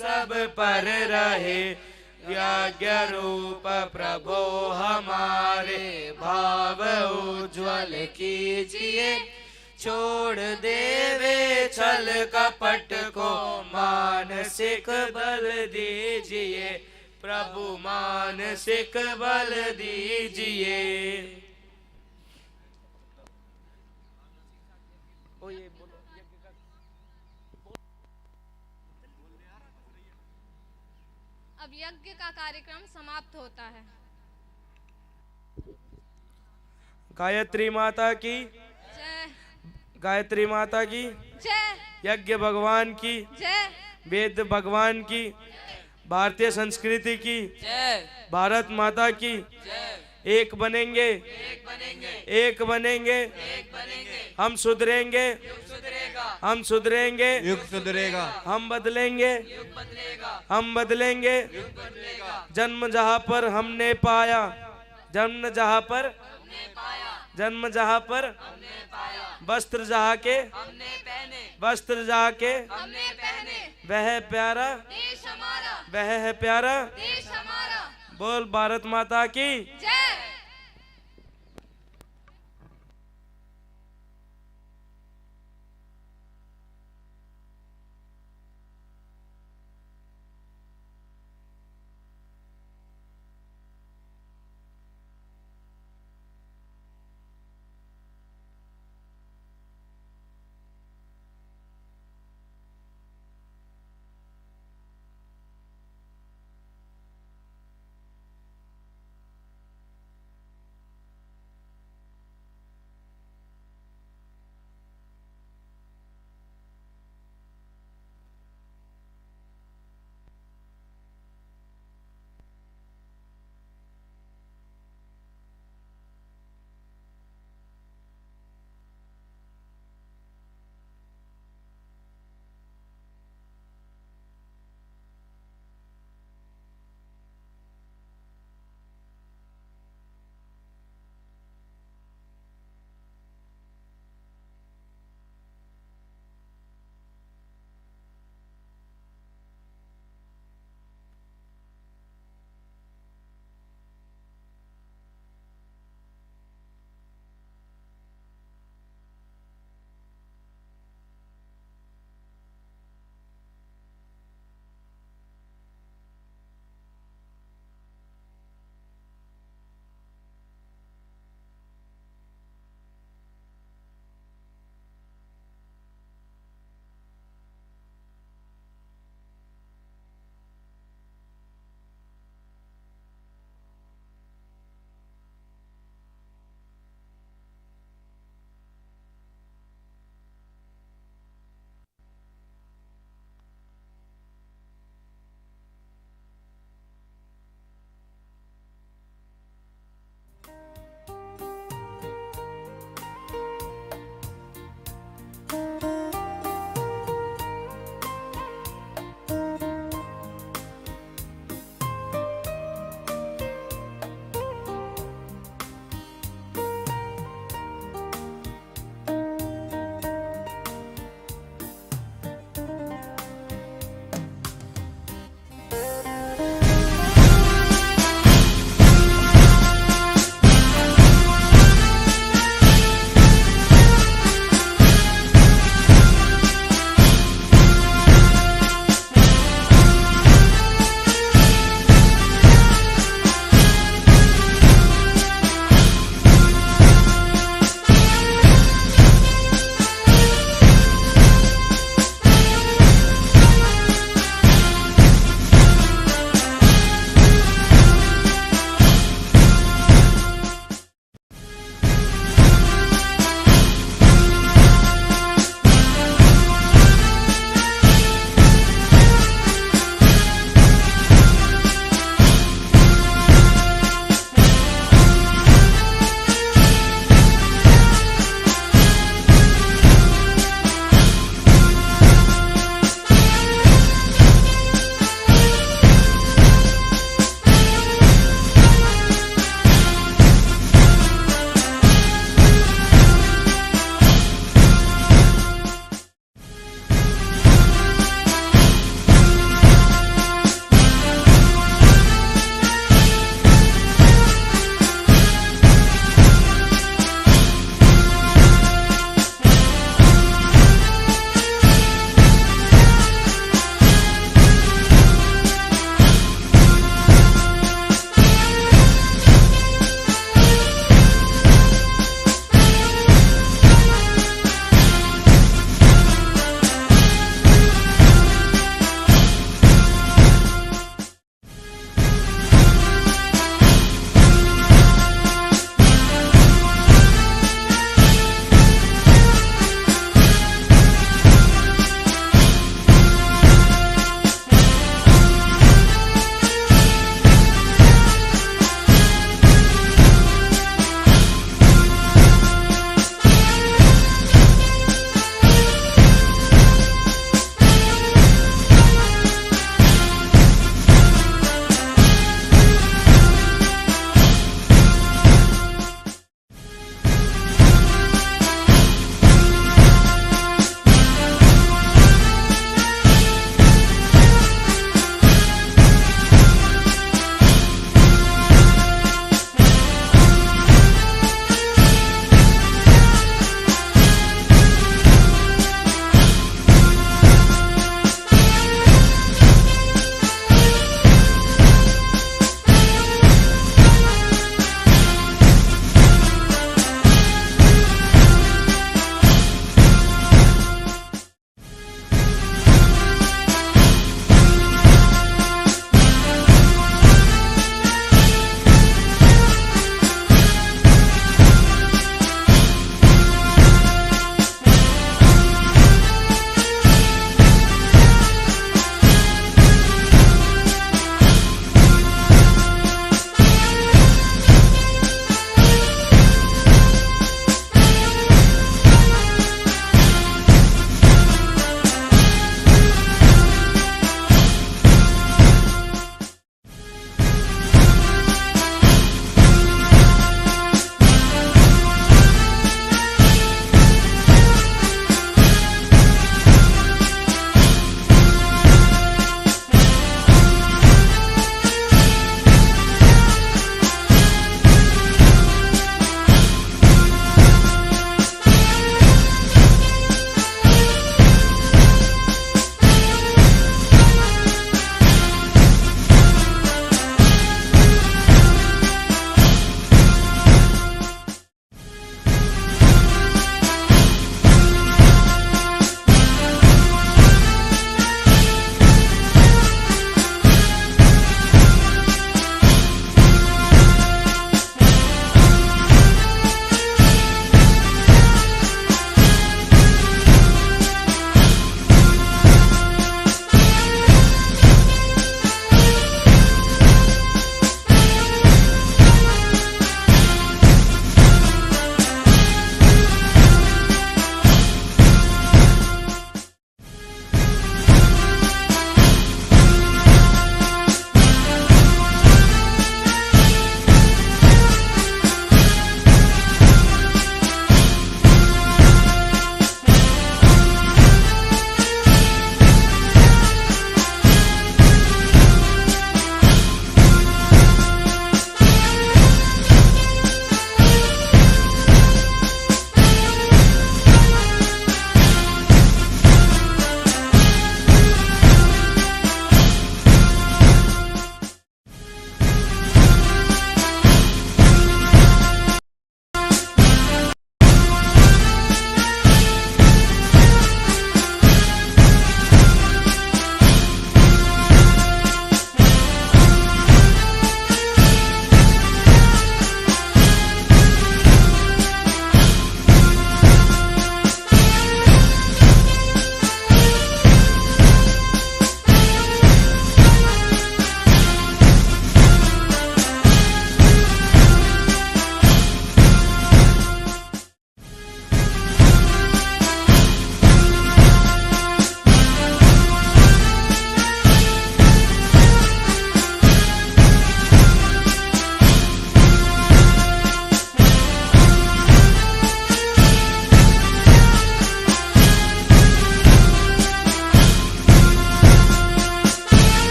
सब पर रहे। यज्ञ रूप प्रभो हमारे भाव उज्ज्वल कीजिए। छोड़ देवे छल कपट को मानसिक बल दीजिए। प्रभु मानसिक बल दीजिए। अब यज्ञ का कार्यक्रम समाप्त होता है। गायत्री माता की जय। गायत्री माता की जय। यज्ञ भगवान की जय। वेद भगवान की भारतीय संस्कृति की जय। भारत माता की जय। एक बनेंगे एक बनेंगे। एक बनेंगे एक बनेंगे। हम सुधरेंगे युग सुधरेगा। हम सुधरेंगे युग सुधरेगा। हम बदलेंगे युग बदलेगा। हम बदलेंगे। युग बदलेगा। जन्म जहाँ पर हमने पाया जन्म जहाँ पर हमने पाया। जन्म जहाँ पर हमने पाया। वस्त्र जहाँ के हमने पहने। वस्त्र जहाँ के हमने पहने। वह है प्यारा देश हमारा। वह है प्यारा। देश हमारा। बोल भारत माता की जय।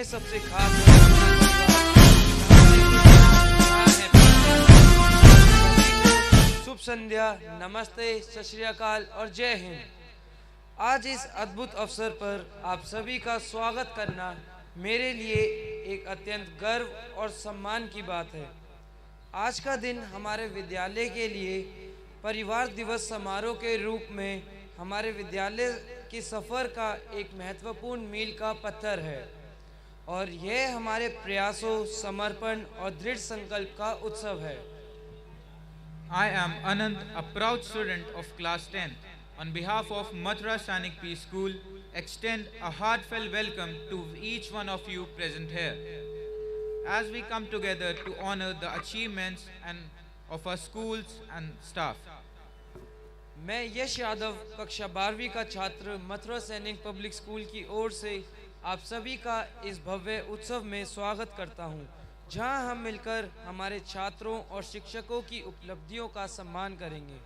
इसमें सबसे खास शुभ संध्या, नमस्ते, सत श्री अकाल और जय हिंद। आज इस अद्भुत अवसर पर आप सभी का स्वागत करना मेरे लिए एक अत्यंत गर्व और सम्मान की बात है। आज का दिन हमारे विद्यालय के लिए परिवार दिवस समारोह के रूप में हमारे विद्यालय की सफ़र का एक महत्वपूर्ण मील का पत्थर है और यह हमारे प्रयासों, समर्पण और दृढ़ संकल्प का उत्सव है। I am Anand, a proud student of class 10th. On behalf of Mathura SAINIK P School, extend a heartfelt welcome to each one of you present here. As we come together to honor the achievements of our schools and staff. मैं यश यादव, कक्षा 12वीं का छात्र, मथुरा सैनिक public school की ओर से आप सभी का इस भव्य उत्सव में स्वागत करता हूं, जहां हम मिलकर हमारे छात्रों और शिक्षकों की उपलब्धियों का सम्मान करेंगे।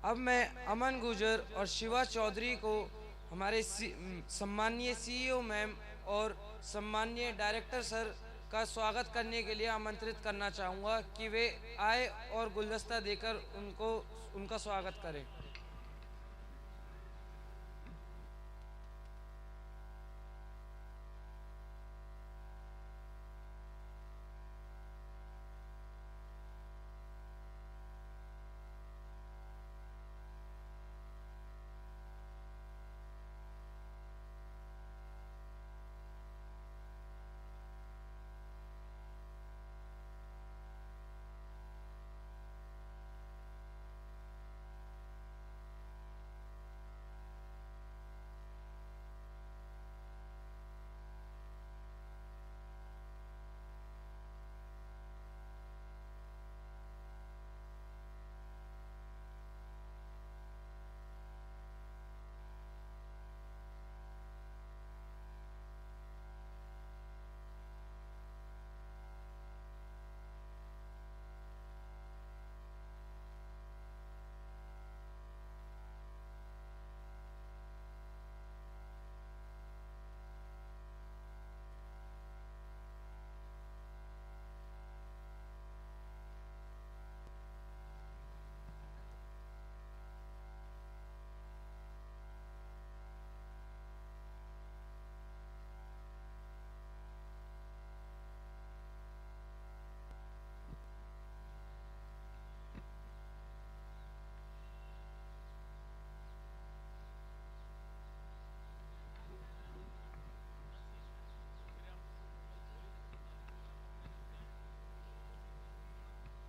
अब मैं अमन गुजर और शिवा चौधरी को हमारे सम्मानीय सीईओ मैम और सम्मानीय डायरेक्टर सर का स्वागत करने के लिए आमंत्रित करना चाहूँगा कि वे आए और गुलदस्ता देकर उनका स्वागत करें।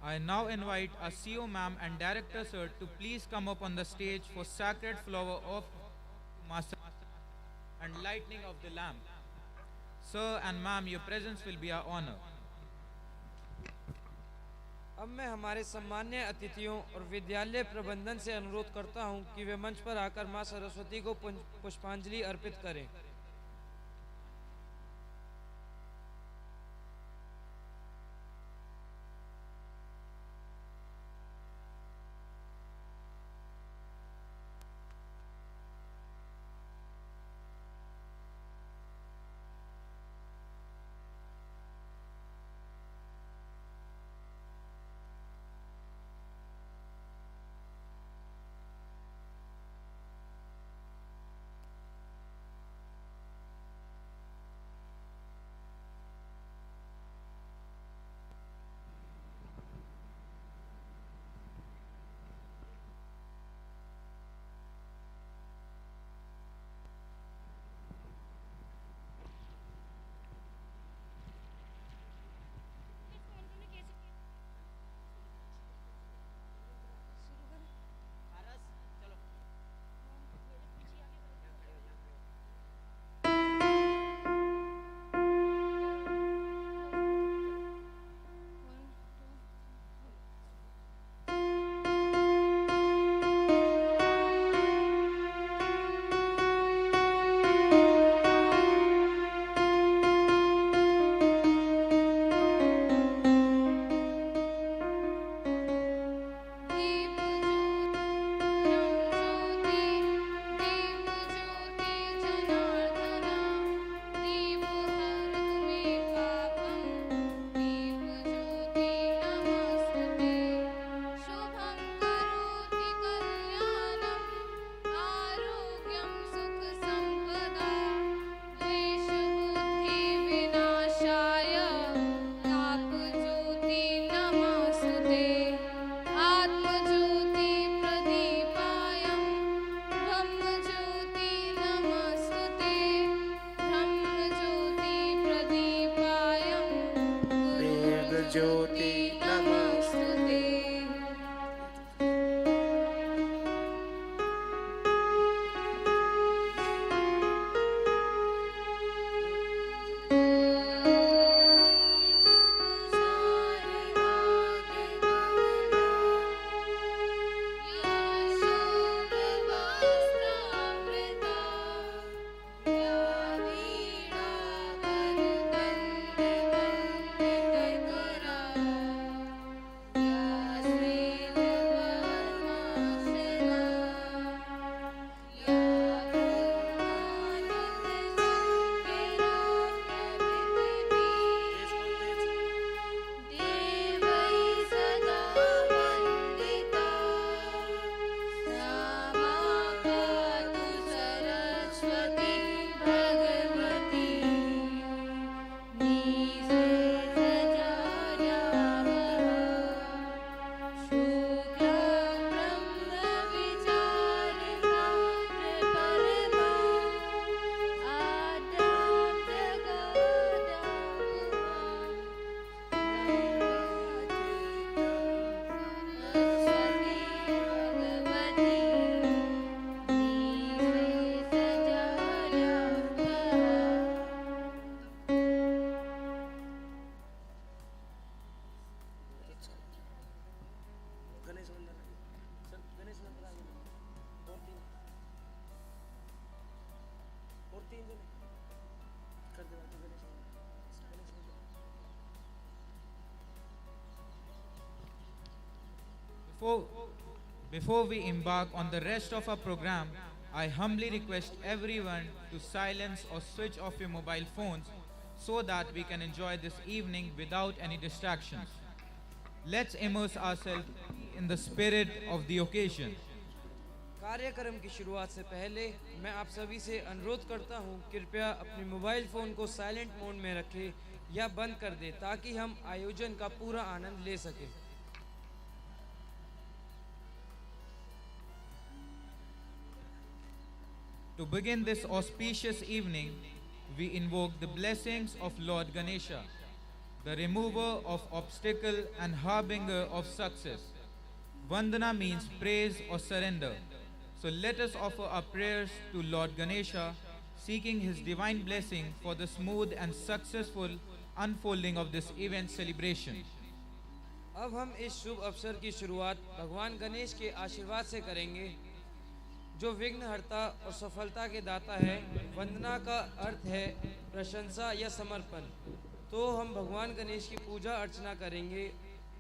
I now invite our CEO ma'am and director sir to please come up on the stage for sacred flower of Master and lighting of the lamp. Sir and ma'am, your presence will be our honor. अब मैं हमारे सम्मान्य अतिथियों और विद्यालय प्रबंधन से अनुरोध करता हूं कि वे मंच पर आकर मां सरस्वती को पुष्पांजलि अर्पित करें। Before, before we embark on the rest of our program, I humbly request everyone to silence or switch off your mobile phones so that we can enjoy this evening without any distractions. Let's immerse ourselves in the spirit of the occasion. कार्यक्रम की शुरुआत से पहले मैं आप सभी से अनुरोध करता हूं, कृपया अपने मोबाइल फ़ोन को साइलेंट मोड में रखें या बंद कर दें ताकि हम आयोजन का पूरा आनंद ले सकें। To begin this auspicious evening, we invoke the blessings of Lord Ganesha, the remover of obstacle and harbinger of success. Vandana means praise or surrender. So let us offer our prayers to Lord Ganesha, seeking his divine blessing for the smooth and successful unfolding of this event celebration. अब हम इस शुभ अवसर की शुरुआत भगवान गणेश के आशीर्वाद से करेंगे, जो विघ्नहर्ता और सफलता के दाता है। वंदना का अर्थ है प्रशंसा या समर्पण। तो हम भगवान गणेश की पूजा अर्चना करेंगे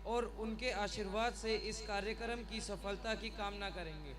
और उनके आशीर्वाद से इस कार्यक्रम की सफलता की कामना करेंगे।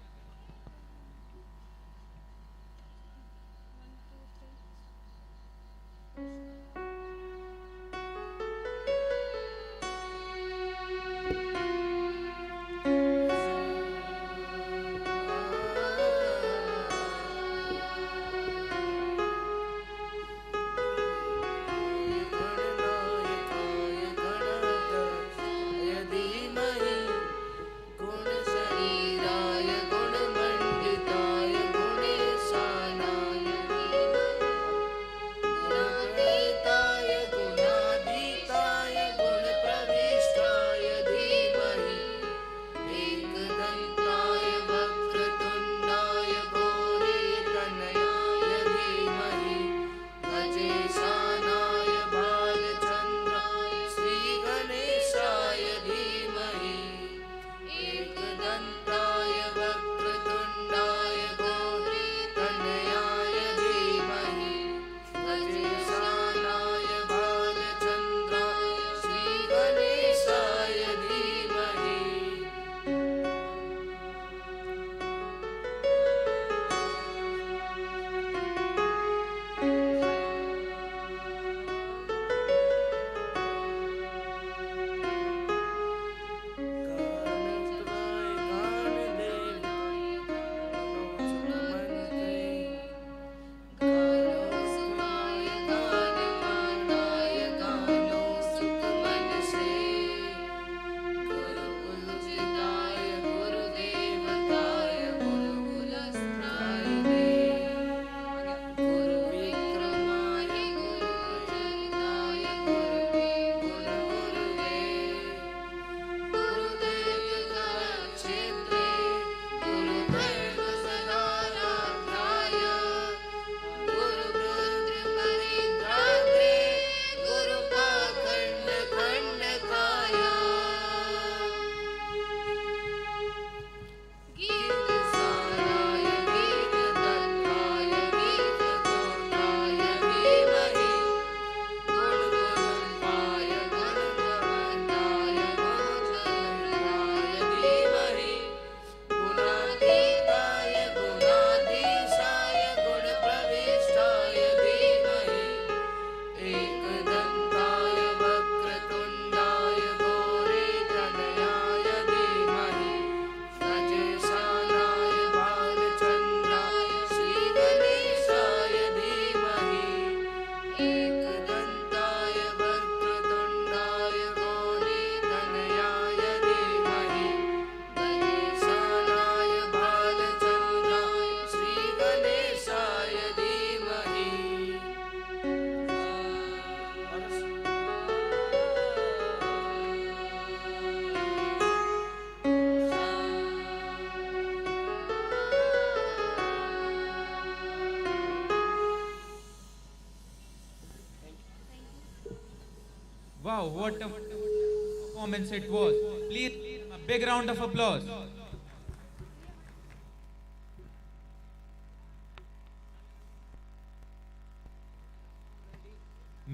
Wow, what a performance it was. Please, a big round of applause.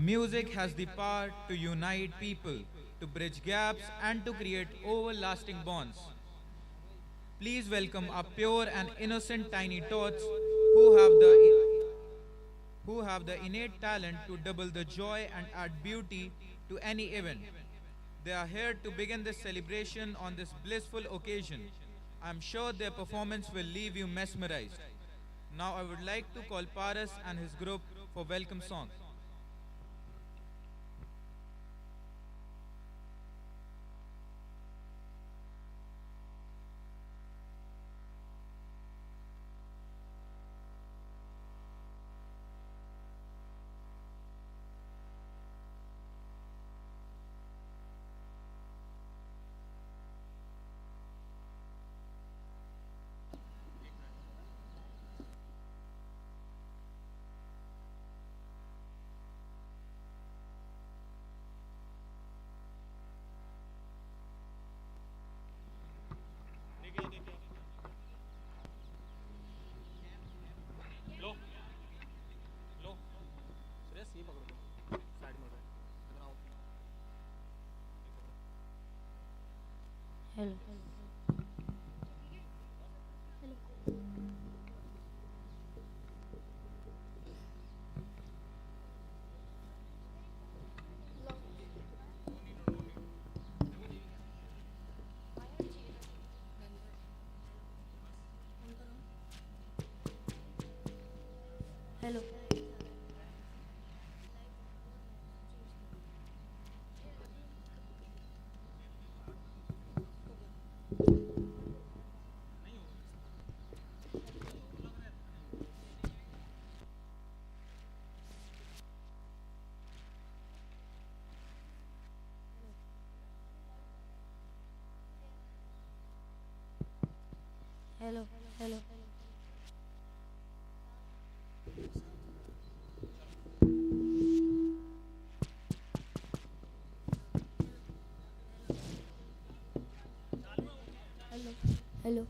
Music has the power to unite people, to bridge gaps, and to create everlasting bonds. Please welcome our pure and innocent tiny tots who have the innate talent to double the joy and add beauty to any event. They are here to begin this celebration on this blissful occasion. I'm sure their performance will leave you mesmerized. Now I would like to call Paras and his group for welcome song. Hello. Hello. Hello. Hello. Hello.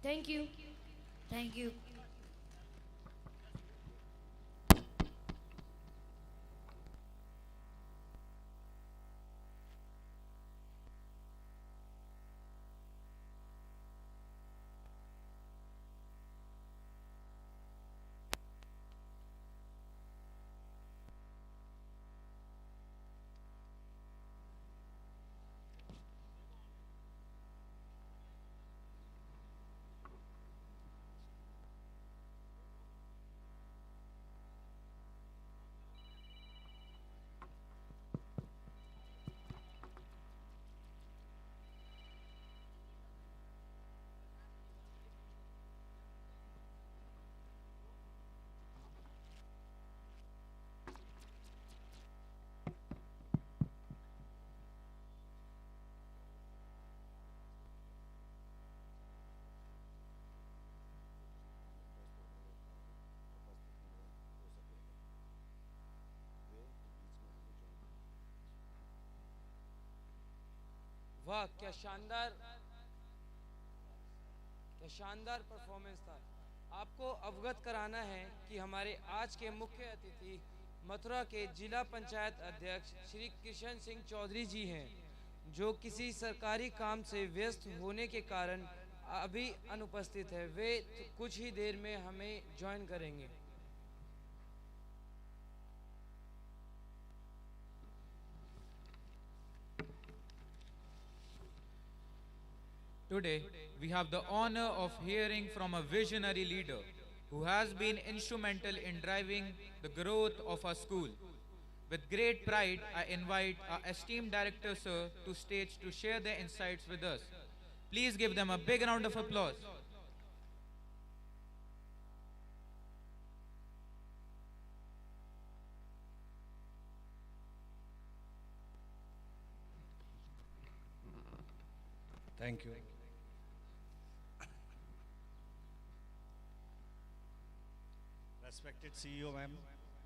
Thank you. Thank you. वाह, क्या शानदार performance था। आपको अवगत कराना है कि हमारे आज के मुख्य अतिथि मथुरा के जिला पंचायत अध्यक्ष श्री किशन सिंह चौधरी जी हैं, जो किसी सरकारी काम से व्यस्त होने के कारण अभी अनुपस्थित है। वे कुछ ही देर में हमें ज्वाइन करेंगे। Today, we have the honor of hearing from a visionary leader who has been instrumental in driving the growth of our school. With great pride, I invite our esteemed director, sir, to stage to share their insights with us. Please give them a big round of applause. Thank you. Respected CEO ma'am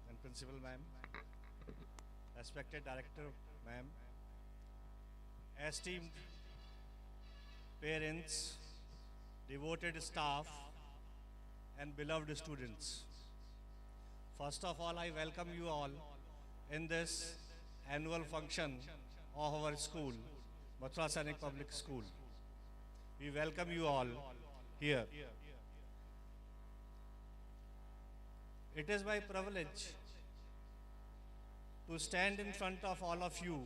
and principal ma'am, respected director ma'am, esteemed parents, devoted staff and beloved students. First of all, I welcome you all in this annual function of our school, Mathura SAINIK Public School. We welcome you all here. It is my privilege to stand in front of all of you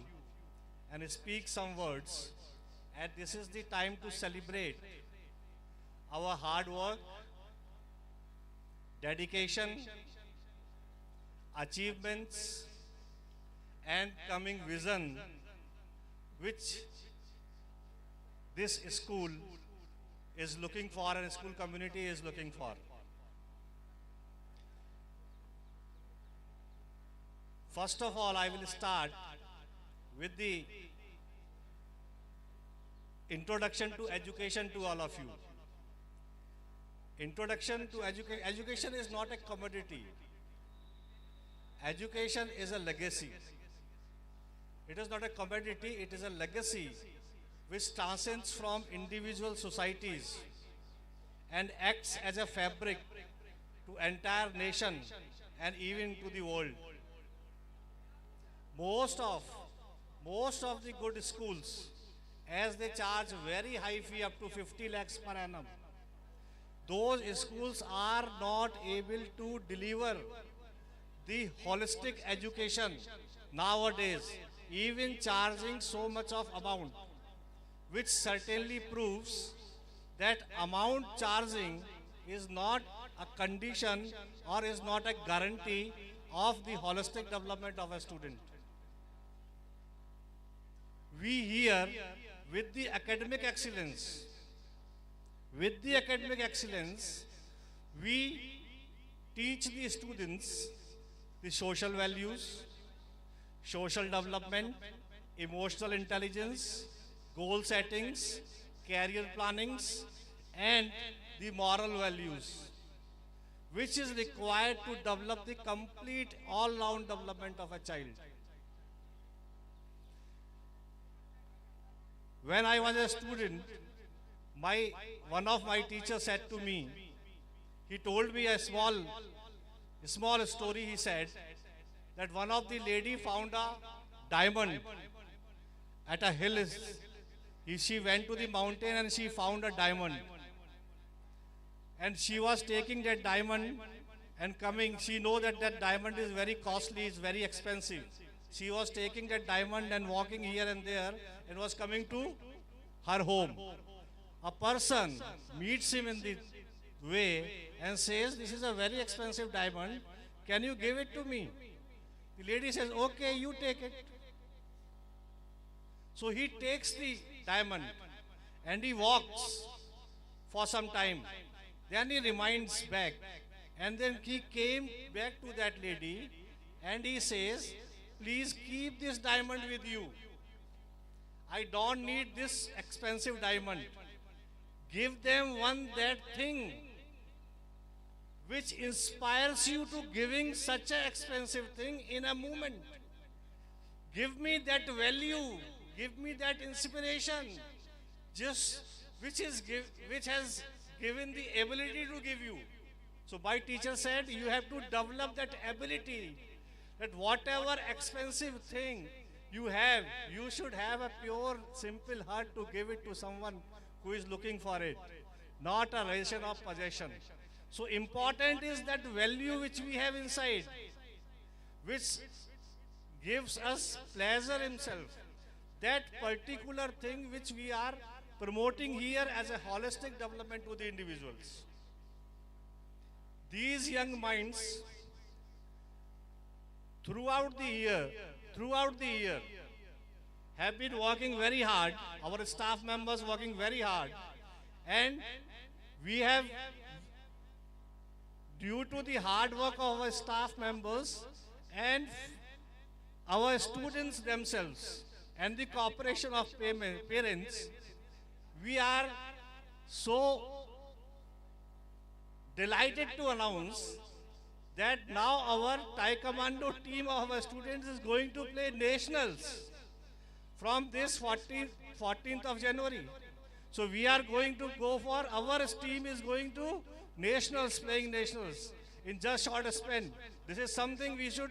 and speak some words, and this is the time to celebrate our hard work, dedication, achievements, and coming vision which this school is looking for and school community is looking for. First of all, I will start with the introduction to education to all of you. Introduction to education. Education is not a commodity. Education is a legacy. It is not a commodity, it is a legacy which transcends from individual societies and acts as a fabric to entire nation and even to the world. Most of the good schools, as they charge very high fee up to 50 lakhs per annum, those schools are not able to deliver the holistic education nowadays, even charging so much of amount, which certainly proves that amount charging is not a condition or is not a guarantee of the holistic development of a student. We here, with the academic excellence, we teach the students the social values, social development, emotional intelligence, goal settings, career plannings, and the moral values, which is required to develop the complete all-round development of a child. When I was a student, one of my teachers said to me, he told me a small story. He said that one of the lady found a diamond at a hill. She went to the mountain and she found a diamond. And she was taking that diamond and coming. She know that that diamond is very costly, it's very expensive. She was taking that diamond and walking here and there and was coming to her home. A person meets him in the way and says, "This is a very expensive diamond. Can you give it to me?" The lady says, "Okay, you take it." So he takes the diamond and he walks for some time. Then he reminds back. And then he came back to that lady and he says, "Please keep this diamond with you. I don't need this expensive diamond. Give them that thing which inspires you to giving such an expensive thing in a moment. Give me that value. give me that inspiration, just which has given the ability to give you. So my teacher said you have to develop that ability, that whatever expensive thing you have, you should have a pure, simple heart to give it to someone who is looking for it, not a relation of possession. So important is that value which we have inside, which gives us pleasure himself. That particular thing which we are promoting here as a holistic development to the individuals. These young minds throughout the year have been working very hard, our staff members working very hard, and we have, due to the hard work of our staff members and our students themselves and the cooperation of parents, we are so delighted to announce that now our Taekwondo team of our students is going to play nationals from this 14th of January. So we are going to go for, our team is going to nationals, playing nationals in just short span. This is something we should,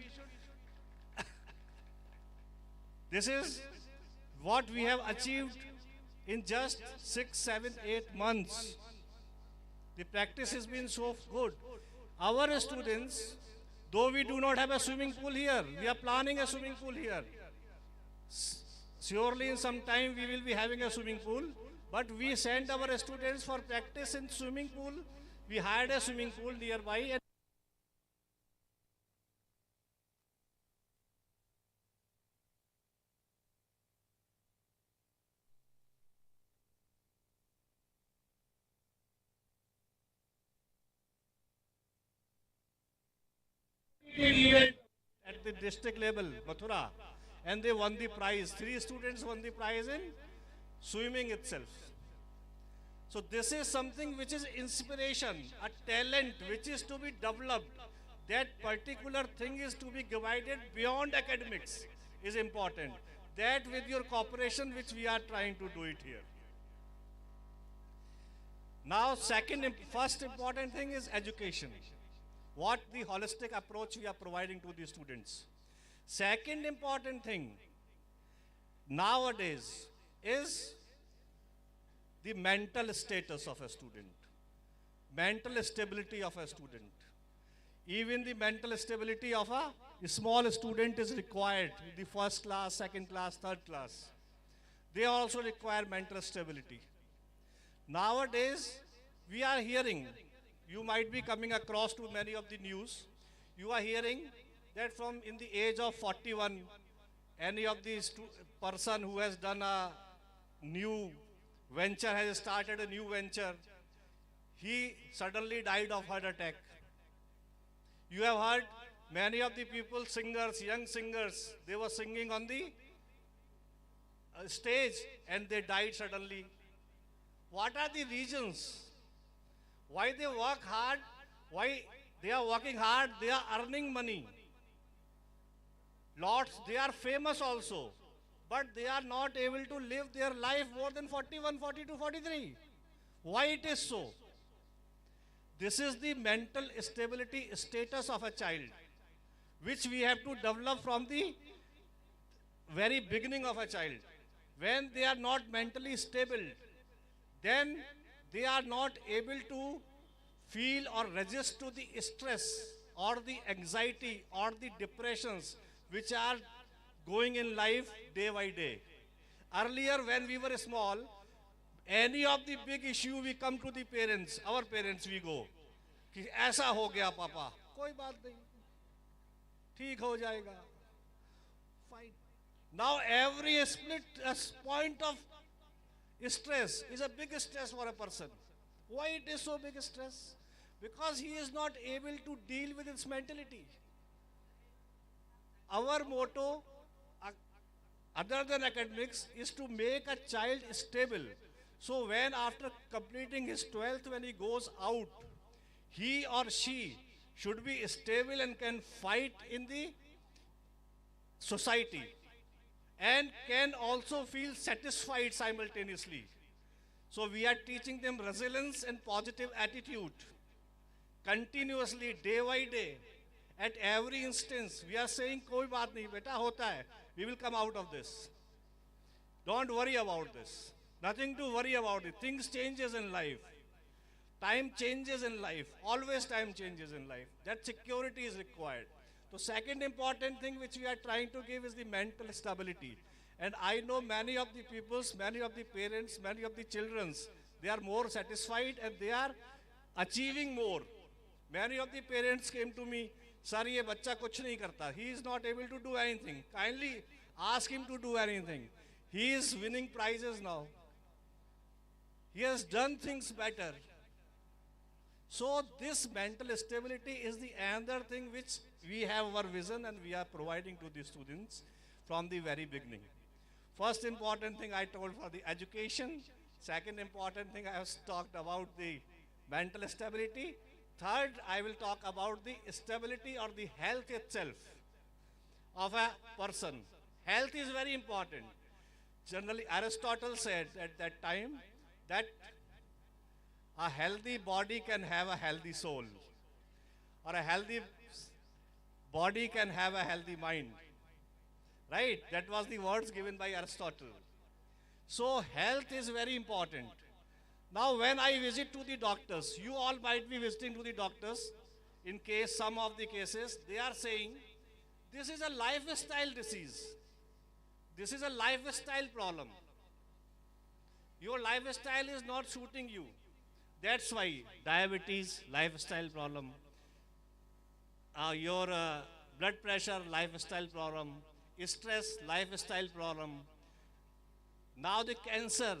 this is what we have achieved in just 6, 7, 8 months. The practice has been so good. Our students, though we do not have a swimming pool here, we are planning a swimming pool here. Surely in some time we will be having a swimming pool, but we send our students for practice in swimming pool. We hired a swimming pool nearby. And event at the district level, Mathura, and they won the prize. 3 students won the prize in swimming itself. So this is something which is inspiration, a talent which is to be developed. That particular thing is to be divided beyond academics is important. That with your cooperation, which we are trying to do it here. Now, first important thing is education. What the holistic approach we are providing to the students. Second important thing nowadays is the mental status of a student, mental stability of a student. Even the mental stability of a small student is required, the first class, second class, third class. They also require mental stability. Nowadays, we are hearing, you might be coming across to many of the news, you are hearing that from in the age of 41, any of the person who has done a new venture, has started a new venture, he suddenly died of heart attack. You have heard many of the people, singers, young singers, they were singing on the stage and they died suddenly. What are the reasons? Why they work hard? Why they are working hard? They are earning money. Lots, they are famous also. But they are not able to live their life more than 41, 42, 43. Why it is so? This is the mental stability status of a child, which we have to develop from the very beginning of a child. When they are not mentally stable, then they are not able to feel or resist to the stress or the anxiety or the depressions which are going in life day by day. Earlier when we were small, any of the big issue we come to the parents, our parents we go, कि ऐसा हो गया पापा, कोई बात नहीं, ठीक हो जाएगा, fine. Now every split point of stress is a big stress for a person. Why it is so big stress? Because he is not able to deal with its mentality. Our motto, other than academics, is to make a child stable. So when after completing his 12th, when he goes out, he or she should be stable and can fight in the society. and can also feel satisfied simultaneously. So we are teaching them resilience and positive attitude continuously, day by day. At every instance, we are saying, koi baat nahi, beta hota hai. We will come out of this. Don't worry about this. Nothing to worry about it. Things changes in life. Time changes in life. Always time changes in life. That security is required. The second important thing which we are trying to give is the mental stability. And I know many of the peoples, many of the parents, many of the children, they are more satisfied and they are achieving more. Many of the parents came to me, sir, ye bachcha kuch nahi karta. He is not able to do anything. Kindly ask him to do anything. He is winning prizes now. He has done things better. So this mental stability is the another thing which we have our vision and we are providing to the students from the very beginning. First important thing I told for the education. Second important thing I have talked about the mental stability. Third, I will talk about the stability or the health itself of a person. Health is very important. Generally, Aristotle said at that time that a healthy body can have a healthy soul, or a healthy body can have a healthy mind. Right? That was the words given by Aristotle. So health is very important. Now when I visit to the doctors, you all might be visiting to the doctors, in case some of the cases, they are saying, this is a lifestyle disease. This is a lifestyle problem. Your lifestyle is not suiting you. That's why diabetes, lifestyle problem. Your blood pressure, lifestyle problem. Stress, lifestyle problem. Now the cancer,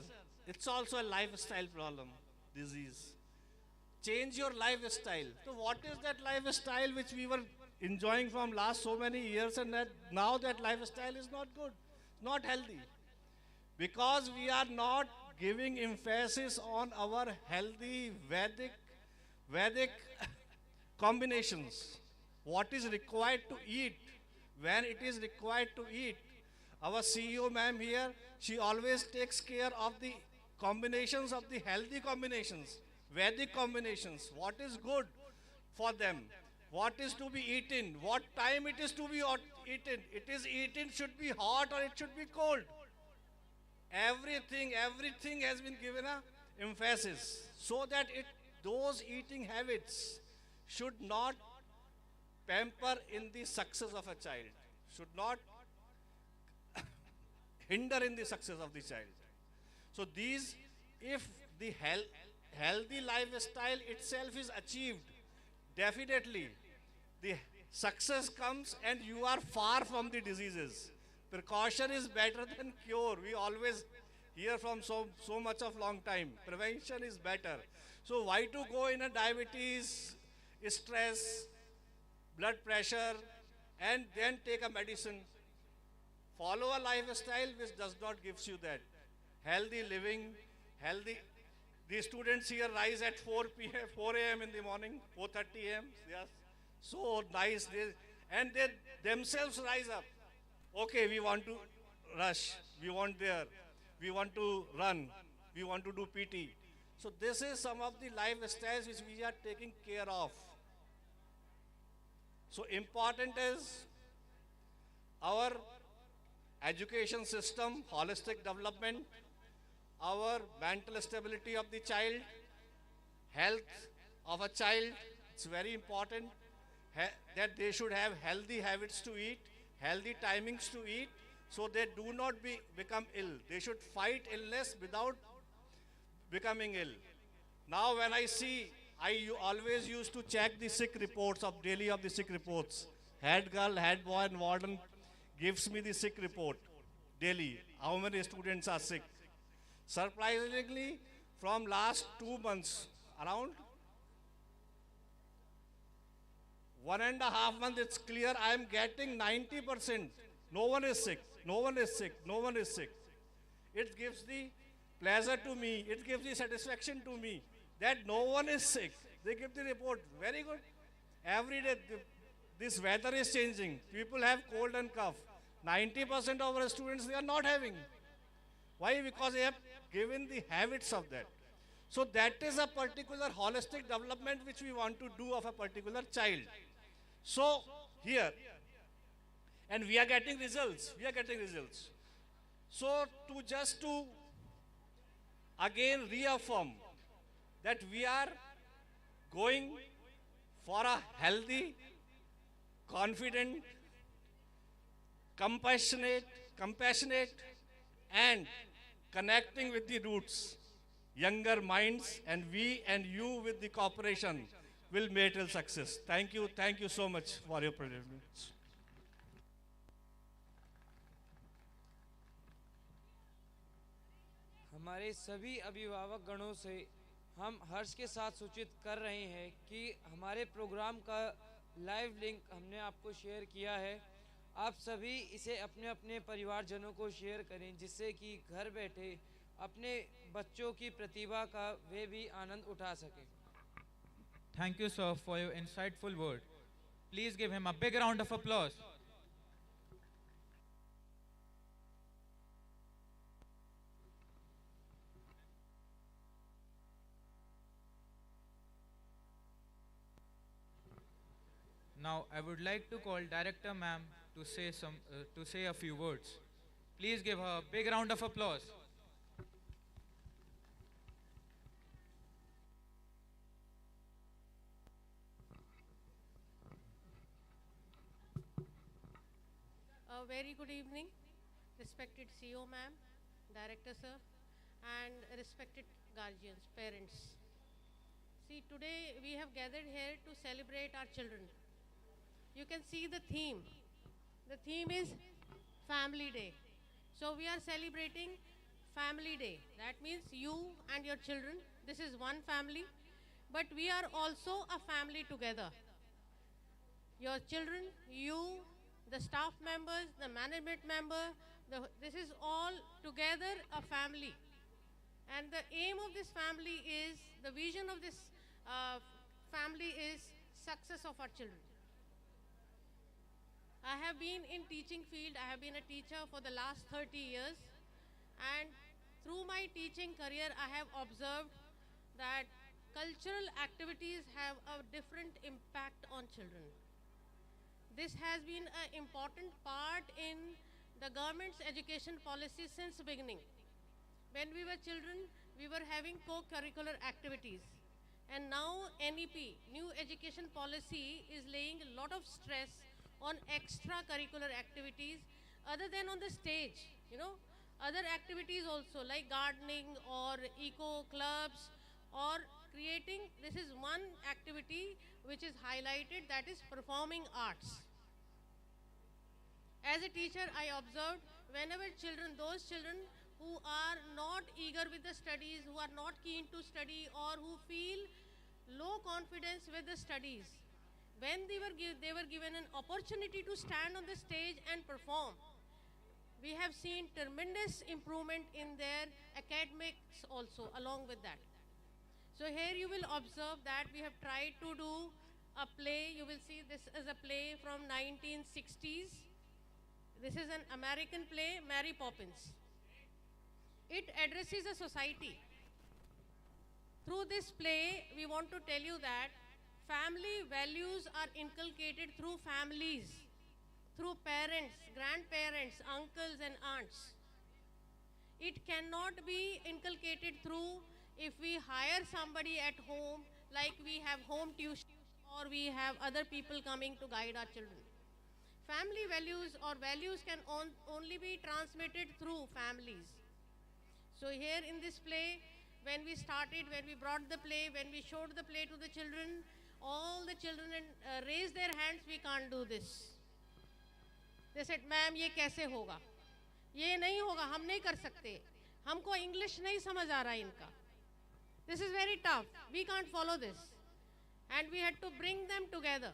it's also a lifestyle problem, disease. Change your lifestyle. So what is that lifestyle which we were enjoying from last so many years, and that now that lifestyle is not good, not healthy? Because we are not giving emphasis on our healthy Vedic combinations. What is required to eat, when it is required to eat. Our CEO ma'am here, she always takes care of the combinations of the healthy combinations, Vedic combinations. What is good for them? What is to be eaten? What time it is to be eaten? It is eaten, should be hot or it should be cold. Everything has been given a emphasis so that those eating habits should not pamper in the success of a child, should not hinder in the success of the child. So these, if the healthy lifestyle itself is achieved, definitely the success comes and you are far from the diseases. Precaution is better than cure. We always hear from so much of long time. Prevention is better. So why to go in a diabetes, stress, blood pressure, and then take a medicine? Follow a lifestyle which does not gives you that. Healthy living, healthy. The students here rise at 4 a.m. in the morning, 4:30 a.m. They are so nice. And they themselves rise up. Okay, we want to rush, we want to run, we want to do PT. So this is some of the lifestyles which we are taking care of. So important is our education system, holistic development, our mental stability of the child, health of a child. It's very important that they should have healthy habits to eat, healthy timings to eat, so they do not become ill. They should fight illness without becoming ill. Now when I see, I always used to check the sick reports of daily of the sick reports. Head girl, head boy and warden gives me the sick report daily. How many students are sick? Surprisingly, from last 2 months, around 1.5 months, it's clear I am getting 90%. No one is sick, no one is sick, no one is sick. It gives the pleasure to me, it gives the satisfaction to me that no one is sick. They give the report, very good. Every day, this weather is changing. People have cold and cough. 90% of our students, they are not having. Why? Because they have given the habits of that. So that is a particular holistic development which we want to do of a particular child. So here, and we are getting results. We are getting results. So to again reaffirm that we are going for a healthy, confident, compassionate, and connecting with the roots, younger minds, and we and you with the cooperation will make it success. Thank you so much for your presence. हमारे सभी अभिभावक गणों से हम हर्ष के साथ सूचित कर रहे हैं कि हमारे प्रोग्राम का लाइव लिंक हमने आपको शेयर किया है। आप सभी इसे अपने अपने परिवारजनों को शेयर करें, जिससे कि घर बैठे अपने बच्चों की प्रतिभा का वे भी आनंद उठा सकें। Thank you, sir, for your insightful word. Please give him a big round of applause. Now, I would like to call Director Ma'am to say a few words. Please give her a big round of applause. A very good evening, respected CEO ma'am, director sir, and respected guardians, parents. See, today we have gathered here to celebrate our children. You can see the theme. The theme is Family Day. So we are celebrating Family Day. That means you and your children. This is one family, but we are also a family together. Your children, you, the staff members, the management member, this is all together a family. And the aim of this family is, the vision of this family is success of our children. I have been in teaching field, I have been a teacher for the last 30 years, and through my teaching career I have observed that cultural activities have a different impact on children. This has been an important part in the government's education policy since the beginning. When we were children, we were having co-curricular activities. And now NEP, New Education Policy, is laying a lot of stress on extracurricular activities other than on the stage, other activities also like gardening or eco clubs or creating. This is one activity which is highlighted, that is performing arts. As a teacher, I observed whenever those children who are not eager with the studies, who are not keen to study, or who feel low confidence with the studies, when they were given an opportunity to stand on the stage and perform, we have seen tremendous improvement in their academics also along with that. So here you will observe that we have tried to do a play. You will see this is a play from 1960s. This is an American play, Mary Poppins. It addresses a society. Through this play, we want to tell you that family values are inculcated through families, through parents, grandparents, uncles and aunts. It cannot be inculcated through if we hire somebody at home, like we have home tuition or we have other people coming to guide our children. Family values or values can only be transmitted through families. So here in this play, when we started, when we brought the play, when we showed the play to the children, all the children raised their hands, we can't do this. They said, ma'am, ये कैसे होगा? ये नहीं होगा, हम नहीं कर सकते. हमको English नहीं समझ आ रहा इनका. This is very tough. We can't follow this. And we had to bring them together.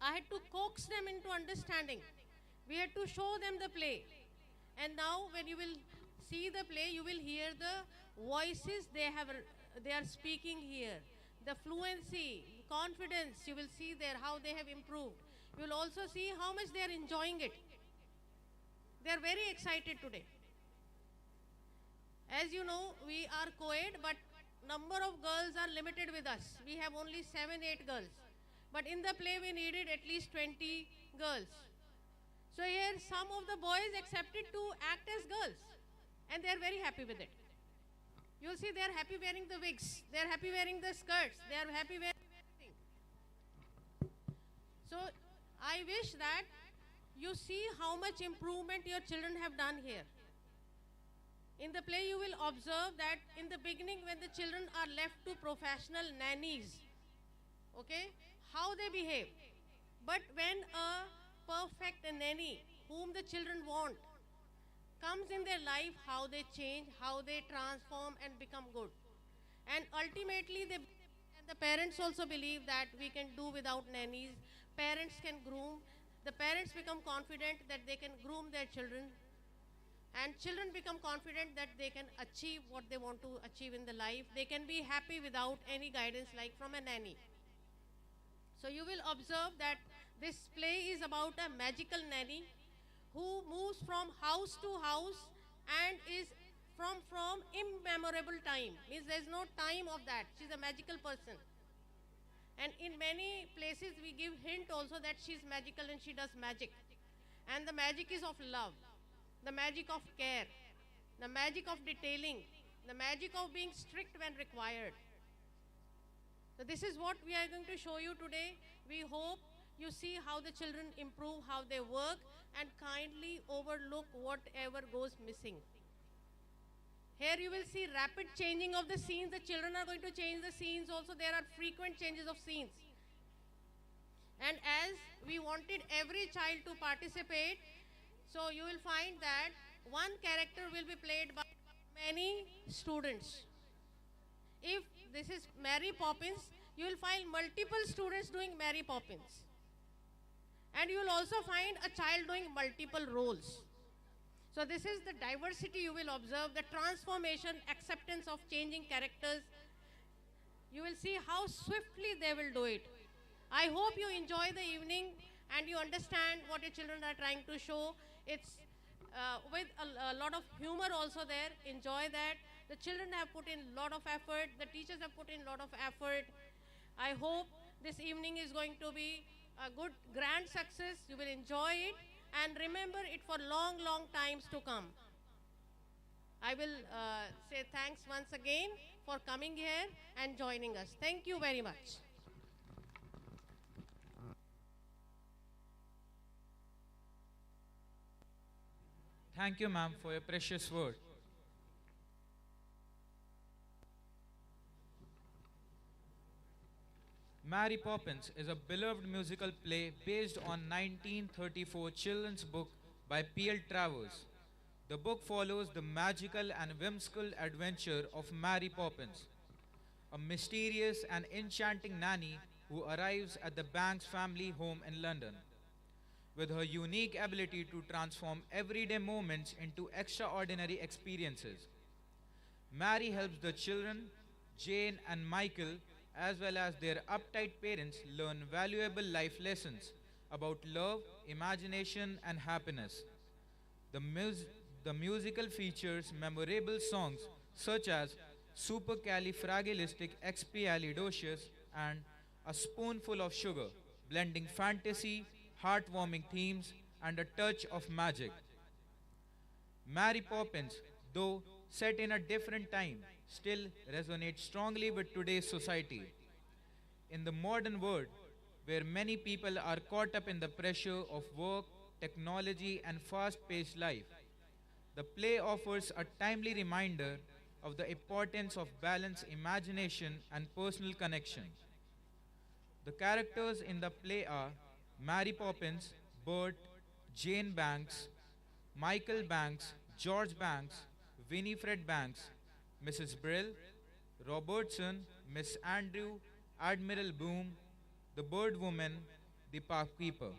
I had to coax them into understanding. We had to show them the play. And now when you will see the play, you will hear the voices they are speaking here. The fluency, confidence, you will see there how they have improved. You will also see how much they are enjoying it. They are very excited today. As you know, we are co-ed, but number of girls are limited with us. We have only 7, 8 girls. But in the play, we needed at least 20 girls. So here, some of the boys accepted to act as girls. And they are very happy with it. You'll see they are happy wearing the wigs. They are happy wearing the skirts. They are happy wearing everything. So I wish that you see how much improvement your children have done here. In the play, you will observe that in the beginning, when the children are left to professional nannies, okay, how they behave. But when a perfect nanny, whom the children want, comes in their life, how they change, how they transform and become good. And ultimately, and the parents also believe that we can do without nannies. Parents can groom. The parents become confident that they can groom their children. And children become confident that they can achieve what they want to achieve in the life. They can be happy without any guidance like from a nanny. So you will observe that this play is about a magical nanny who moves from house to house and is from immemorable time. Means there is no time of that. She's a magical person. And in many places we give hint also that she's magical and she does magic. And the magic is of love. The magic of care, the magic of detailing, the magic of being strict when required. So this is what we are going to show you today. We hope you see how the children improve, how they work, and kindly overlook whatever goes missing. Here you will see rapid changing of the scenes. The children are going to change the scenes also. There are frequent changes of scenes. And as we wanted every child to participate, so you will find that one character will be played by many students. If this is Mary Poppins, you will find multiple students doing Mary Poppins. And you will also find a child doing multiple roles. So this is the diversity you will observe, the transformation, acceptance of changing characters. You will see how swiftly they will do it. I hope you enjoy the evening and you understand what your children are trying to show. It's with a lot of humor also there. Enjoy that. The children have put in a lot of effort. The teachers have put in a lot of effort. I hope this evening is going to be a good, grand success. You will enjoy it and remember it for long, long times to come. I will say thanks once again for coming here and joining us. Thank you very much. Thank you, ma'am, for your precious word. Mary Poppins is a beloved musical play based on 1934 children's book by P.L. Travers. The book follows the magical and whimsical adventure of Mary Poppins, a mysterious and enchanting nanny who arrives at the Banks family home in London. With her unique ability to transform everyday moments into extraordinary experiences, Mary helps the children, Jane and Michael, as well as their uptight parents, learn valuable life lessons about love, imagination, and happiness. The, the musical features memorable songs such as Supercalifragilisticexpialidocious and A Spoonful of Sugar, blending fantasy, heartwarming themes, and a touch of magic. Mary Poppins, though set in a different time, still resonates strongly with today's society. In the modern world, where many people are caught up in the pressure of work, technology, and fast paced life, the play offers a timely reminder of the importance of balanced imagination and personal connection. The characters in the play are Mary Poppins, Bert, Jane Banks, Michael Banks, George Banks, Winifred Banks, Mrs. Brill, Robertson, Miss Andrew, Admiral Boom, the Bird Woman, the Park Keeper.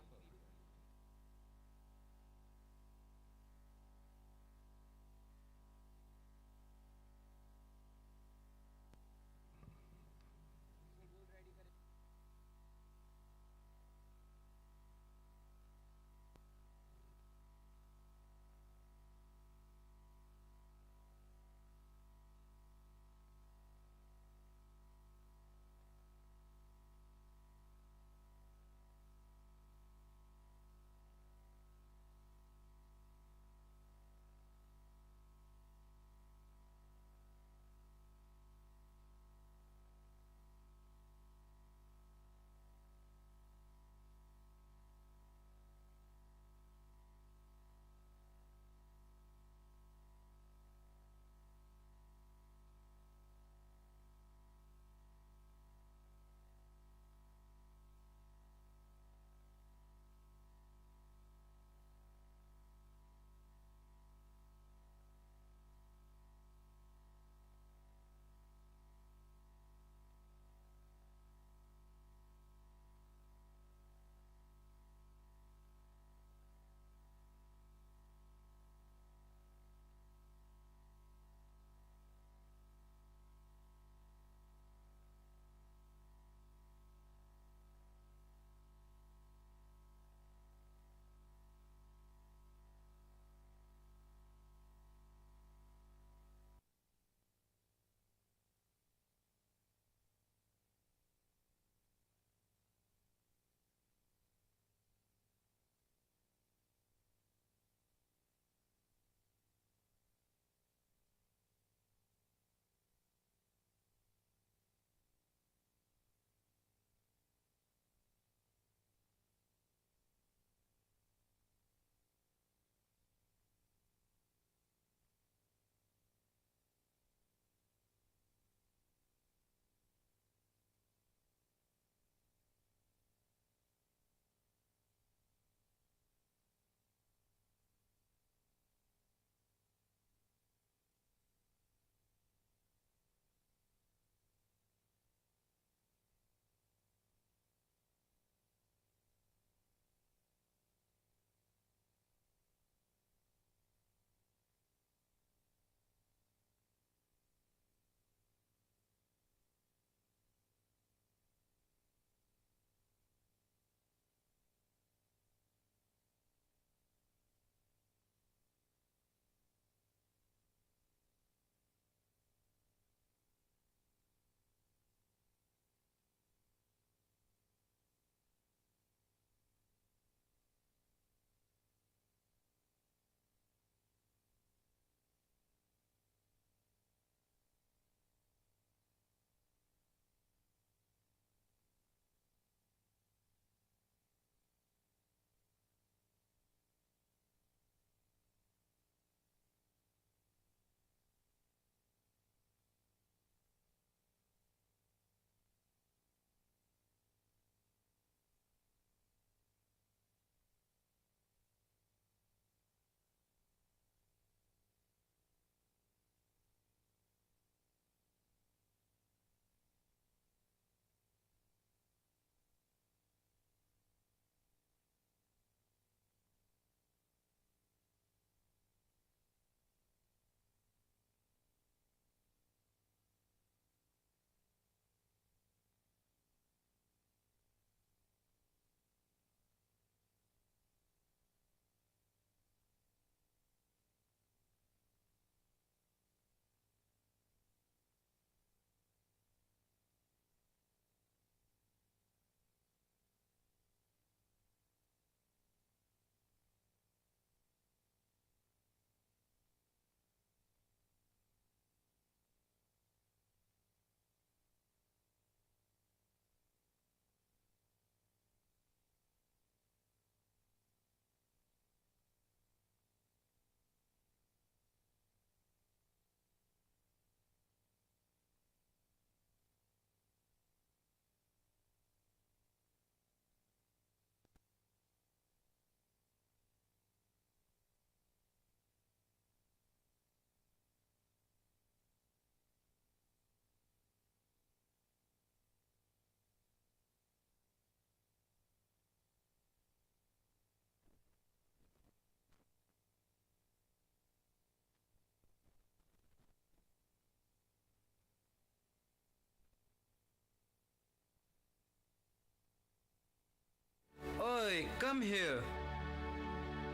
come here.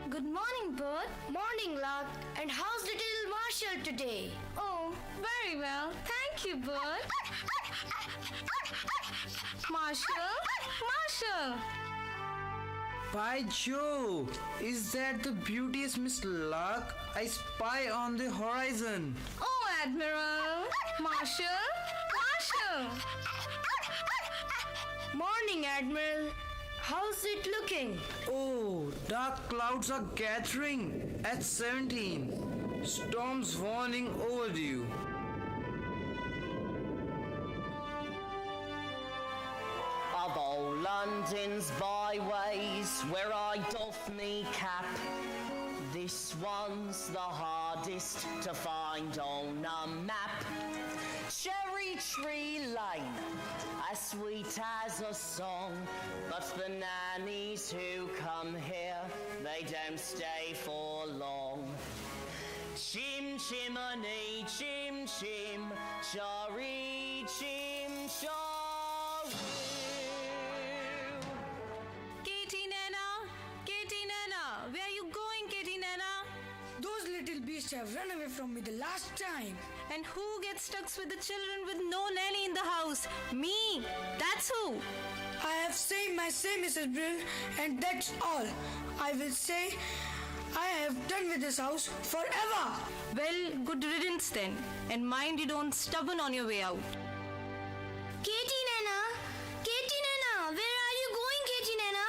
Good morning, Bert. Morning, Lark. And how's little Marshall today? Oh, very well. Thank you, Bert. Marshall? Marshall! By Jove, is that the beauteous Miss Lark I spy on the horizon? Oh, Admiral! Marshall? Marshall! Morning, Admiral. How's it looking? Oh, dark clouds are gathering at 17. Storms warning overdue. Of all London's byways where I doff me cap, this one's the hardest to find on a map. Cherry Tree Lane, as sweet as a song, but the nannies who come here, they don't stay for long. Chim chimney, chim chim, chari chim chari. Katie Nana, where are you going, Katie Nana? Those little beasts have run away from me the last time. And who gets stuck with the children with no nanny in the house? Me! That's who! I have said my say, Mrs. Brill, and that's all. I will say I have done with this house forever. Well, good riddance then. And mind you don't stubborn on your way out. Katie Nana, where are you going, Katie Nana?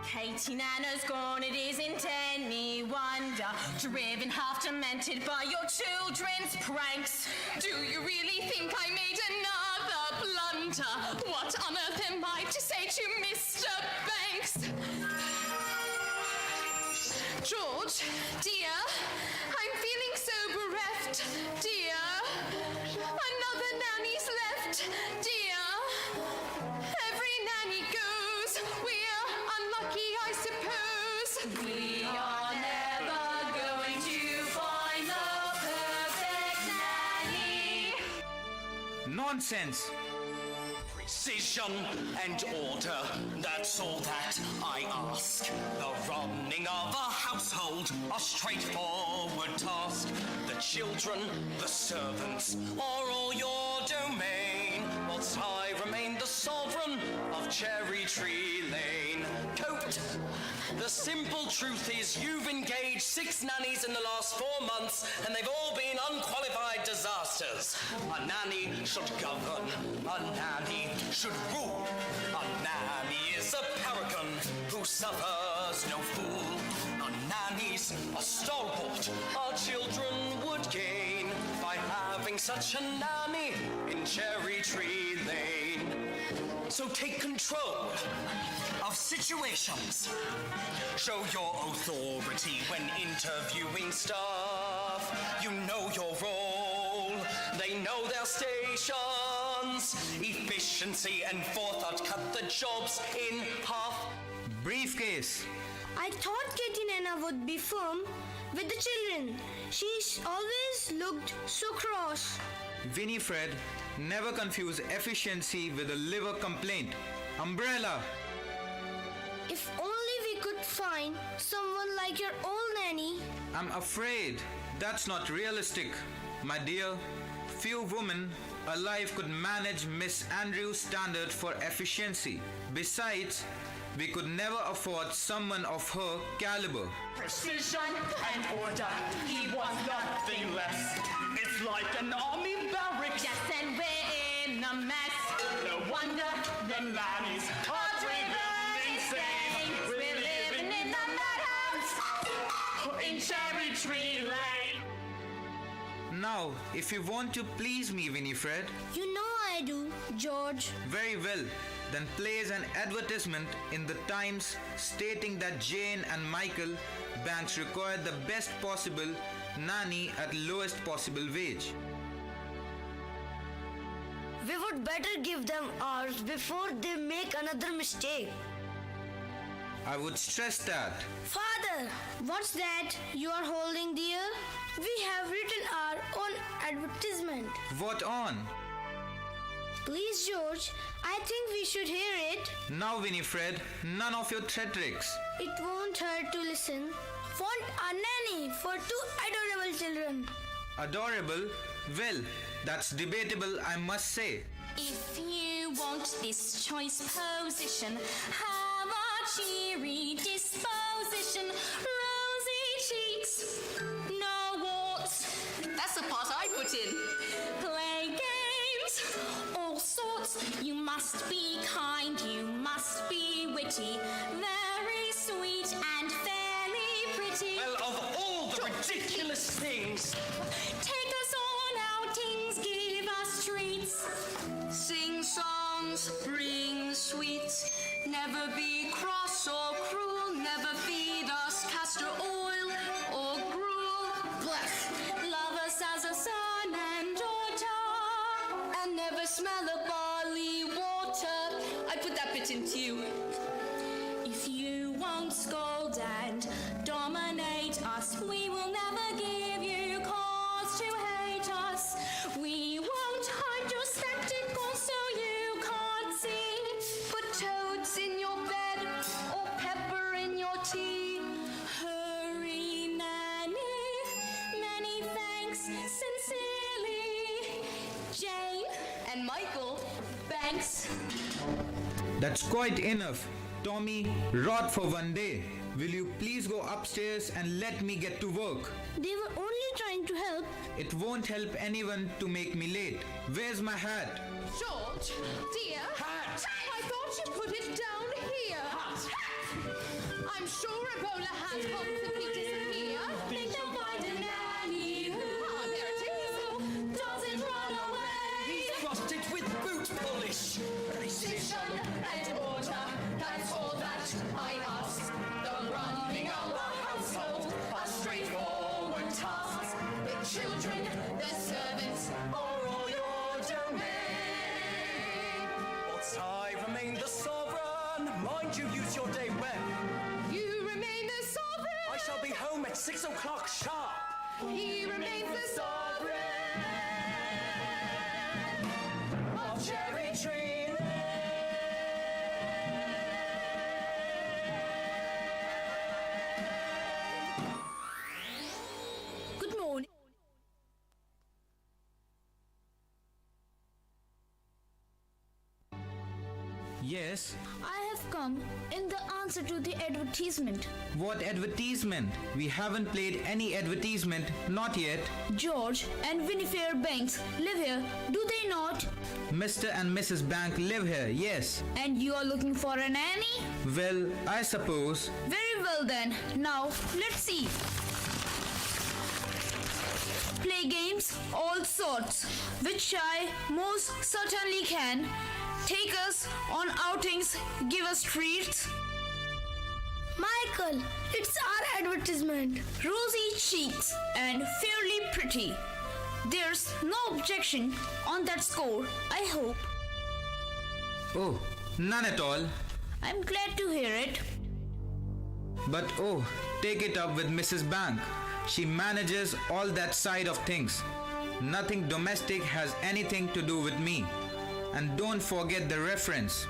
Katie Nana's gone, it isn't any wonder. Driven half demented by your children's pranks. Do you really think I made another blunder? What on earth am I to say to Mr. Banks? George, dear, I'm feeling so bereft, dear. Another nanny's left, dear. Every nanny goes. We're unlucky, I suppose. We are never going to find the perfect nanny. Nonsense! Precision and order, that's all that I ask. The running of a household, a straightforward task. The children, the servants, are all your domain, whilst I remain the sovereign of Cherry Tree Lane. Coat, the simple truth is you've engaged 6 nannies in the last 4 months, and they've all been unqualified disasters. A nanny should govern, a nanny should rule. A nanny is a paragon who suffers no fool. A nanny's a stalwart our children would gain by having such a nanny in Cherry Tree Lane. So take control of situations. Show your authority when interviewing staff. You know your role, they know their stations. Efficiency and forethought cut the jobs in half. Briefcase! I thought Katie Nana would be firm with the children. She's always looked so cross. Winifred, never confuse efficiency with a liver complaint. Umbrella! If only we could find someone like your old nanny. I'm afraid that's not realistic. My dear, few women alive could manage Miss Andrews' standard for efficiency. Besides, we could never afford someone of her caliber. Precision and order, he wants nothing less. It's like an army barracks. Yes, and we're in a mess. No wonder the nannies are driven insane. We're living in the madhouse in Cherry Tree Lane. Now, if you want to please me, Winifred, You know I do, George. very well, then place an advertisement in the Times stating that Jane and Michael Banks require the best possible nanny at lowest possible wage. We would better give them ours before they make another mistake. I would stress that. Father, what's that you are holding, dear? We have written our own advertisement. What on? Please, George, I think we should hear it. Now, Winifred, none of your theatrics. It won't hurt to listen. Want a nanny for two adorable children. Adorable? Well, that's debatable, I must say. If you want this choice position, have a cheery disposition, rosy cheeks, no warts. That's the part I put in. Play games, all sorts. You must be kind, you must be witty, very sweet and fairly pretty. Well, of all the ridiculous things, Take us on outings, give us treats. Sing songs, bring sweets. Never be cross or cruel. Never feed us castor oil or gruel. Bless. Love us as a son and daughter, And never smell a barley water. I put that bit into you. if you won't scold and dominate us, we will never give you cause to hate us. We won't hide your spectacles so you can't see. Put toads in your bed or pepper in your tea. Hurry, Nanny, many thanks, sincerely, Jane. And Michael, thanks. That's quite enough. Tommy, rot for one day. Will you please go upstairs and let me get to work? They were only trying to help. It won't help anyone to make me late. Where's my hat? George, dear. Hat. I thought you put it down here. I'm sure a bowler hat won't simply disappear. Think they'll find a nanny who there it is. doesn't run away. crossed it with boot polish. Precision and order, that's all that I ask. The running of a household, a straightforward task. The children, the servants, are all your domain. But I remain the sovereign. Mind you, use your day well. You remain the sovereign. I shall be home at 6 o'clock sharp. He remains the sovereign of Cherry Tree Lane. Good morning. Yes? I have come in the answer to the advertisement. What advertisement? We haven't played any advertisement, not yet. George and Winifred Banks live here, do they not? Mr. and Mrs. Bank live here, yes. And you are looking for a nanny? Well, I suppose. Very well then. Now, let's see. Play games, all sorts, which I most certainly can. Take us on outings, give us treats. Michael, it's our advertisement. Rosy cheeks and fairly pretty. There's no objection on that score, I hope. Oh, none at all. I'm glad to hear it. But oh, take it up with Mrs. Bank. She manages all that side of things. Nothing domestic has anything to do with me. And don't forget the reference.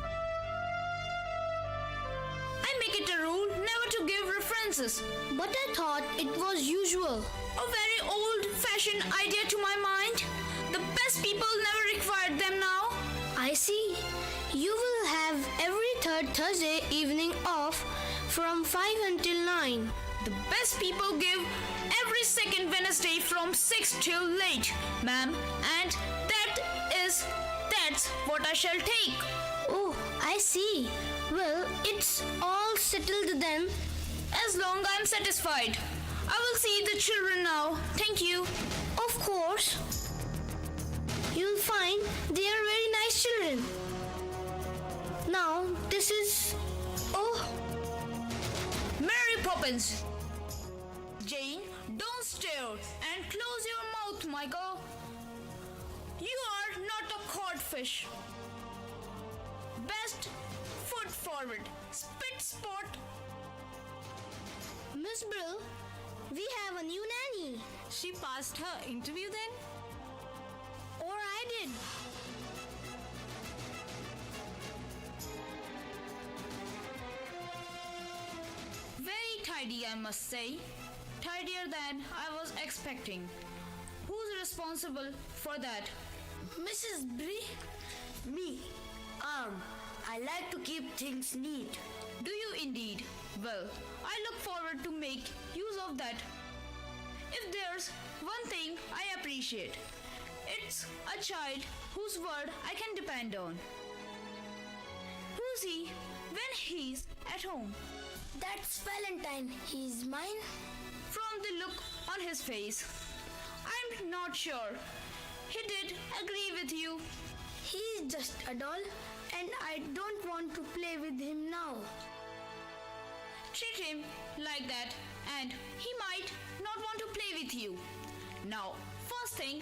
I make it a rule never to give references. But I thought it was usual. A very old-fashioned idea to my mind. The best people never required them now. I see. You will have every third Thursday evening off from 5 until 9. The best people give every second Wednesday from 6 till late, ma'am. And that's what I shall take. Oh, I see. Well, it's all settled then. As long I'm satisfied. I will see the children now. Thank you. Of course. You'll find they are very nice children. Now, this is... Oh! Mary Poppins! Jane, don't stare and close your mouth, Michael. You are not a codfish. Best foot forward. Spit spot. Miss Brill, we have a new nanny. She passed her interview then? Or I did. tidy, I must say. Tidier than I was expecting. Who's responsible for that? Mrs. Bree? Me. I like to keep things neat. Do you indeed? Well, I look forward to make use of that. If there's one thing I appreciate, it's a child whose word I can depend on. Who's he when he's at home? That's Valentine. He's mine. From the look on his face, I'm not sure he did agree with you. He's just a doll, and I don't want to play with him now. Treat him like that, and he might not want to play with you. Now, first thing,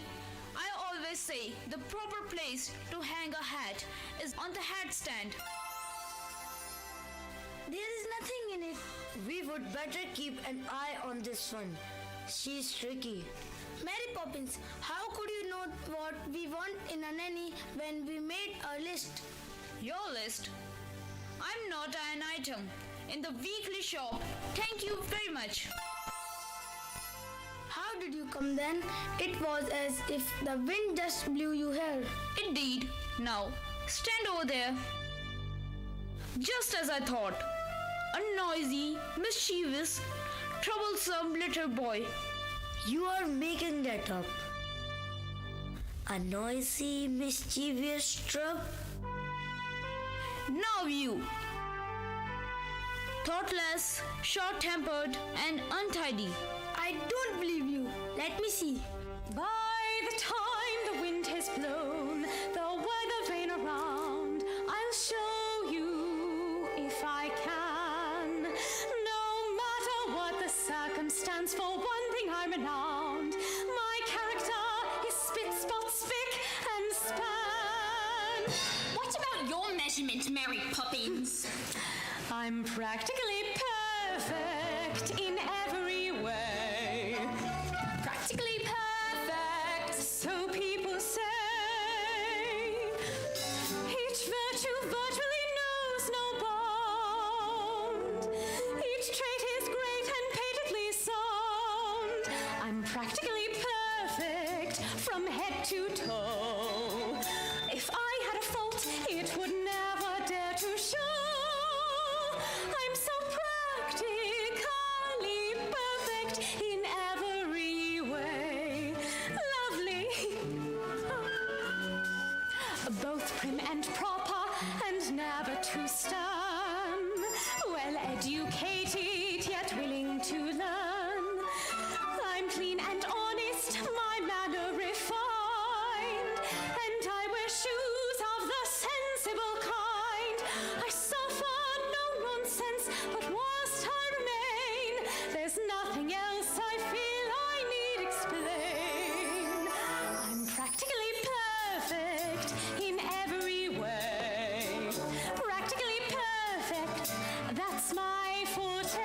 I always say the proper place to hang a hat is on the hat stand. There is nothing in it. We would better keep an eye on this one. She's tricky. Mary Poppins, how could you know what we want in a nanny when we made our list? Your list? I'm not an item in the weekly shop. Thank you very much. How did you come then? It was as if the wind just blew you here. Indeed. Now, stand over there. Just as I thought. A noisy, mischievous, troublesome little boy. You are making that up. A noisy, mischievous trouble. Now you. Thoughtless, short-tempered, and untidy. I don't believe you. Let me see. By the time the wind has blown, the weather vane around, I'll show you if I can. No matter what the circumstance, for one thing I'm renowned. My character is spit, spot, spick, and span. What about your measurement, Mary Poppins? I'm practically perfect in every way. Practically perfect. So people say. Each virtue virtually knows no bound. Each trait is great and patently sound. I'm practically perfect from head to toe. If I had a fault, it would never dare to show. I'm so practically perfect in every way. Lovely. Both prim and proper and never too stern. Well educated yet willing to learn. I'm clean and honest, my manner refined. And I wear shoes of the sensible kind. I suffer no nonsense, but whilst I remain, there's nothing else I feel I need explain. I'm practically perfect in every way. Practically perfect, that's my forte.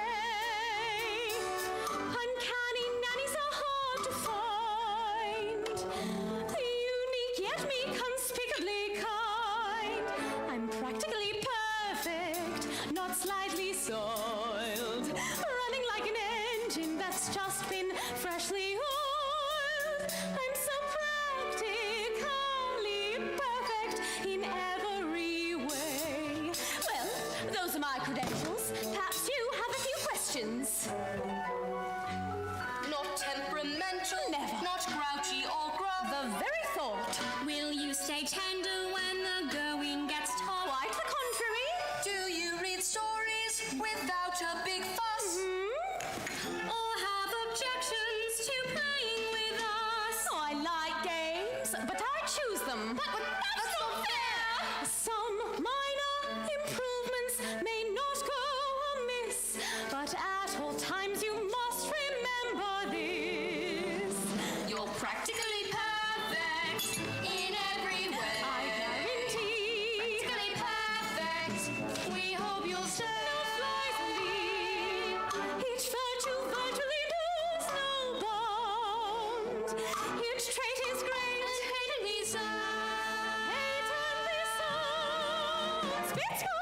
Uncanny nannies are hard to find. Unique yet me conspicuously kind. I'm practically perfect, not slightly soiled. Running like an engine that's just been freshly oiled. I'm so practically perfect in every way. Well, those are my credentials. Perhaps you have a few questions. Not temperamental, Never. not grouchy or gruff. The very thought. Will you stay tender when the going gets tough? Quite the contrary. Do you read stories without a big fuss? Or have objections to playing with us? Oh, I like games, but I choose them. But that's not fair! Some minor improvements may not go amiss, but at all times you must remember this. You're practically perfect in every way. I guarantee. Practically perfect. We hope you'll stay. No flies leave. Each virtue virtually knows no bound. Each trait is great. Patently so. Patently sound. Spit spot.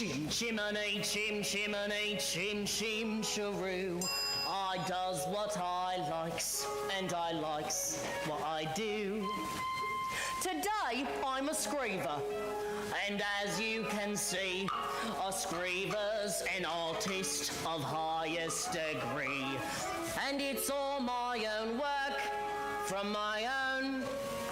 Chim chimney, chim chimney, chim chim sharoo. I does what I likes, and I likes what I do. Today I'm a screever, and as you can see, a screever's an artist of highest degree. And it's all my own work, from my own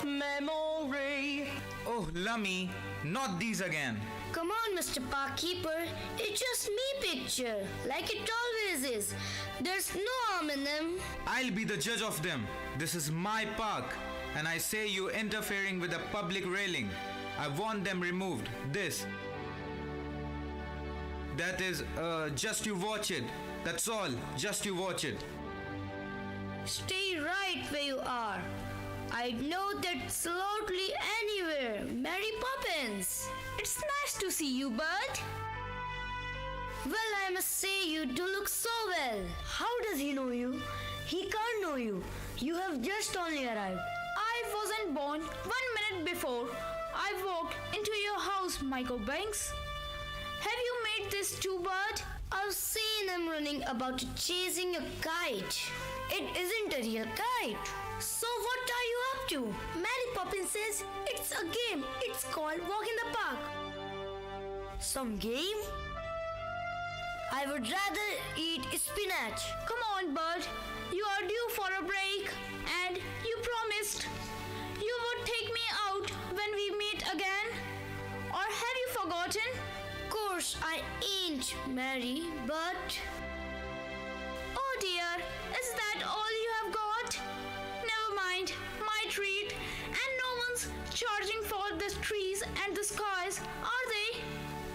memory. Oh, Lummy, not these again. Come on, Mr. Parkkeeper. It's just me picture, like it always is. There's no harm in them. I'll be the judge of them. This is my park, and I say you interfering with the public railing. I want them removed. This. That is, just you watch it. That's all. Just you watch it. Stay right where you are. I'd know that absolutely anywhere. Mary Poppins. It's nice to see you, Bud. Well, I must say you do look so well. How does he know you? He can't know you. You have just only arrived. I wasn't born 1 minute before I walked into your house, Michael Banks. Have you made this too, Bud? I've seen him running about chasing a kite. It isn't a real kite. So what are you up to? Mary Poppins says it's a game. It's called Walk in the Park. Some game? I would rather eat spinach. Come on, Bud. You are due for a break, and you promised you would take me out when we meet again. Or have you forgotten? Of course I ain't, Mary, but... Oh dear, is that all you have got? Never mind, my treat. And no one's charging for the trees and the skies, are they?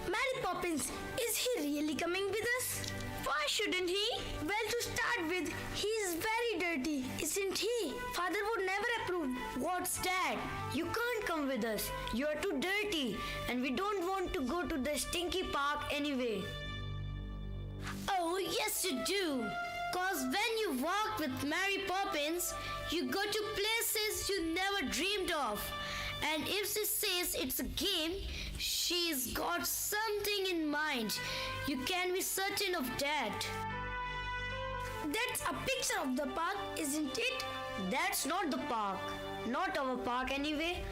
Mary Poppins, is he really coming with us? Why shouldn't he? Well, to start with, he is very dirty, isn't he? Father would never approve. What's that? You can't come with us. You are too dirty, and we don't want to go to the stinky park anyway. Oh, yes you do. Cause when you walk with Mary Poppins, you go to places you never dreamed of. And if she says it's a game, she's got something in mind. You can be certain of that. That's a picture of the park, isn't it? That's not the park. Not our park anyway.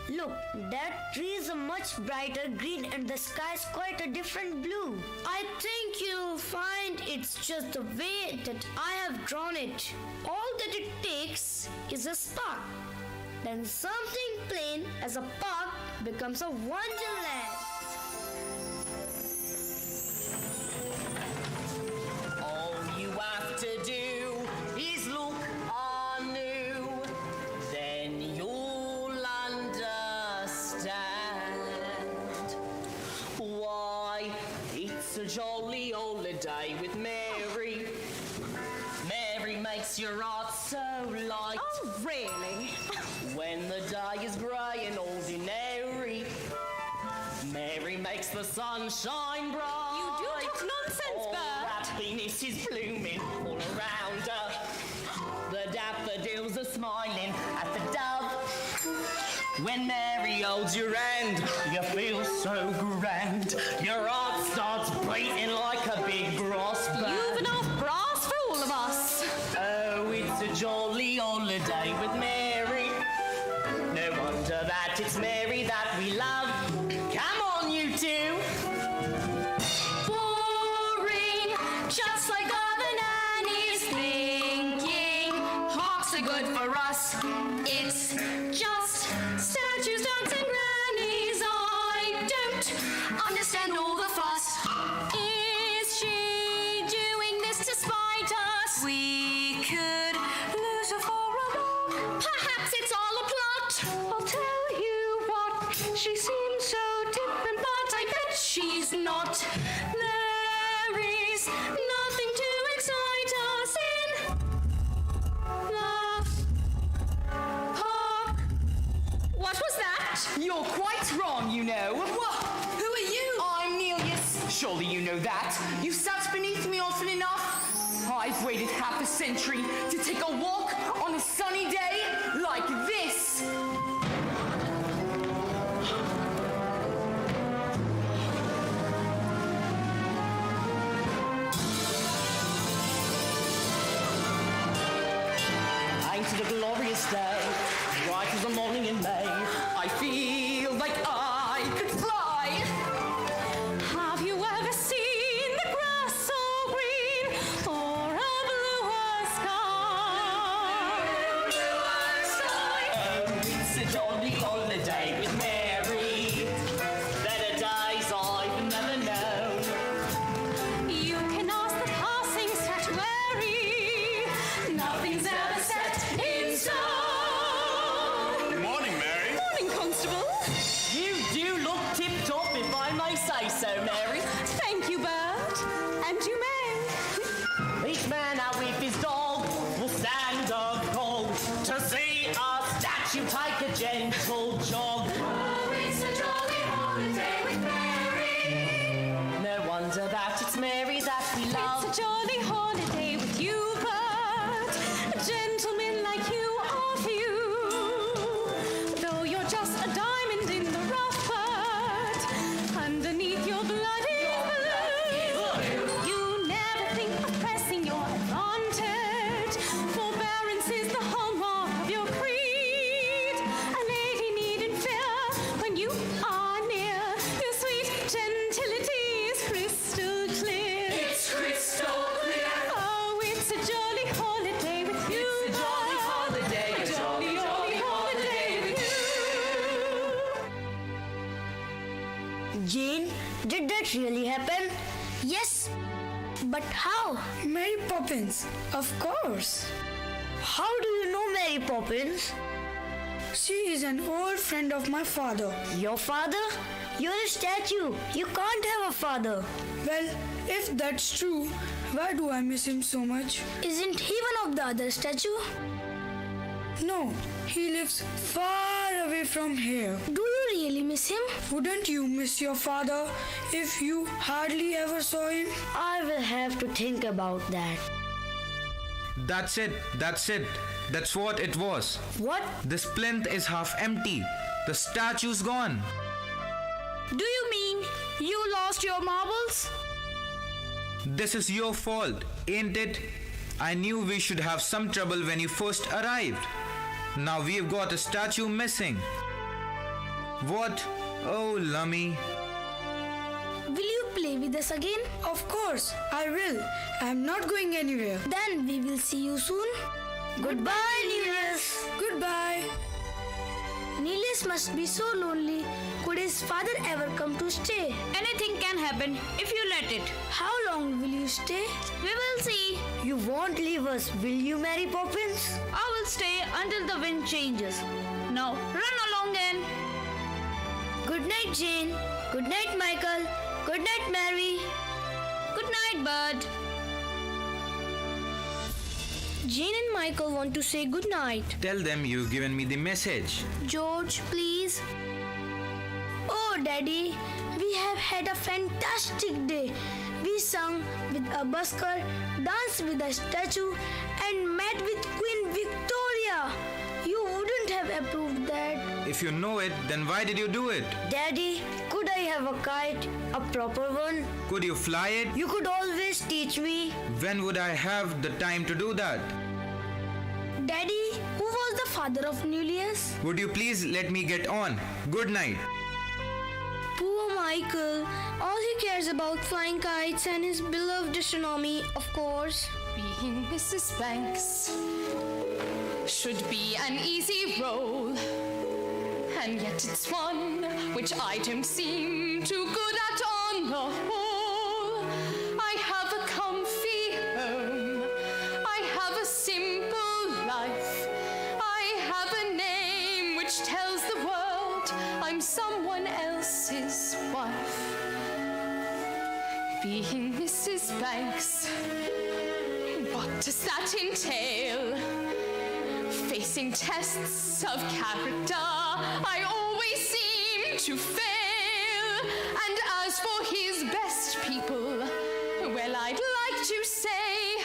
Look, that tree is a much brighter green and the sky is quite a different blue. I think you'll find it's just the way that I have drawn it. All that it takes is a spark. Then something plain as a park becomes a wonderland. All you have to do is look anew, then you'll understand why it's a jolly holiday with Mary. Mary makes your heart so light. Oh, really? When the day is grey and ordinary, Mary makes the sun shine bright. You do talk nonsense, All Bert. happiness is blooming all around her. The daffodils are smiling at the dove. When Mary holds your hand, you feel so grand. Your heart starts beating like a big brass band. You've enough brass for all of us. Oh, it's a jolly holiday with Mary. No wonder that it's Mary that we love. Come on, you two. Boring, just like other nannies thinking parks are good for us. It's just statues, dogs, and grannies. I don't understand all the fuss. Is she doing this to spite us? We could lose her for a long. Perhaps it's all a plot. I'll tell you what, she seems so different, but I bet she's not. There is nothing to excite us in the park. What was that? You're quite wrong, you know. What? Who are you? I'm Nelius. Surely you know that. You sat beneath me often enough. I've waited half a century to take a walk on a sunny day like this. day, bright as the morning in May. I feel like I could fly. Have you ever seen the grass so green or a bluer sky? Oh, it's a jolly holiday with Mary. Better days I've never known. You can ask the passing statuary. Nothing's ever set in stone. Good morning, Mary. Morning, Constable. You do look tip-top, if I may say so, Mary. Thank you, Bert. And you may. Each man out with his dog will stand a call to see a statue take a gentle jog. Oh, it's a jolly holiday with Mary. No wonder that it's Mary that we love. It's a jolly holiday with you, Bert. A gentleman like you are few. Though you're just a diamond in the rough, Bert, underneath your bloody blue. You never think of pressing your advantage. Forbearance is the hallmark of your creed. A lady needn't fear when you are near. Your sweet gentility is crystal clear. It's crystal clear. Oh, it's a jolly holiday with you. It's a jolly holiday, A jolly holiday with you. Jane, did that really happen? Yes, but how? Mary Poppins, of course. How do you know Mary Poppins? She is an old friend of my father. Your father? You're a statue. You can't have a father. Well, if that's true, why do I miss him so much? Isn't he one of the other statue? No, he lives far away from here. Do you really miss him? Wouldn't you miss your father if you hardly ever saw him? I will have to think about that. That's it. That's what it was. What? This plinth is half empty. The statue's gone. Do you mean you lost your marbles? This is your fault, ain't it? I knew we should have some trouble when you first arrived. Now we've got a statue missing. What? Oh, Lummy. Will you play with us again? Of course, I will. I'm not going anywhere. Then we will see you soon. Goodbye, Neelius. Goodbye. Neelius must be so lonely. Could his father ever come to stay? Anything can happen if you let it. How long will you stay? We will see. You won't leave us, will you, Mary Poppins? I will stay until the wind changes. Now run along then. Good night, Jane. Good night, Michael. Good night, Mary. Good night, Bud. Jane and Michael want to say good night. Tell them you've given me the message. George, please. Oh, Daddy, we have had a fantastic day. We sung with a busker, danced with a statue, and met with Queen Victoria. You wouldn't have approved that. If you know it, then why did you do it? Daddy, could I have a kite? A proper one? Could you fly it? You could always teach me. When would I have the time to do that? Daddy, who was the father of Neelius? Would you please let me get on? Good night. Poor Michael. All he cares about flying kites and his beloved astronomy, of course. Being Mrs. Banks should be an easy role, and yet it's one which I don't seem too good at on the whole. I have a comfy home, I have a simple life, I have a name which tells the world I'm someone else's wife. Being Mrs. Banks, what does that entail? Facing tests of character, I always seem to fail. And as for his best people, well, I'd like to say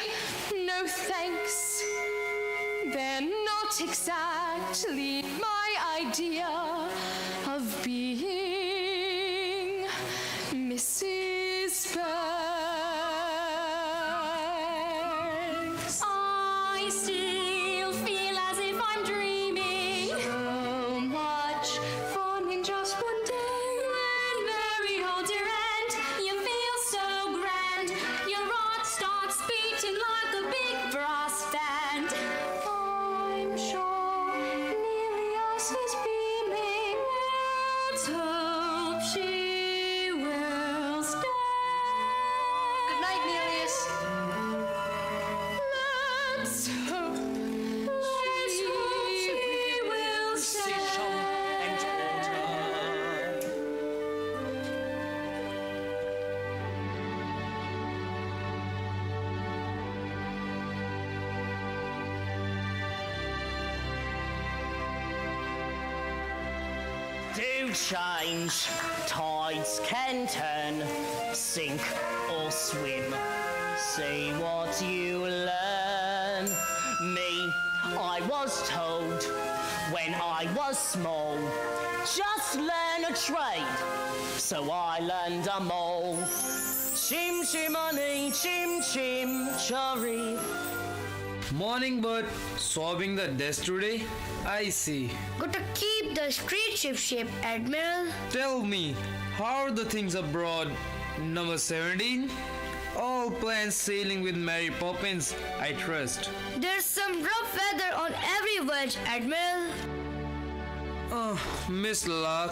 no thanks. They're not exactly my idea of being Mrs. Banks. I still feel as if I'm dreaming. face is beaming. Let's hope she will stay. Good night, Nelius. Let's hope she will stay. Precision and order. Do change, tides can turn, sink or swim. See what you learn. Me, I was told when I was small, just learn a trade. So I learned 'em all. Chim chimney, chim chim cherry. Morning, but swabbing the desk today? I see. Got to keep the street ship shape, Admiral. Tell me, how are the things abroad? Number 17? All plans sailing with Mary Poppins, I trust. There's some rough weather on every voyage, Admiral. Miss Lark,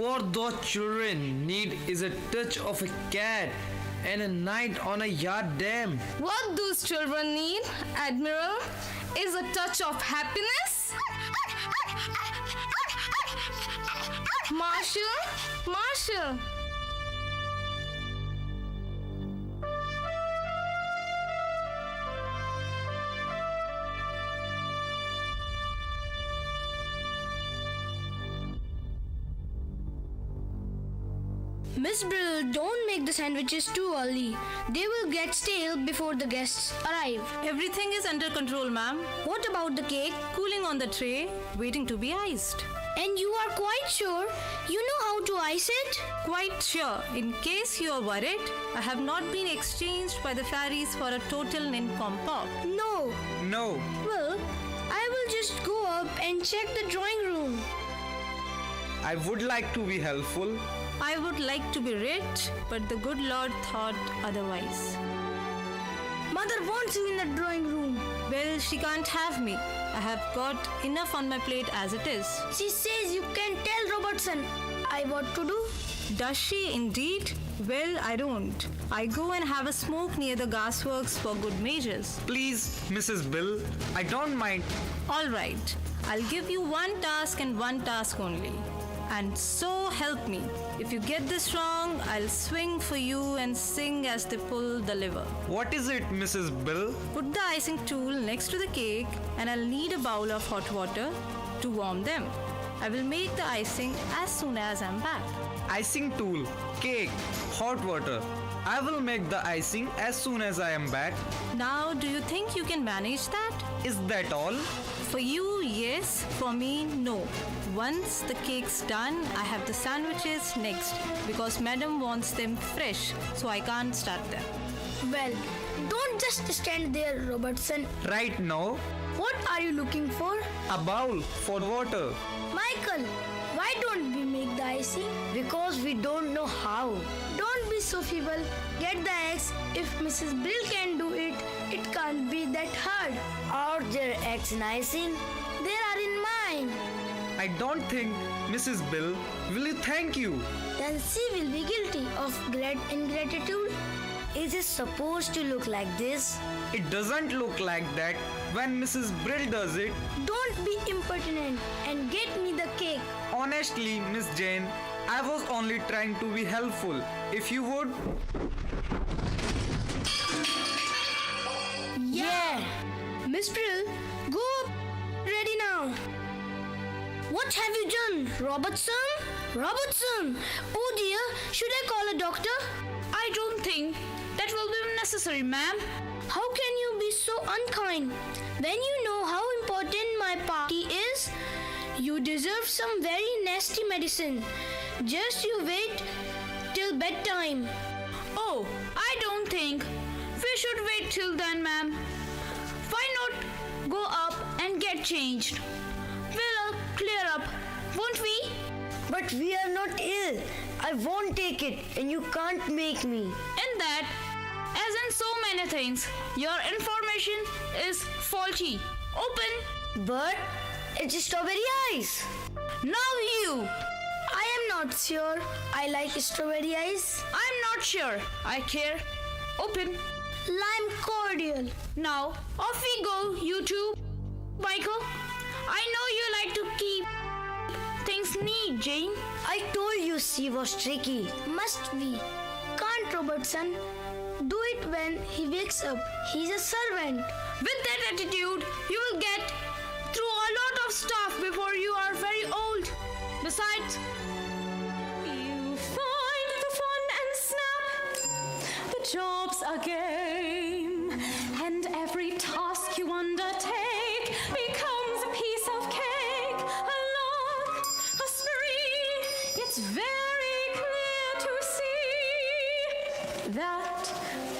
what those children need is a touch of a cat and a night on a yard dam. What those children need, Admiral, is a touch of happiness. Marshal, Marshal. Miss Brill, don't make the sandwiches too early. They will get stale before the guests arrive. Everything is under control, ma'am. What about the cake? Cooling on the tray, waiting to be iced. And you are quite sure you know how to ice it? Quite sure. In case you are worried, I have not been exchanged by the fairies for a total nincompoop. No. No. Well, I will just go up and check the drawing room. I would like to be helpful. I would like to be rich, but the good Lord thought otherwise. Mother wants you in the drawing room. Well, she can't have me. I have got enough on my plate as it is. She says you can tell Robertson what to do. Does she indeed? Well, I don't. I go and have a smoke near the gasworks for good measures. Please, Mrs. Bill, I don't mind. All right. I'll give you one task and one task only. And so help me. If you get this wrong, I'll swing for you and sing as they pull the lever. What is it, Mrs. Bill? Put the icing tool next to the cake and I'll need a bowl of hot water to warm them. I will make the icing as soon as I'm back. Icing tool, cake, hot water. I will make the icing as soon as I am back. Now, do you think you can manage that? Is that all? For you, yes. For me, no. Once the cake's done, I have the sandwiches next because Madam wants them fresh, so I can't start them. Well, don't just stand there, Robertson. Right now, What are you looking for? a bowl for water. Michael, why don't we make the icing? Because we don't know how. Don't be so feeble. Get the eggs. If Mrs. Brill can do it, it can't be that hard. Are there eggs in icing? There are in mine. I don't think, Mrs. Bill, will you thank you? Then she will be guilty of great ingratitude. Is it supposed to look like this? It doesn't look like that when Mrs. Brill does it. Don't be impertinent and get me the cake. Honestly, Miss Jane, I was only trying to be helpful. If you would... Yeah! Miss Brill, go up. Ready now. What have you done, Robertson? Robertson! Oh dear, should I call a doctor? I don't think that will be necessary, ma'am. How can you be so unkind? When you know how important my party is, you deserve some very nasty medicine. Just you wait till bedtime. Oh, I don't think we should wait till then, ma'am. Why not go up and get changed? We'll clear up, won't we? But we are not ill. I won't take it and you can't make me. In that, as in so many things, your information is faulty. Open. But It's strawberry ice. Now you. I am not sure I like strawberry ice. I'm not sure. I care. Open. Lime cordial. Now, off we go, you two. Michael, I know you like to keep things neat, Jane. I told you she was tricky. Must be. Can't Robertson do it when he wakes up? He's a servant. With that attitude, you will get through a lot of stuff before you are very old. Besides, You find the fun and snap, the job's a game, and every task you undertake becomes a piece of cake. A lark, a spree, it's very clear to see that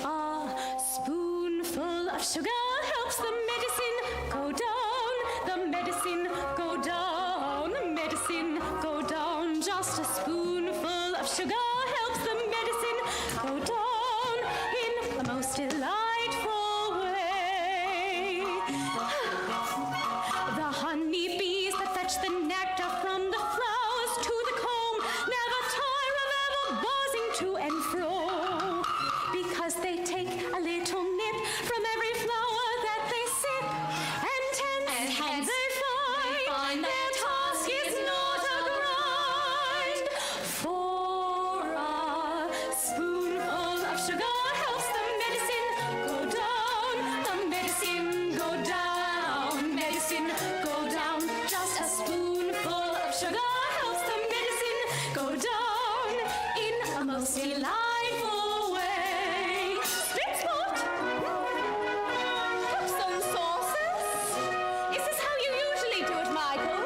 a spoonful of sugar helps the medicine go down, the medicine go down, the medicine go down. Just a spoonful of sugar helps the medicine go down in the most delightful way. The honey bees that fetch the nectar from the flowers to the comb never tire of ever buzzing to and fro, because they take a little nip from every flower that they sip, and hence they find their task is not a grind. For a spoonful of sugar helps the medicine go down, the medicine go down, medicine go down. Just a spoonful of sugar helps the medicine go down in a most delightful way. Split spot! Cups and saucers! Is this how you usually do it, Michael?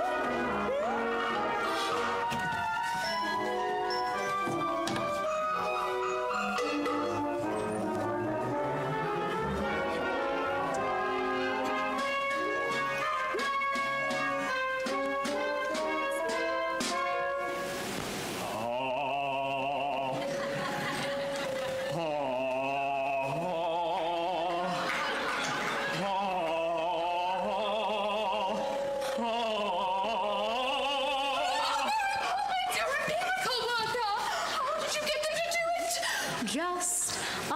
Just a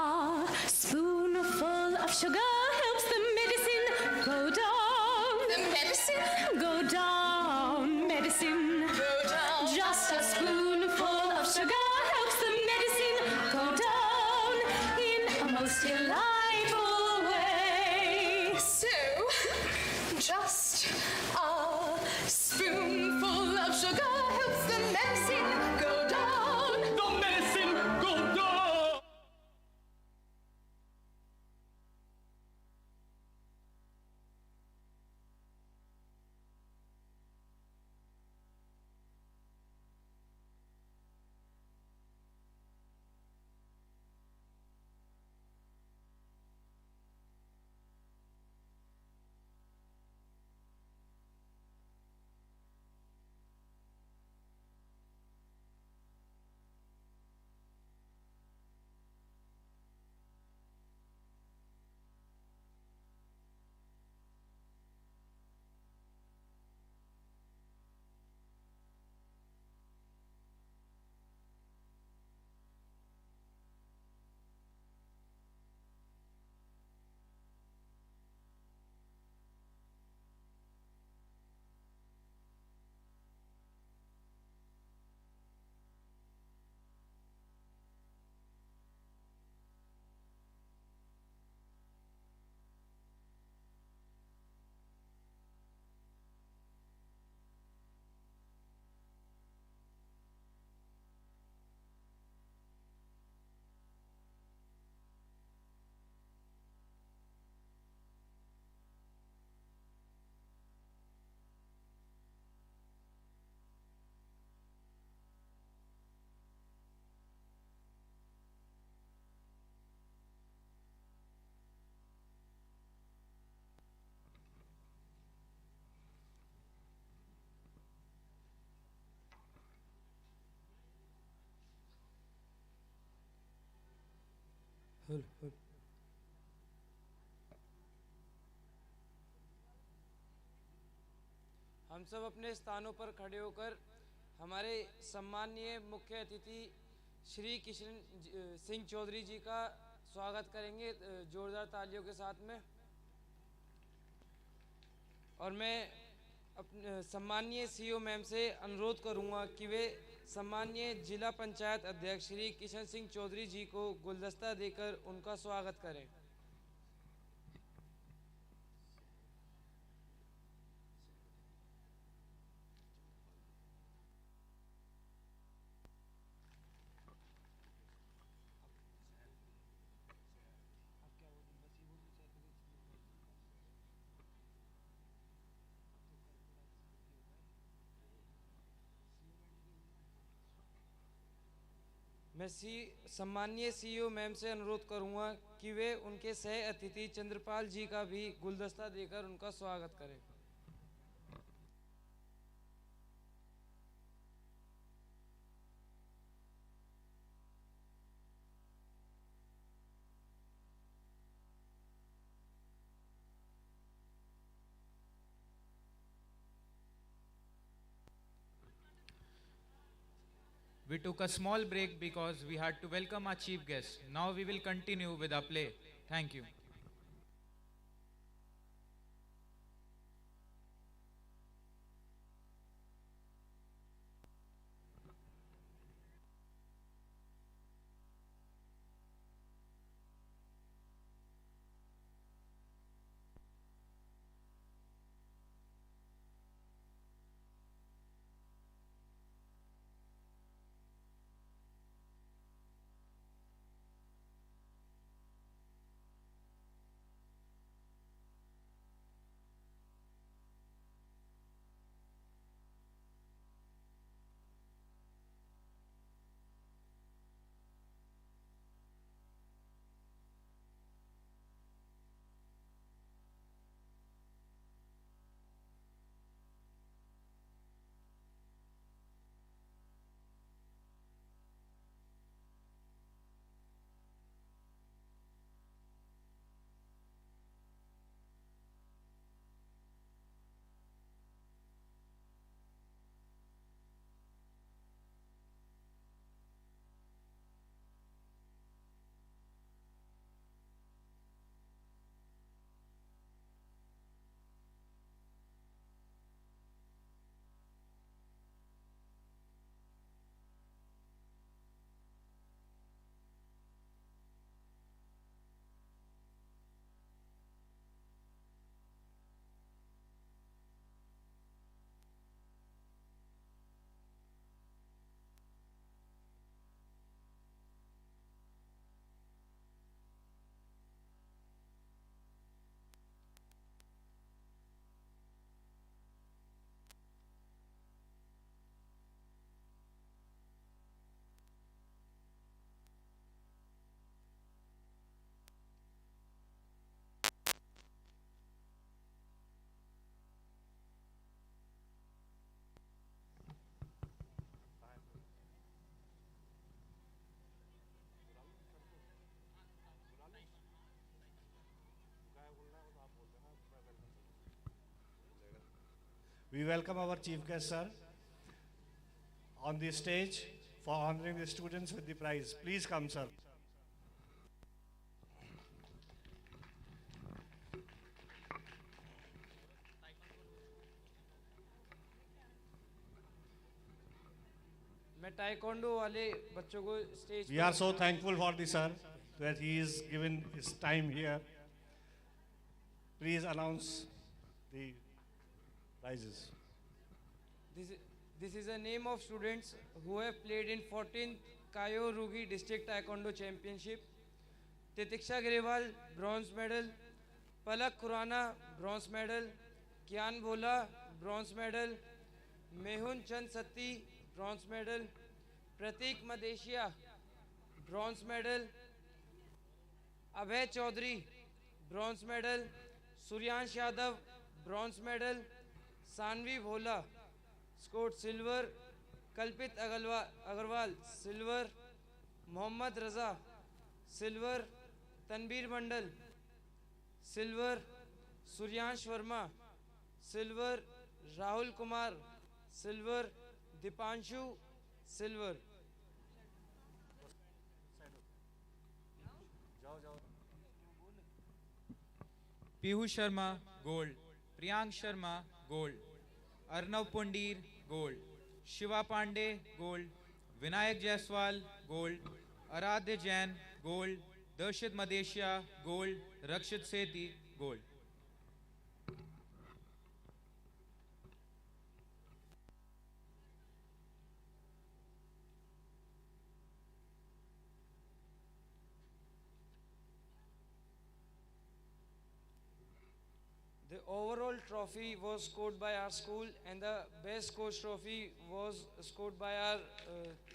spoonful of sugar helps the medicine go down. The medicine go down, medicine go down. Just a spoonful of sugar helps the medicine go down in a most delightful way. So, just a spoonful of sugar helps the medicine go down. The medicine go down. हम सब अपने स्थानों पर खड़े होकर हमारे सम्माननीय मुख्य अतिथि श्री किशन सिंह चौधरी जी का स्वागत करेंगे जोरदार तालियों के साथ में। और मैं अपने सम्माननीय सीईओ मैम से अनुरोध करूंगा कि वे सम्माननीय जिला पंचायत अध्यक्ष श्री किशन सिंह चौधरी जी को गुलदस्ता देकर उनका स्वागत करें। मैं सम्माननीय सीईओ मैम से अनुरोध करूंगा कि वे उनके सह अतिथि चंद्रपाल जी का भी गुलदस्ता देकर उनका स्वागत करें। We took a small break because we had to welcome our chief guest. Now we will continue with our play. Thank you. We welcome our chief guest, sir, on the stage for honoring the students with the prize. Please come, sir. मैं taekwondo वाले बच्चों को stage We are so thankful for the sir that he is given his time here. Please announce the prizes. This is a name of students who have played in 14th Kayo Rugi District Taekwondo Championship. Titiksha Grewal, bronze medal. Palak Khurana, bronze medal. Kyan Bhola, bronze medal. Mehun Chand Satti, bronze medal. Pratik Madeshia, bronze medal. Abhay Chaudhary, bronze medal. Suryansh Yadav, bronze medal. Sanvi Bhola, scored silver. Kalpit Agarwal, silver. Mohammad Raza, silver. Tanbir Mandal, silver. Suryansh Verma, silver. Rahul Kumar silver, Deepanshu silver, Pihu Sharma gold, Priyank Sharma gold, Arnav Pundir gold, Shiva Pandey gold, Vinayak Jaiswal gold, Aaradhya Jain gold, Darshit Madeshiya gold, Rakshit Sethi gold. The overall trophy was scored by our school, and the best coach trophy was scored by our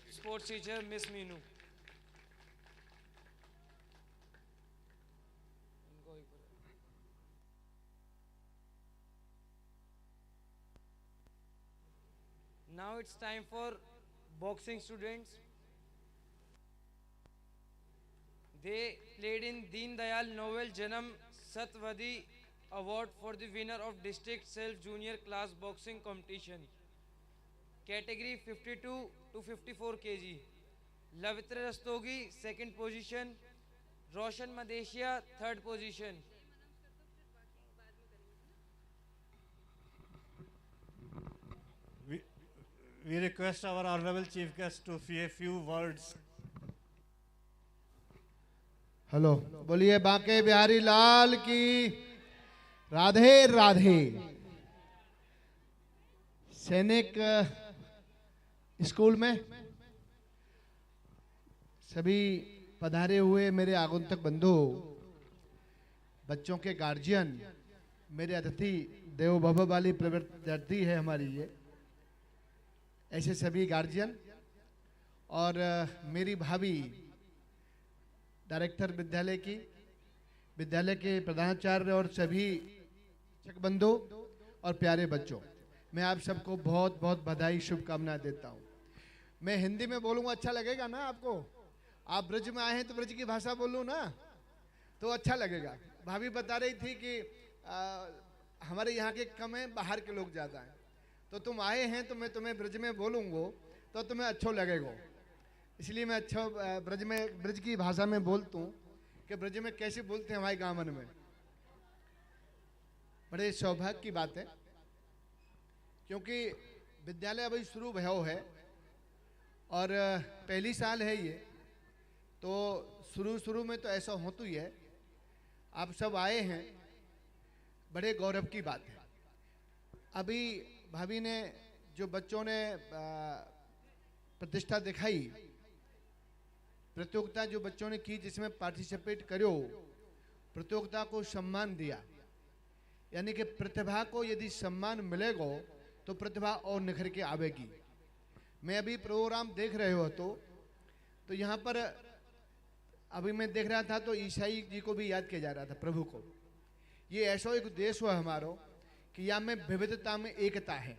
sports teacher, Miss Meenu. Now it's time for boxing students. They played in Deen Dayal Novel Janam Satvadi Award for the winner of District Self Junior Class Boxing Competition. Category 52 to 54 kg. Lavitra Rastogi, second position. Roshan Madeshia, third position. We request our honorable chief guest to say a few words. Hello, बोलिए बांके बिहारी लाल की राधे राधे। सैनिक school में सभी पधारे हुए मेरे आगंतुक बंधु, बच्चों के गार्जियन, मेरे अतिथि देव भव वाली प्रवृत्ति है हमारी ये, ऐसे सभी गार्जियन और मेरी भाभी डायरेक्टर विद्यालय की, विद्यालय के प्रधानाचार्य और सभी शिक्षक बंधु और प्यारे बच्चों, मैं आप सबको बहुत बहुत बधाई शुभकामनाएं देता हूं। मैं हिंदी में बोलूँगा, अच्छा लगेगा ना आपको? आप ब्रज में आए हैं तो ब्रज की भाषा बोलूँ ना तो अच्छा लगेगा। भाभी बता रही थी कि हमारे यहाँ के कम हैं, बाहर के लोग ज़्यादा हैं, तो तुम आए हैं तो मैं तुम्हें ब्रज में बोलूँगो तो तुम्हें अच्छा लगेगा, इसलिए मैं अच्छा ब्रज की भाषा में बोलता हूँ कि ब्रज में कैसे बोलते हैं हमारे गाँवन में। बड़े सौभाग्य की बात है क्योंकि विद्यालय अभी शुरू भयो है और पहली साल है ये, तो शुरू में तो ऐसा होता ही है। आप सब आए हैं, बड़े गौरव की बात है। अभी भाभी ने जो बच्चों ने प्रतिष्ठा दिखाई, प्रतियोगिता जो बच्चों ने की जिसमें पार्टिसिपेट करो, प्रतियोगिता को सम्मान दिया, यानी कि प्रतिभा को यदि सम्मान मिलेगा तो प्रतिभा और निखर के आवेगी। मैं अभी प्रोग्राम देख रहे हो तो यहाँ पर अभी मैं देख रहा था तो ईसाई जी को भी याद किया जा रहा था, प्रभु को। ये ऐसा एक देश हुआ हमारो कि यहाँ में विविधता में एकता है।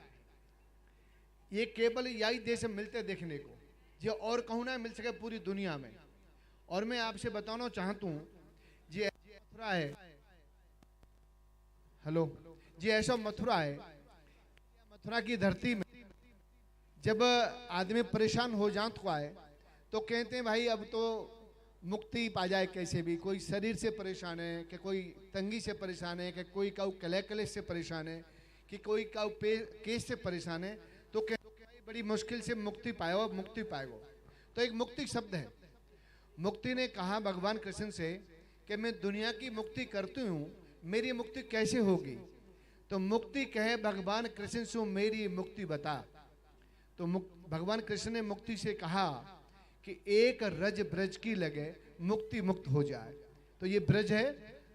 ये केवल यही देश मिलते देखने को, जो और कहूँ ना मिल सके पूरी दुनिया में। और मैं आपसे बताना चाहता हूँ जी मथुरा है, हेलो जी, ऐसा मथुरा है, मथुरा की धरती में जब आदमी परेशान हो जाता है तो कहते हैं भाई अब तो मुक्ति पा जाए कैसे भी। कोई शरीर से परेशान है, कि कोई तंगी से परेशान है, कि कोई काऊ कले से परेशान है, कि कोई काऊ केस से परेशान है, तो बड़ी मुश्किल से मुक्ति पाएगा, मुक्ति पाएगा। तो एक मुक्ति शब्द है। मुक्ति ने कहा भगवान कृष्ण से कि मैं दुनिया की मुक्ति करती हूँ, मेरी मुक्ति कैसे होगी? तो मुक्ति कहे भगवान कृष्ण से मेरी मुक्ति बता। तो भगवान कृष्ण ने मुक्ति से कहा कि एक रज ब्रज की लगे मुक्ति मुक्त हो जाए। तो ये ब्रज है,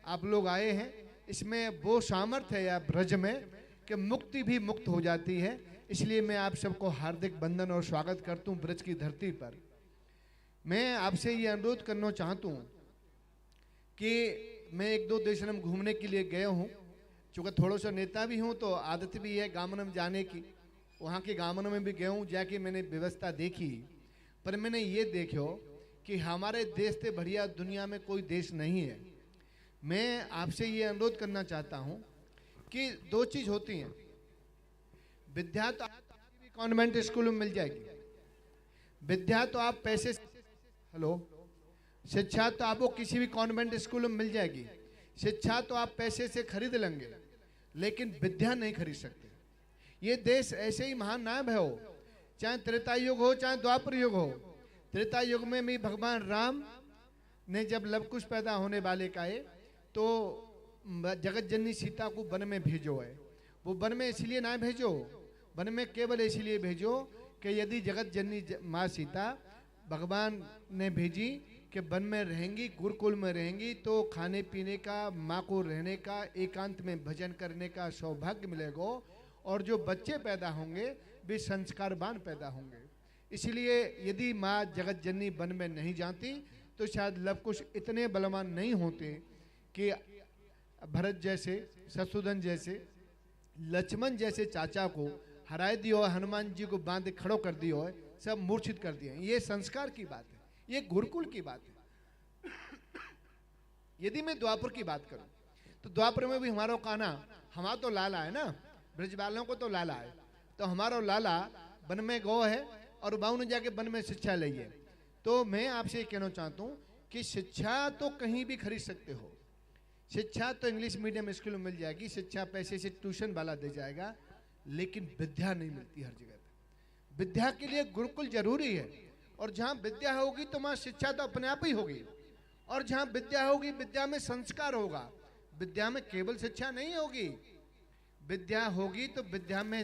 आप लोग आए हैं, इसमें वो सामर्थ्य है या ब्रज में कि मुक्ति भी मुक्त हो जाती है। इसलिए मैं आप सबको हार्दिक बंधन और स्वागत करता हूँ ब्रज की धरती पर। मैं आपसे ये अनुरोध करना चाहता हूँ कि मैं एक दो देश में घूमने के लिए गया हूँ, चूँकि थोड़ा सा नेता भी हूँ तो आदत भी है गामन में जाने की। वहाँ के गामन में भी गया हूँ, जाके मैंने व्यवस्था देखी, पर मैंने ये देखो कि हमारे देश से बढ़िया दुनिया में कोई देश नहीं है। मैं आपसे ये अनुरोध करना चाहता हूँ कि दो चीज़ होती हैं, विद्या तो किसी भी कॉन्वेंट स्कूल में मिल जाएगी। विद्या तो आप पैसे से, हेलो, शिक्षा तो आपको किसी भी कॉन्वेंट स्कूल में मिल जाएगी। शिक्षा तो आप पैसे से खरीद लेंगे, लेकिन विद्या नहीं खरीद सकते। ये देश ऐसे ही महान ना है हो, चाहे त्रेता युग हो चाहे द्वापर युग हो। त्रेता युग में भी भगवान राम ने जब लवकुश पैदा होने वाले का है तो जगत जननी सीता को वन में भेजो है। वो वन में इसलिए ना भेजो, वन में केवल इसलिए भेजो कि यदि जगत जननी माँ सीता भगवान ने भेजी कि वन में रहेंगी, गुरुकुल में रहेंगी, तो खाने पीने का, माँ को रहने का, एकांत में भजन करने का सौभाग्य मिलेगा, और जो बच्चे पैदा होंगे वे संस्कारवान पैदा होंगे। इसलिए यदि माँ जगत जननी वन में नहीं जाती तो शायद लवकुश इतने बलवान नहीं होते कि भरत जैसे, शत्रुघ्न जैसे, लक्ष्मण जैसे चाचा को हराए दियो, हनुमान जी को बांध खड़ो कर दियो है, सब मूर्छित कर दिए। ये संस्कार की बात है, ये गुरुकुल की बात है। यदि मैं द्वापर की बात करूं तो द्वापर में भी हमारा कान्हा, हमारा तो लाला है ना, ब्रज वालों को तो लाला है, तो हमारा लाला वन में गो है और बाऊ ने जाके वन में शिक्षा ली है। तो मैं आपसे ये कहना चाहता हूँ कि शिक्षा तो कहीं भी खरीद सकते हो। शिक्षा तो इंग्लिश मीडियम स्कूल में मिल जाएगी, शिक्षा पैसे से ट्यूशन वाला दे जाएगा, लेकिन विद्या नहीं मिलती हर जगह। विद्या के लिए गुरुकुल जरूरी है, और जहाँ विद्या होगी तो वहाँ शिक्षा तो अपने आप ही होगी, और जहाँ विद्या होगी विद्या में संस्कार होगा। विद्या में केवल शिक्षा नहीं होगी, विद्या होगी तो विद्या में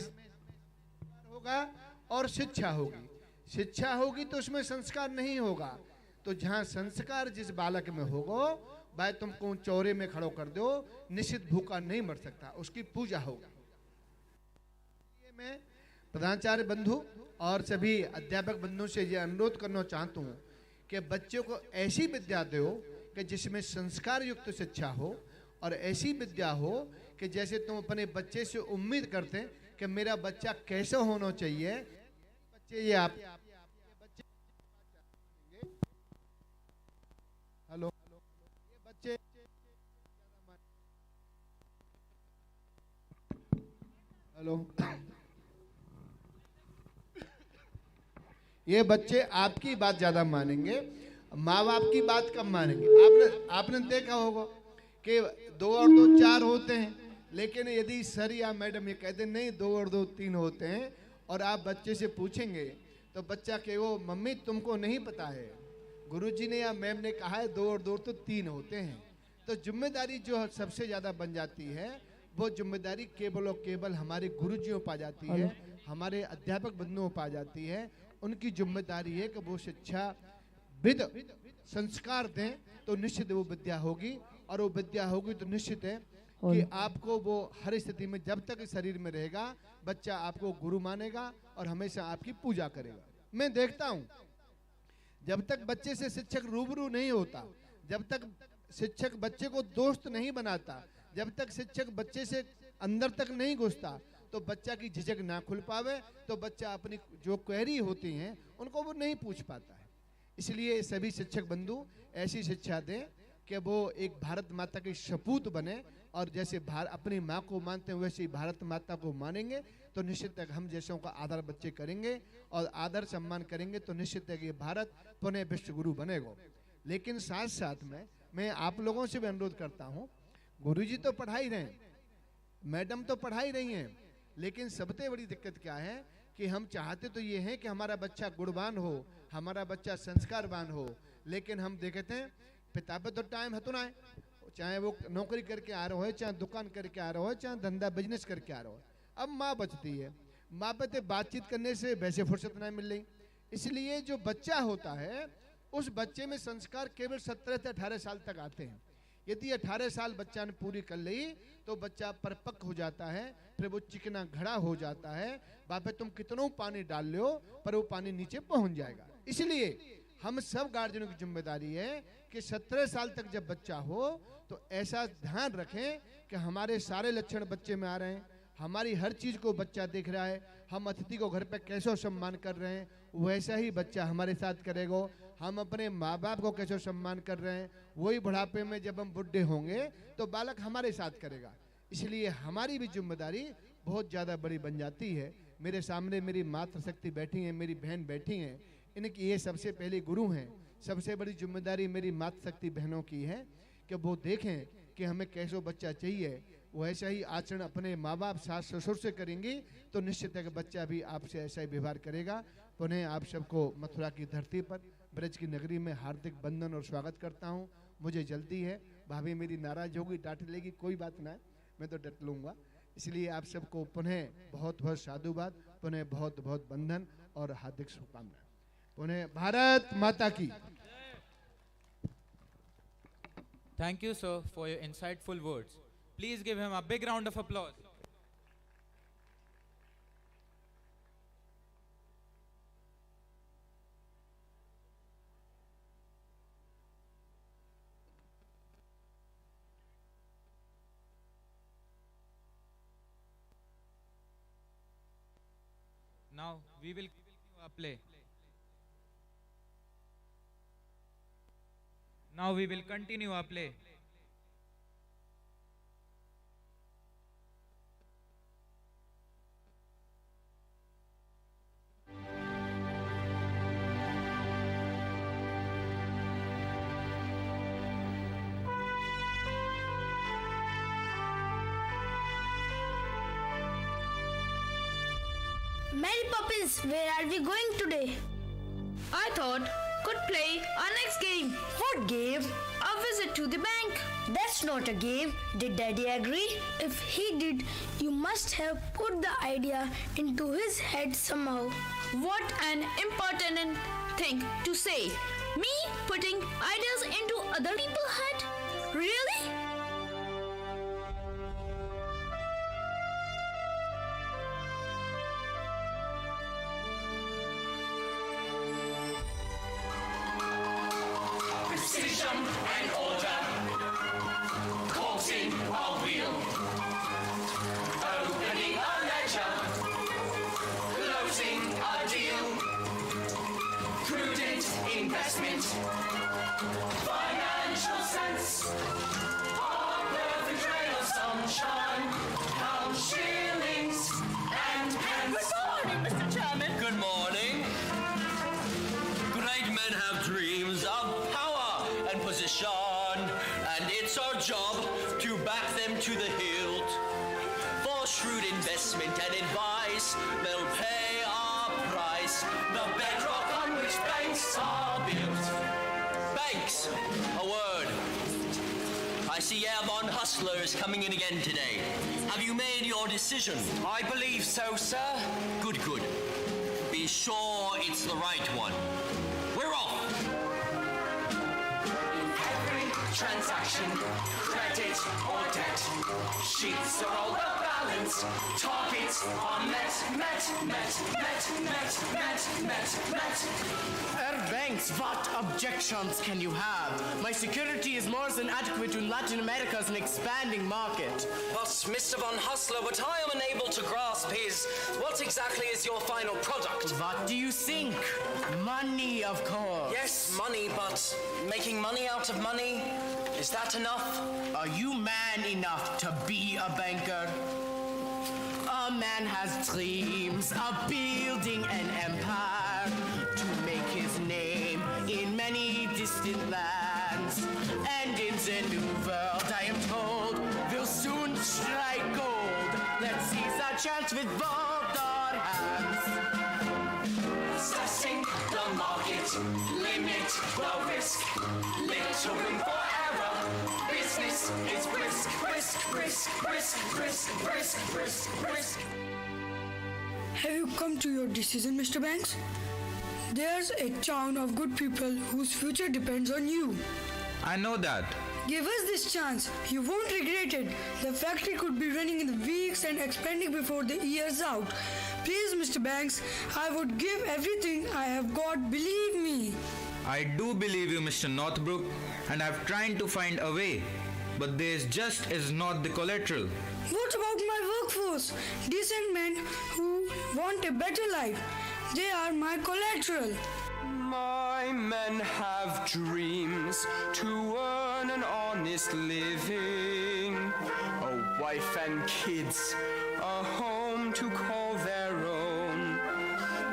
होगा और शिक्षा होगी। शिक्षा होगी तो उसमें संस्कार नहीं होगा। तो जहाँ संस्कार जिस बालक में होगा, भाई तुमको चौरे में खड़ो कर दो, निश्चित भूखा नहीं मर सकता, उसकी पूजा होगी। मैं प्रधानाचार्य बंधु और सभी अध्यापक बंधुओं से ये अनुरोध करना चाहता हूँ कि बच्चों को ऐसी विद्या दो कि जिसमें संस्कार युक्त शिक्षा हो, और ऐसी विद्या हो कि जैसे तुम अपने बच्चे से उम्मीद करते हैं कि मेरा बच्चा कैसा होना चाहिए। बच्चे ये आप हेलो, ये बच्चे हेलो, ये बच्चे आपकी बात ज्यादा मानेंगे, माँ बाप की बात कम मानेंगे। आपने देखा होगा कि 2 और 2 4 होते हैं, लेकिन यदि सर या मैडम ये कहते नहीं 2 और 2 3 होते हैं, और आप बच्चे से पूछेंगे तो बच्चा कहेगा मम्मी तुमको नहीं पता है, गुरुजी ने या मैम ने कहा है 2 और 2 तो 3 होते हैं। तो जिम्मेदारी जो सबसे ज़्यादा बन जाती है वो जिम्मेदारी केवल और केवल हमारे गुरुजियों पा जाती है, हमारे अध्यापक बंधुओं पा जाती है। उनकी जिम्मेदारी है कि वो शिक्षा विद संस्कार दें, तो निश्चित वो विद्या होगी, और वो विद्या होगी तो निश्चित है कि आपको वो हर स्थिति में जब तक शरीर में रहेगा बच्चा आपको गुरु मानेगा और हमेशा आपकी पूजा करेगा। मैं देखता हूँ जब तक बच्चे से शिक्षक रूबरू नहीं होता, जब तक शिक्षक बच्चे को दोस्त नहीं बनाता, जब तक शिक्षक बच्चे से अंदर तक नहीं घुसता, तो बच्चा की झिझक ना खुल पावे, तो बच्चा अपनी जो क्वेरी होती हैं उनको वो नहीं पूछ पाता है। इसलिए सभी शिक्षक बंधु ऐसी शिक्षा दें कि वो एक भारत माता की सपूत बने, और जैसे अपनी माँ को मानते हैं वैसे ही भारत माता को मानेंगे, तो निश्चित तक हम जैसों का आदर बच्चे करेंगे और आदर सम्मान करेंगे, तो निश्चित है कि भारत पुनः विश्व गुरु बनेगा। लेकिन साथ साथ में मैं आप लोगों से भी अनुरोध करता हूँ, गुरुजी तो पढ़ा ही रहे हैं, मैडम तो पढ़ा ही रही हैं, लेकिन सबसे बड़ी दिक्कत क्या है कि हम चाहते तो ये हैं कि हमारा बच्चा गुणवान हो, हमारा बच्चा संस्कारवान हो, लेकिन हम देखते हैं पिता पे तो टाइम है तो ना है, चाहे वो नौकरी करके आ रहा है, चाहे दुकान करके आ रहा है, चाहे धंधा बिजनेस करके आ रहा है। अब माँ बचती है, माँ पे बातचीत करने से वैसे फुर्सत नहीं मिल रही। इसलिए जो बच्चा होता है उस बच्चे में संस्कार केवल 17 से 18 साल तक आते हैं। यदि 18 साल बच्चा ने पूरी कर ली तो बच्चा परिपक्व हो जाता है, फिर वो चिकना घड़ा हो जाता है। बापे तुम कितनों पानी डाल लो पर वो पानी नीचे पहुंच जाएगा। इसलिए हम सब गार्जियनों की जिम्मेदारी है कि 17 साल तक जब बच्चा हो तो ऐसा ध्यान रखें कि हमारे सारे लक्षण बच्चे में आ रहे हैं, हमारी हर चीज को बच्चा देख रहा है, हम अतिथि को घर पे कैसे सम्मान कर रहे हैं वैसा ही बच्चा हमारे साथ करेगा। हम अपने माँ बाप को कैसे सम्मान कर रहे हैं वही बुढ़ापे में जब हम बुढ़े होंगे तो बालक हमारे साथ करेगा। इसलिए हमारी भी जिम्मेदारी बहुत ज़्यादा बड़ी बन जाती है। मेरे सामने मेरी मातृशक्ति बैठी हैं, मेरी बहन बैठी हैं, इनकी ये सबसे पहले गुरु हैं। सबसे बड़ी जिम्मेदारी मेरी मातृशक्ति बहनों की है कि वो देखें कि हमें कैसो बच्चा चाहिए, वो ऐसा ही आचरण अपने माँ बाप सास ससुर से करेंगे तो निश्चित है कि बच्चा भी आपसे ऐसा ही व्यवहार करेगा। पुनः आप सबको मथुरा की धरती पर ब्रज की नगरी में हार्दिक बंधन और स्वागत करता हूँ। मुझे जल्दी है, भाभी मेरी नाराज होगी, डांट लेगी, कोई बात ना है, मैं तो डट लूँगा। इसलिए आप सबको पुनः बहुत बहुत साधुवाद, पुनः बहुत बहुत बंधन और हार्दिक शुभकामनाएं। पुनः भारत माता की। Thank you, sir, for your insightful words. Please give him a big round of applause. Now we will continue our play. Now we will continue our play. Mary Poppins, where are we going today? I thought could play our next game. What game? A visit to the bank. That's not a game. Did Daddy agree? If he did, you must have put the idea into his head somehow. What an impertinent thing to say. Me putting ideas into other people's head? Really? Precision and order, caught in a wheel, opening a ledger, closing a deal, prudent investment, financial sense, a perfect ray of sunshine, count shillings and pence. Good morning, Mr. Chairman. Good morning. Great men have dreams of power and position, and it's our job to back them to the hilt. For shrewd investment and advice, they'll pay our price, the bedrock on which banks are built. Banks, a word. I see airborne hustlers coming in again today. Have you made your decision? I believe so, sir. Good, good. Be sure it's the right one. We're off! Every transaction, credit or debt, sheets are all well balanced, targets are met. Banks, what objections can you have? My security is more than adequate in Latin America's an expanding market. But, Mr. Von Hustler, what I am unable to grasp is, what exactly is your final product? What do you think? Money, of course. Yes, money, but making money out of money, is that enough? Are you man enough to be a banker? A man has dreams of building an empire to make his name in many distant lands. And in the new world, I am told, we'll soon strike gold. Let's seize our chance with both our hands. Assessing the market, limit the risk, little room for error. Business is brisk. Have you come to your decision, Mr. Banks? There's a town of good people whose future depends on you. I know that. Give us this chance. You won't regret it. The factory could be running in the weeks and expanding before the year's out. Please, Mr. Banks, I would give everything I have got, believe me. I do believe you, Mr. Northbrook, and I've tried to find a way. But this just is not the collateral. What about my workforce? Decent men who want a better life. They are my collateral. My men have dreams to earn an honest living, a wife and kids, a home to call their own.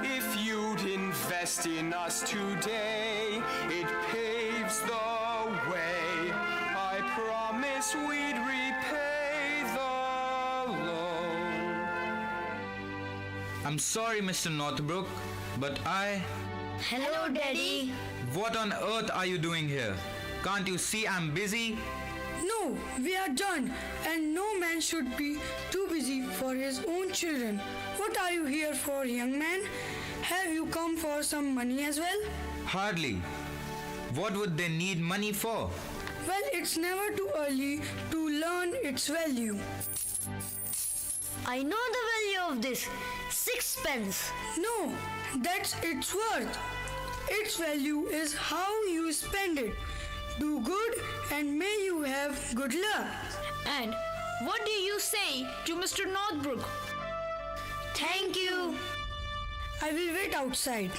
If you'd invest in us today, it paves the way. I promise we'd repay the loan. I'm sorry, Mr. Northbrook, but I... Hello, Daddy. What on earth are you doing here? Can't you see I'm busy? No, we are done, and no man should be too busy for his own children. What are you here for, young man? Have you come for some money as well? Hardly. What would they need money for? Well, it's never too early to learn its value. I know the value of this. 6 pence. No, that's its worth. Its value is how you spend it. Do good and may you have good luck. And what do you say to Mr. Northbrook? Thank you. I will wait outside.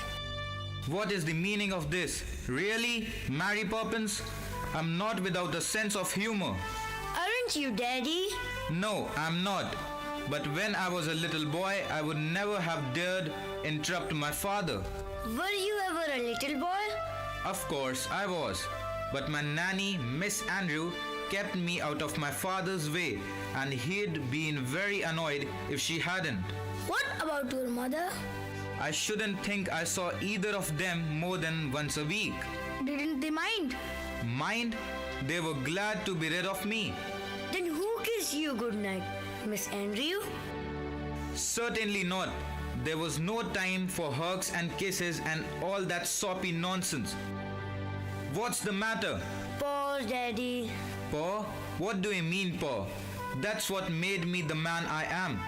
What is the meaning of this? Really, Mary Poppins? I'm not without a sense of humor. Aren't you, Daddy? No, I'm not. But when I was a little boy, I would never have dared interrupt my father. Were you ever a little boy? Of course, I was. But my nanny, Miss Andrew, kept me out of my father's way, and he'd been very annoyed if she hadn't. What about your mother? I shouldn't think I saw either of them more than once a week. Didn't they mind? Mind? They were glad to be rid of me. Then who kissed you goodnight, Miss Andrew? Certainly not. There was no time for hugs and kisses and all that soppy nonsense. What's the matter? Poor Daddy. Paw? What do you mean, Paw? That's what made me the man I am.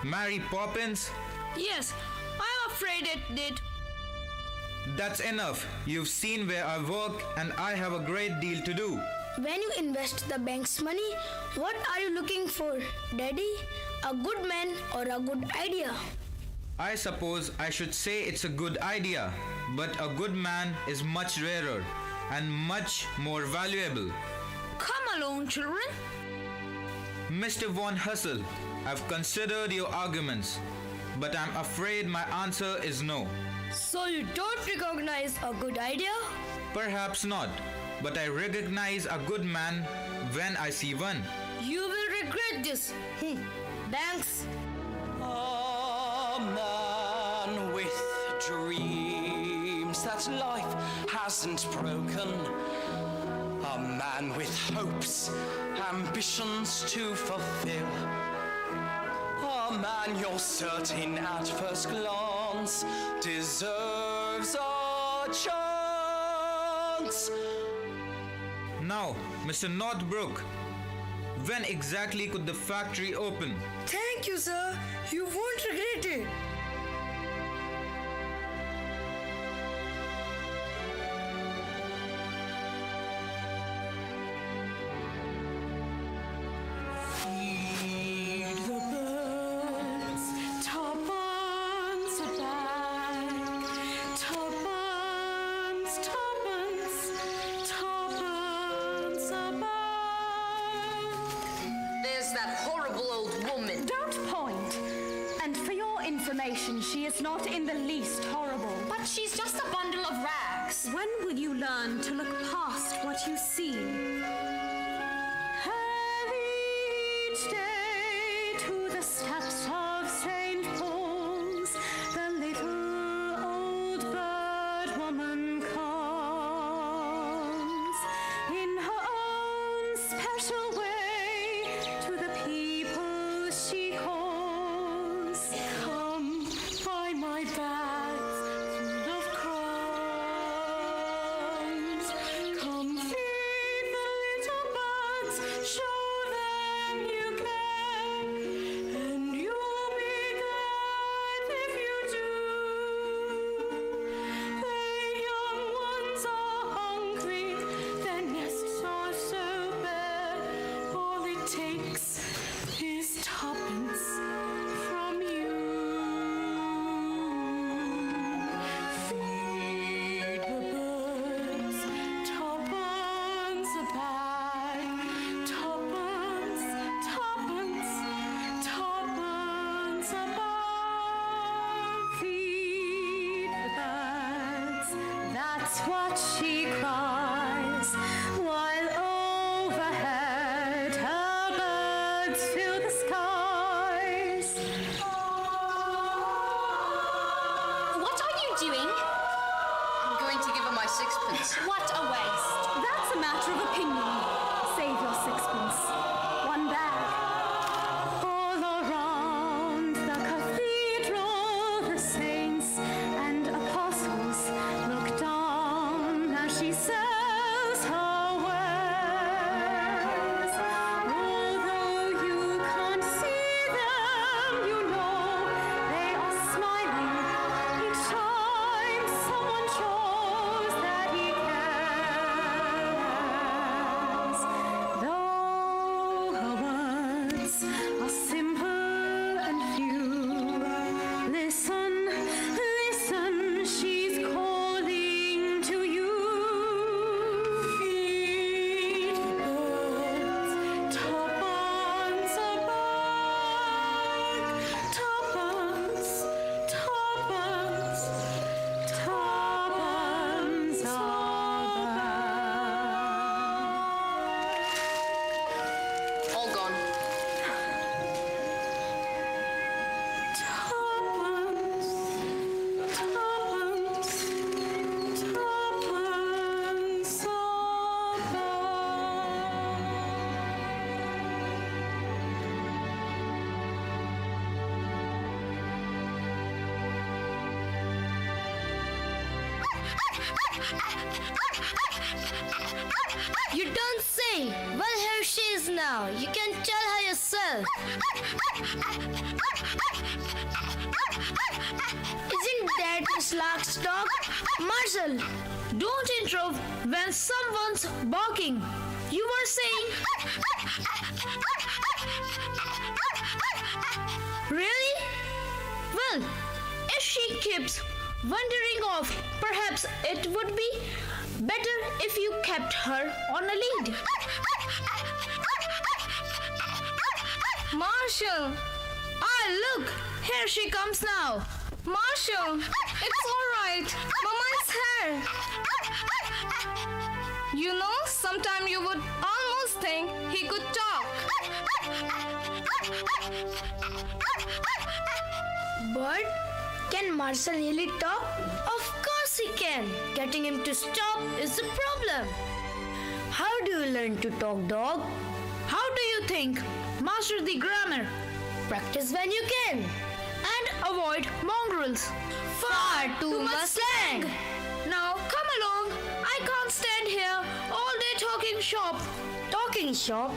Mary Poppins? Yes, I'm afraid it did. That's enough. You've seen where I work and I have a great deal to do. When you invest the bank's money, what are you looking for, Daddy? A good man or a good idea? I suppose I should say it's a good idea, but a good man is much rarer and much more valuable. Come along, children. Mr. Von Hussel, I've considered your arguments, but I'm afraid my answer is no. So you don't recognize a good idea? Perhaps not, but I recognize a good man when I see one. You will regret this. Banks. A man with dreams that life hasn't broken. A man with hopes, ambitions to fulfill. A man you're certain at first glance deserves a chance. Now, Mr. Northbrook, when exactly could the factory open? Thank you, sir. You won't regret it. Feed the birds, tuppence a bag, tuppence, tuppence, tuppence a bag. There's that horrible old woman. Don't point. And for your information, she is not in the least horrible. But she's just a bundle of rags. When will you learn to look past what you see? Have each day to the steps of St. Paul's, the little old bird woman comes in her own special way to the people she calls. Come buy my bags full of crumbs. Come feed the little birds, show them you care, and that's what she cries, while overhead her birds fill the skies. What are you doing? I'm going to give her my sixpence. What a waste. That's a matter of opinion. Save your sixpence. One bag. All around the cathedral, the saints and apostles look down as she sells her wares. Although you can't see them, you know they are smiling each time someone shows that he cares. Though her words are simple and few, listen, listen, she's calling to you. Feed the birds, tuppence a bag, tuppence, tuppence, tuppence a bag. All gone. Tuppence, tuppence, tuppence a You don't say. Well, here she is now. You can tell her yourself. Isn't that Miss Lark's dog? Marcel, don't interrupt when someone's barking. You were saying... Really? Well, if she keeps wandering off, perhaps it would be better if you kept her on a lead. Marshall! Ah, look! Here she comes now. Marshall! It's alright. Mama is here. You know, sometime you would almost think he could talk. But can Marcel really talk? Of course he can. Getting him to stop is the problem. How do you learn to talk, dog? How do you think? Master the grammar. Practice when you can. And avoid mongrels. Far too much slang. Now come along. I can't stand here all day talking shop. Talking shop?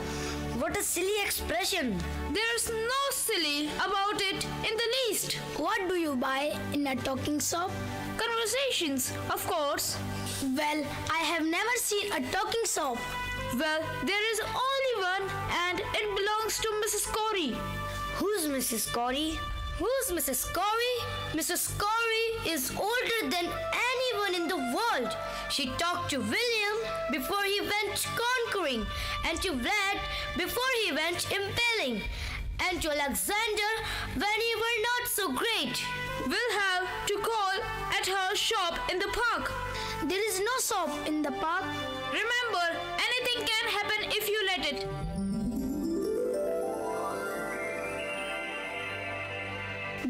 What a silly expression. There's no silly about it in the least. What do you buy in a talking shop? Conversations, of course. Well, I have never seen a talking shop. Well, there is only one and it belongs to Mrs. Corey. Who's Mrs. Corey? Who's Mrs. Corey? Mrs. Corey is older than anyone in the world. She talked to William before he went conquering, and to Vlad before he went impaling, and to Alexander when he were not so great. We'll have to call at her shop in the park. There is no shop in the park. Remember, anything can happen if you let it.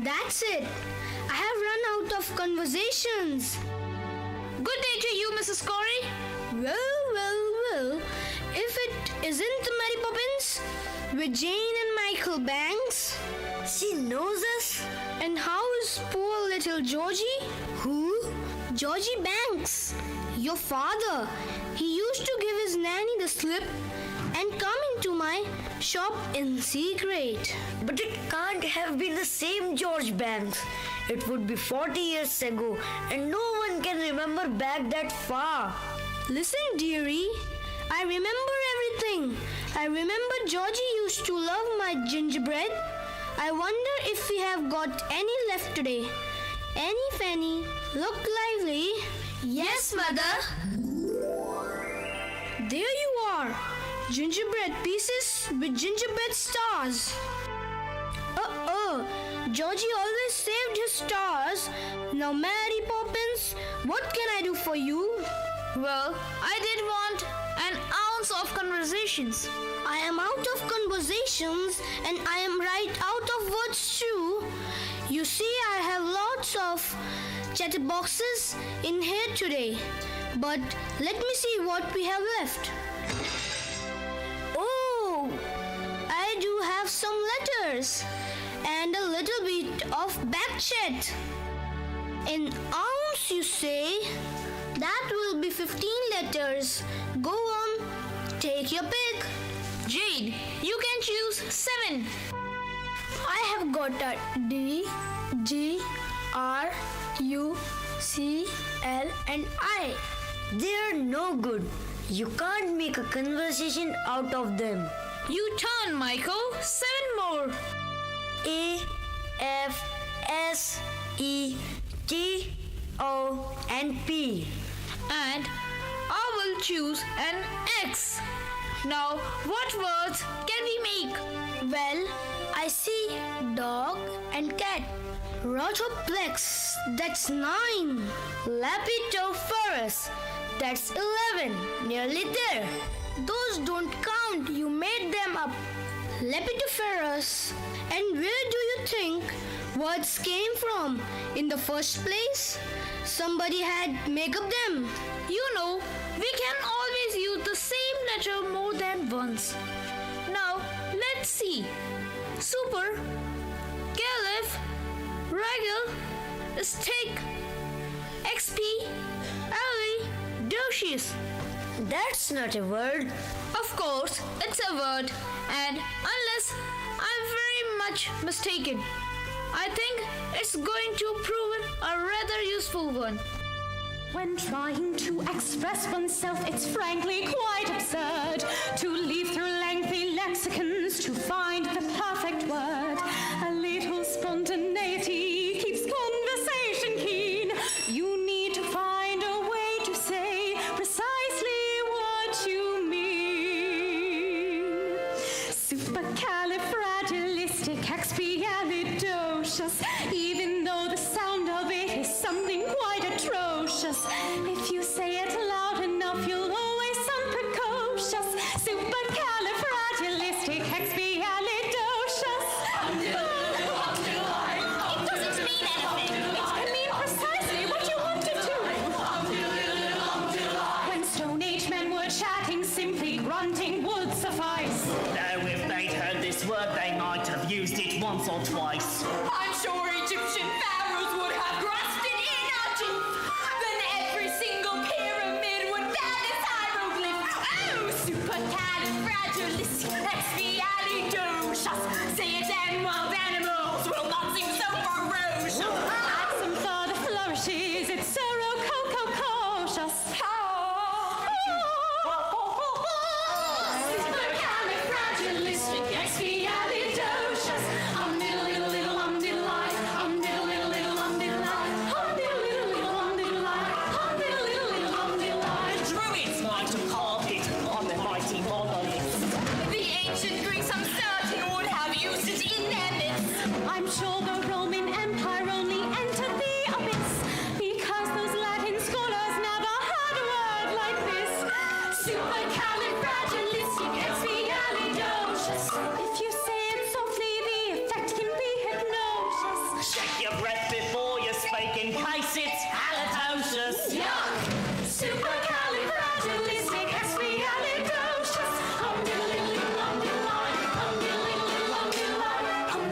That's it. I have run out of conversations. Good day to you, Mrs. Corey. Well. If it isn't Mary Poppins with Jane and Michael Banks. She knows us. And how is poor little Georgie? Who? Georgie Banks. Your father. He used to give his nanny the slip and come into my shop in secret. But it can't have been the same George Banks. It would be 40 years ago, and no one can remember back that far. Listen, dearie, I remember everything. I remember Georgie used to love my gingerbread. I wonder if we have got any left today. Annie Fanny, look lively. Yes, Mother. There you are. Gingerbread pieces with gingerbread stars. Georgie always saved his stars. Now Mary Poppins, What can I do for you? Well, I did want an ounce of conversations. I am out of conversations and I am right out of words too. You see, I have lots of chatterboxes in here today. But let me see what we have left. Oh, I do have some letters and a little bit of back chat. An ounce, you say? That will be 15 letters. Go on, take your pick. Jade, you can choose 7. I have got a D, G, R, U, C, L and I. They're no good. You can't make a conversation out of them. You turn, Michael. 7 more. A, F, S, E, T, O and P. And I will choose an X. Now, what words can we make? Well, I see dog and cat. Rotoplex, that's 9. Lepidopterus, that's 11. Nearly there. Those don't count, you made them up. Lepidopterus. And where do you think words came from in the first place? Somebody had made up them. You know, we can always use the same letter more than once. Now, let's see. Super, Caliph, Regal, Stick, XP, Ali, Docious. That's not a word. Of course, it's a word, and unless I'm very much mistaken, I think it's going to prove a rather useful one. When trying to express oneself, it's frankly quite absurd to leaf through lengthy lexicons to find the perfect word. A little spontaneity keeps conversation keen. You need to find a way to say precisely what you mean. Supercalifragilisticexpialidocious, even though the sound of it is something quite atrocious. If you say it loud enough, you'll always sound precocious. Supercalifragilisticexpialidocious. It doesn't mean anything. It can mean precisely what you want it to. When Stone Age men were chatting, simply grunting would suffice. Though if they'd heard this word, they might have used it once or twice. I'm sure Egyptian pharaohs would have grasped it in a jiff. Then every single pyramid would bear this hieroglyph. Oh, supercalifragilisticexpialidocious. Say it and wild animals will not seem so ferocious. Add some further flourishes, it's soro-coco-cautious. Supercalifragilisticexpialidocious. Diddle-diddle-diddle, diddle-lie. Diddle-diddle-diddle, diddle-lie. Diddle-diddle-diddle, diddle-lie. Diddle-diddle-diddle, diddle-lie. Druids might have carved it on their mighty monoliths. The ancient Greeks, I'm certain, would have used it in their myths. I'm sure the Roman Empire only entered the abyss because those Latin scholars never had a word like this. Supercalifragilisticexpialidocious. If you say it softly, the effect can be hypnosis. Check your breath before you speak in case it's halitosis. Yuck! Supercalifragilisticexpialidocious. Diddle-diddle-diddle, diddle-lie. Diddle-diddle-diddle, diddle-lie.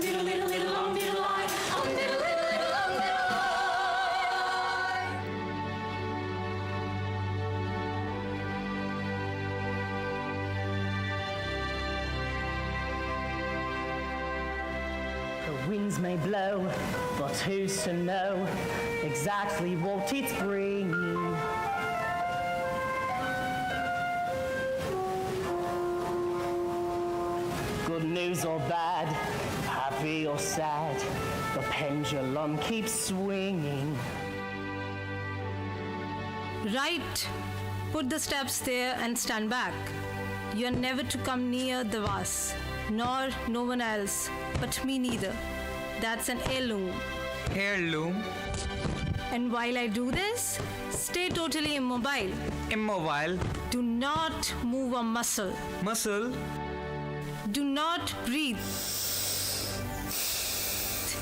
Diddle-diddle-diddle, diddle-lie. Diddle-diddle-diddle, diddle-lie. The winds may blow, but who's to know exactly what it's bringing? Good news or bad, happy or sad, the pendulum keeps swinging. Right. Put the steps there and stand back. You are never to come near the vase, nor no one else, but me neither. That's an heirloom. Heirloom. And while I do this, stay totally immobile. Immobile. Do not move a muscle. Muscle. Do not breathe.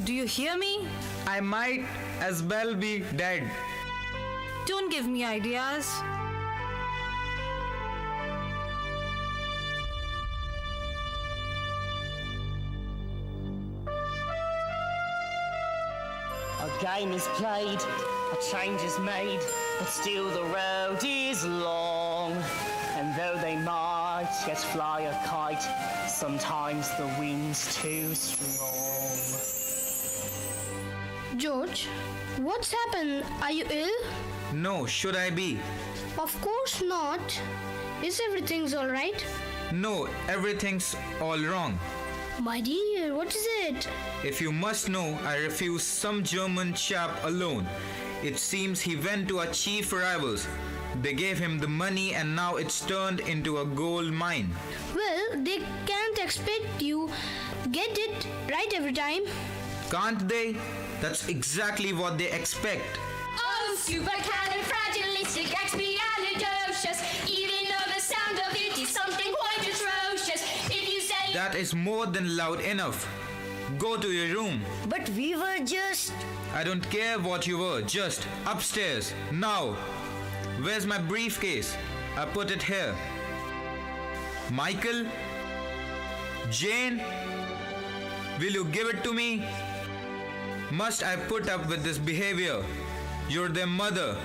Do you hear me? I might as well be dead. Don't give me ideas. A game is played, a change is made, but still the road is long. And though they might yet fly a kite, sometimes the wind's too strong. George, what's happened? Are you ill? No, should I be? Of course not. Is everything's all right? No, everything's all wrong. My dear, what is it? If you must know, I refused some German chap alone. It seems he went to our chief rivals. They gave him the money and now it's turned into a gold mine. Well, they can't expect you get it right every time. Can't they? That's exactly what they expect. Oh, supercalifragilisticexpialidocious. Even though the sound of it is something quite atrocious. If you say That is more than loud enough. Go to your room. But we were just... I don't care what you were, just upstairs, now. Where's my briefcase? I put it here. Michael? Jane? Will you give it to me? Must I put up with this behavior? You're their mother.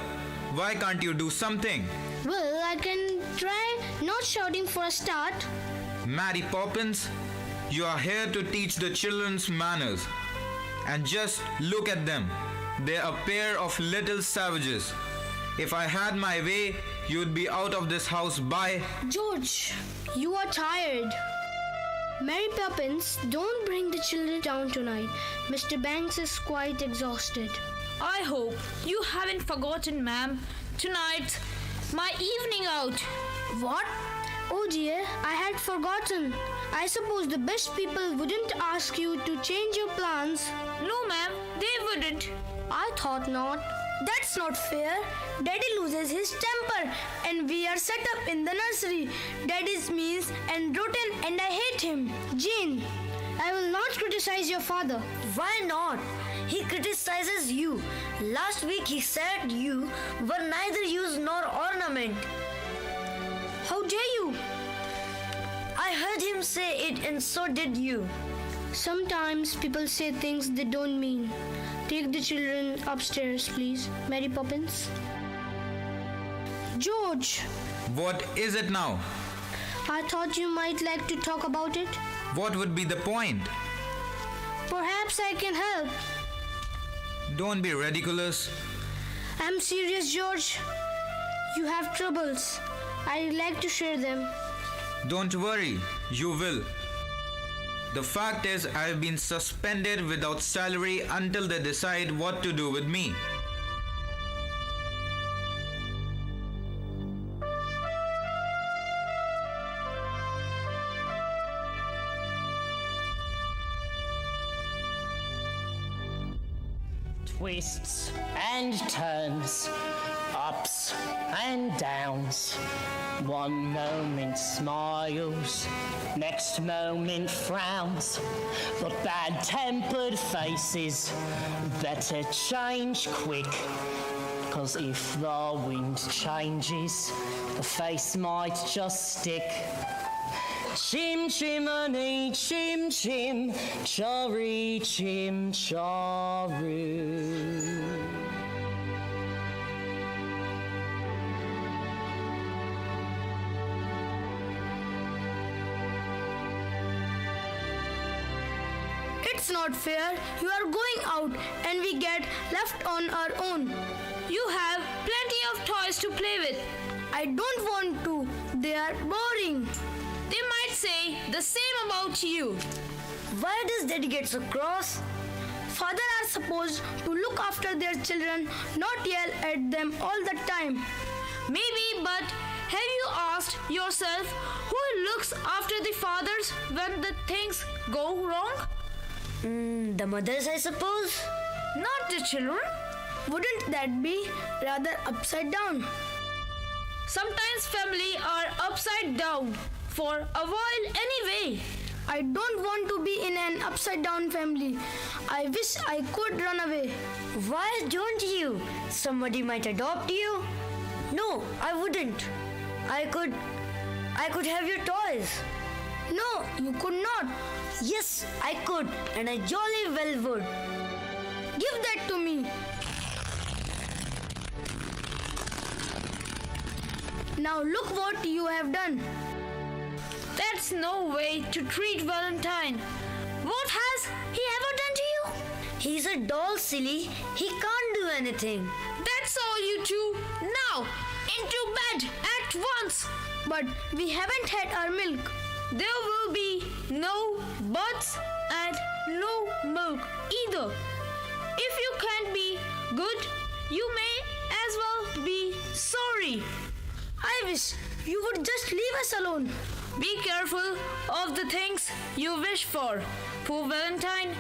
Why can't you do something? Well, I can try not shouting for a start. Mary Poppins, you are here to teach the children's manners. And just look at them. They're a pair of little savages. If I had my way, you'd be out of this house by... George, you are tired. Mary Poppins, don't bring the children down tonight. Mr. Banks is quite exhausted. I hope you haven't forgotten, ma'am. Tonight, my evening out. What? Oh dear, I had forgotten. I suppose the best people wouldn't ask you to change your plans. No, ma'am, they wouldn't. I thought not. That's not fair. Daddy loses his temper and we are set up in the nursery. Daddy's mean and rotten and I hate him. Jane, I will not criticize your father. Why not? He criticizes you. Last week he said you were neither use nor ornament. How dare you? I heard him say it and so did you. Sometimes people say things they don't mean. Take the children upstairs, please, Mary Poppins. George! What is it now? I thought you might like to talk about it. What would be the point? Perhaps I can help. Don't be ridiculous. I'm serious, George. You have troubles. I'd like to share them. Don't worry, you will. The fact is, I've been suspended without salary until they decide what to do with me. Twists and turns, ups and downs. One moment smiles, next moment frowns. But bad-tempered faces better change quick. 'Cause if the wind changes, the face might just stick. Chim chimney, chim chim, chorry chim choroo. It's not fair. You are going out and we get left on our own. You have plenty of toys to play with. I don't want to. They are boring. They might say the same about you. Why does Daddy get so cross? Fathers are supposed to look after their children, not yell at them all the time. Maybe, but have you asked yourself who looks after the fathers when the things go wrong? The mothers, I suppose. Not the children. Wouldn't that be rather upside down? Sometimes family are upside down for a while anyway. I don't want to be in an upside down family. I wish I could run away. Why don't you? Somebody might adopt you. No, I wouldn't. I could have your toys. No, you could not. Yes, I could, and I jolly well would. Give that to me. Now look what you have done. That's no way to treat Valentine. What has he ever done to you? He's a doll, silly. He can't do anything. That's all, you two. Now, into bed at once. But we haven't had our milk. There will be no buts and no milk either. If you can't be good, you may as well be sorry. I wish you would just leave us alone. Be careful of the things you wish for. Poor Valentine,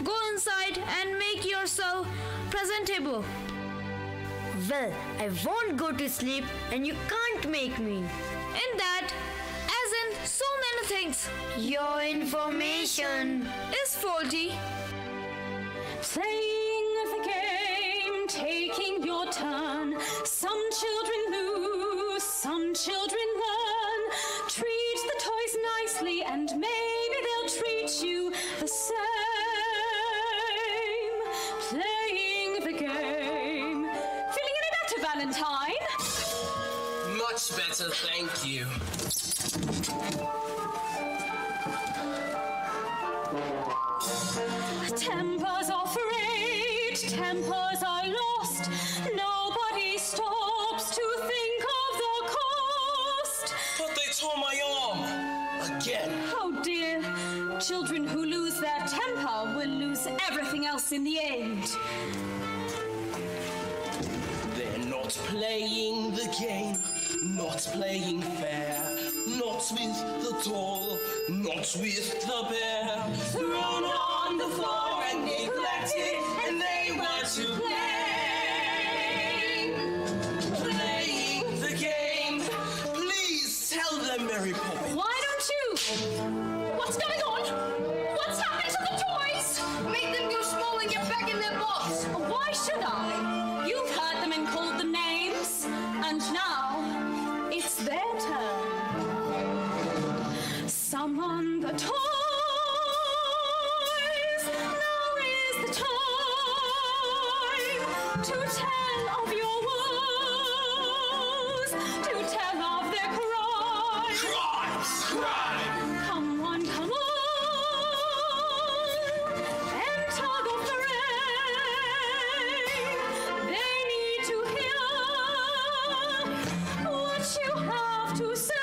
go inside and make yourself presentable. Well, I won't go to sleep and you can't make me. In that, as in so many things, your information is faulty. Playing the game, taking your turn. Some children lose, some children learn. Treat the toys nicely and maybe they'll treat you the same. Playing the game. Feeling any better, Valentine? Much better, thank you. Tempers are frayed, tempers are lost. Nobody stops to think of the cost. But they tore my arm again. Oh dear, children who lose their temper will lose everything else in the end. They're not playing the game, not playing fair. Not with the doll, not with the bear. Thrown on the floor and neglected, and they were to blame. Playing the game. Please tell them, Mary Poppins. Why don't you? What's going on? What's happened to the toys? Make them go small and get back in their box. Why should I? You've heard them and called them names, and now it's their turn. Summon the toys. Now is the time to tell of your woes, to tell of their crimes. Crimes! Crime! Come on, come on. Enter the fray. They need to hear what you have to say.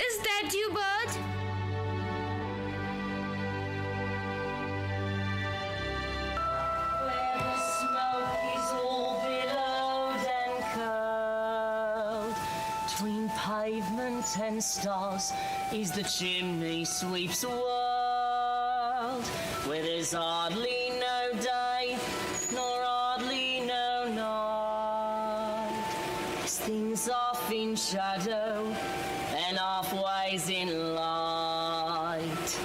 Is that you, bird? Where the smoke is all billowed and curled, between pavement and stars is the chimney sweep's world, where there's hardly no day nor hardly no night. Things off in shadow and halfways in light,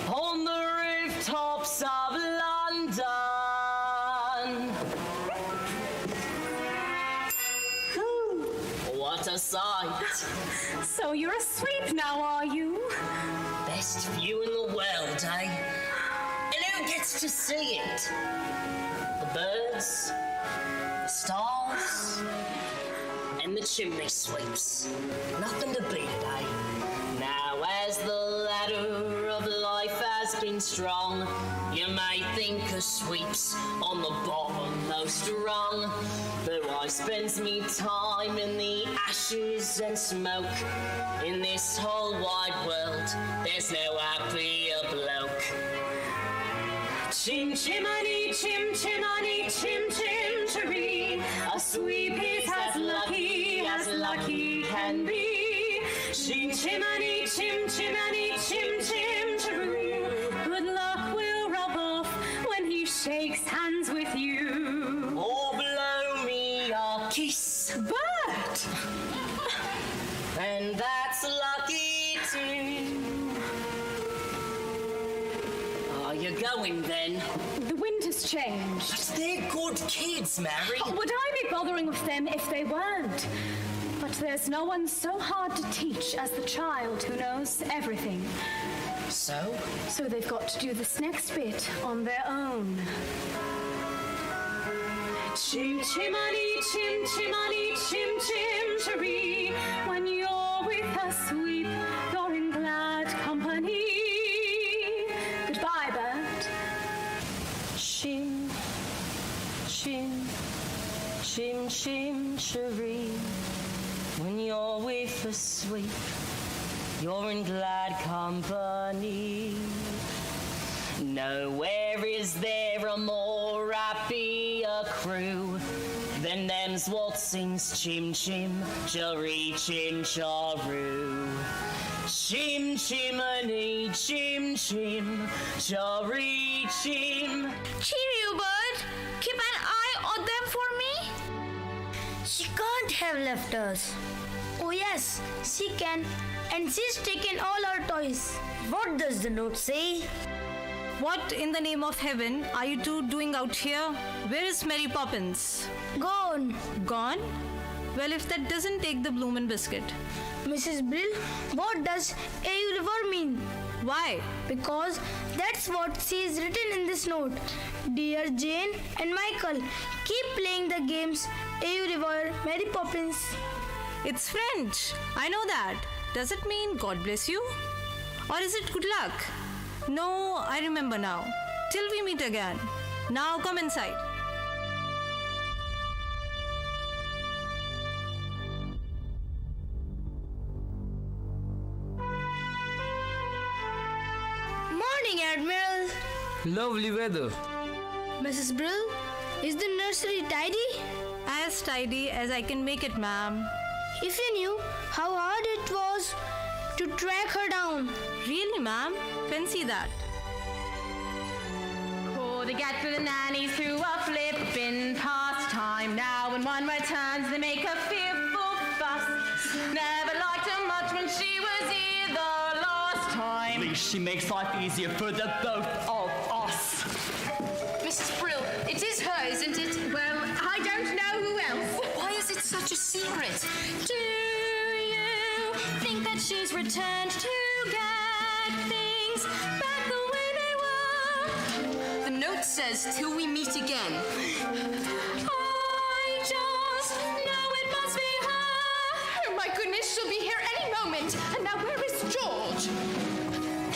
on the rooftops of London. What a sight! So you're a sweep now, are you? Best view in the world, eh? And who gets to see it? The birds, the stars, and the chimney sweeps. Nothing to beat it, eh? Now as the ladder of life has been strong, you may think of sweeps on the bottommost rung, but I spends me time in the ashes and smoke. In this whole wide world, there's no happier bloke. Chim chimney, chim chimney, chim chim cheree. A sweep is as lucky can be. Chim chimney, chim chimney, chim chim cheree. Good luck will rub off when he shakes hands with you. Or blow me a kiss. But and that's lucky too. Are you going then? the wind has changed. But they're good kids, Mary. Would I be bothering with them if they weren't? But there's no one so hard to teach as the child who knows everything. So? So they've got to do this next bit on their own. Chim chimney, chim chimney, chim chim cheree. When you're with a sweep, you're in glad company. Goodbye, bird. Chim, chim, chim chim cheree. When you're with a sweep, you're in glad company. Nowhere is there a more happier crew than them's what sings chim chim, cheree chim charoo. Chim chimney, chim chim, cheree chim. Cheerio, bird. Keep an eye on them for me. She can't have left us. Oh yes, she can. And she's taken all our toys. What does the note say? What in the name of heaven are you two doing out here? Where is Mary Poppins? Gone. Gone? Well, if that doesn't take the bloomin' biscuit. Mrs. Brill, what does AU River mean? Why? Because that's what she is written in this note. Dear Jane and Michael, keep playing the games AU River, Mary Poppins. It's French. I know that. Does it mean God bless you? Or is it good luck? No, I remember now. Till we meet again. Now come inside. Morning, Admiral. Lovely weather. Mrs. Brill, is the nursery tidy? As tidy as I can make it, ma'am. If you knew how hard it was to track her down. Really, ma'am? Fancy that. Oh, they get to the nannies through a flippin' pastime. Now when one returns, they make a fearful fuss. Never liked her much when she was here the last time. At least she makes life easier for the both of us. Mrs. Brill, it is her, isn't it? Well, I don't know who else. Why is it such a secret? Do you think that she's returned to get things back the way they were? The note says, till we meet again. I just know it must be her. Oh my goodness, she'll be here any moment. And now where is George?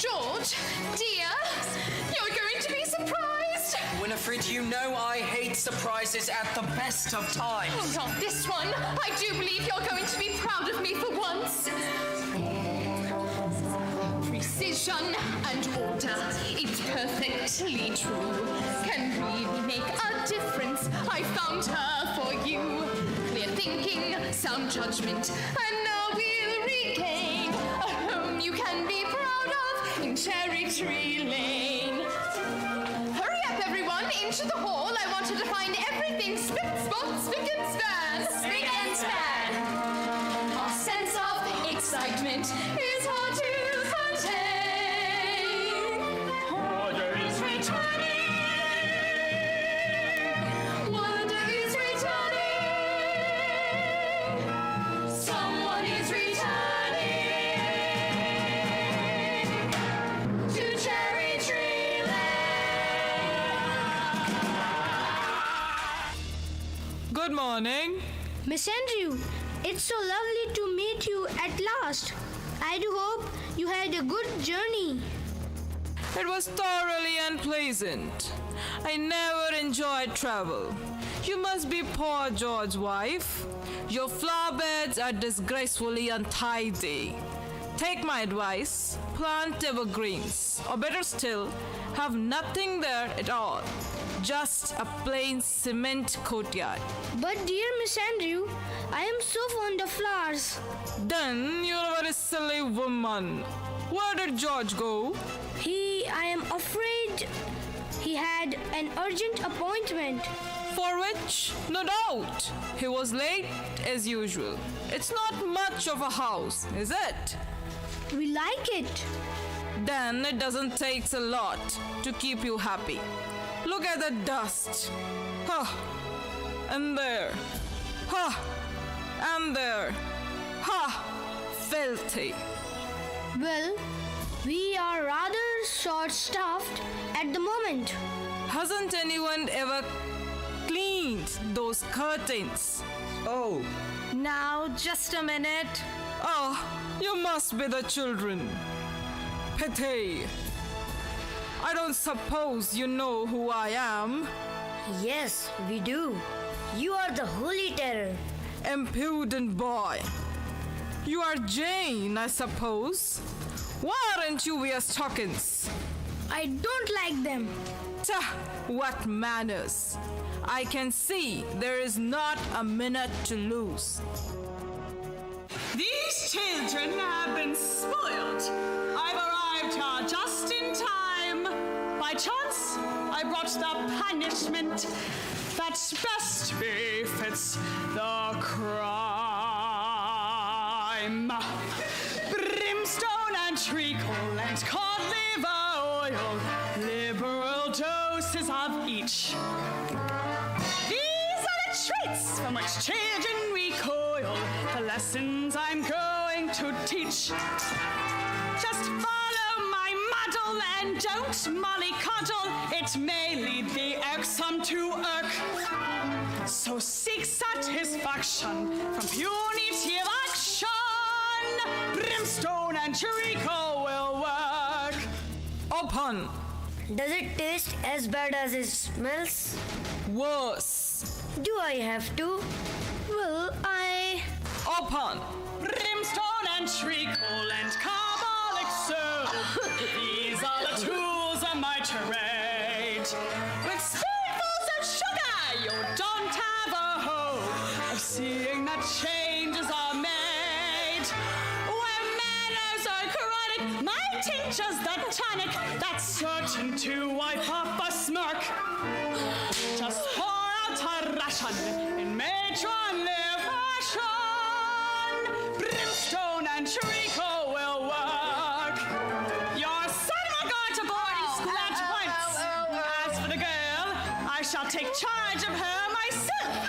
George, dear, you're going to be surprised. Winifred, you know I hate surprises at the best of times. Oh, not this one. I do believe you're going to be proud of me for once. precision and order. It's perfectly true. Can really make a difference. I found her for you. Clear thinking, sound judgment, and now we'll regain a home you can be proud of in Cherry Tree Lane. Hurry up, everyone, into the hall. I want you to find everything spick, spot, spick and span. Spick and span. Our sense of excitement is hard to contain. Order is returning. Wonder is returning. Someone is returning to Cherry Tree Good morning. Miss Andrew, it's so lovely to meet you at last. I do hope you had a good journey. It was thoroughly unpleasant. I never enjoyed travel. You must be poor George's wife. Your flower beds are disgracefully untidy. Take my advice, plant evergreens, or better still, have nothing there at all. Just a plain cement courtyard. But dear Miss Andrew, I am so fond of flowers. Then you're a very silly woman. Where did George go? I am afraid he had an urgent appointment. For which, no doubt, he was late as usual. It's not much of a house, is it? We like it. Then it doesn't take a lot to keep you happy. Look at the dust. Huh. And there. Huh. And there. Ha! Filthy. Well, we are rather short-staffed at the moment. Hasn't anyone ever cleaned those curtains? Oh. Now, just a minute. Oh, you must be the children. Pity. I don't suppose you know who I am. Yes, we do. You are the Holy Terror. Impudent boy. You are Jane, I suppose. Why aren't you wear stockings? I don't like them. Tah, what manners. I can see there is not a minute to lose. These children have been spoiled. I've arrived here just in time. By chance, I brought the punishment that best befits the crime. Brimstone and treacle and cod liver oil, liberal doses of each. These are the traits from which children recoil, the lessons I'm going to teach. Just follow my model and don't mollycoddle. It may lead the irksome to irk. So seek satisfaction from punitive action. Brimstone and treacle will work. Open. Does it taste as bad as it smells? Worse. Do I have to? Well, Open. Brimstone and treacle and carbolic soap. These are the tools of my trade. With spoonfuls of sugar, you don't have a hope of seeing that changes are made. Where manners are chronic, my teacher's the tonic that's certain to wipe off a smirk. Just pour out a ration in matronly fashion. Brimstone and treacle will work. Your son will go to boarding school at once. As for the girl, I shall take charge of her myself.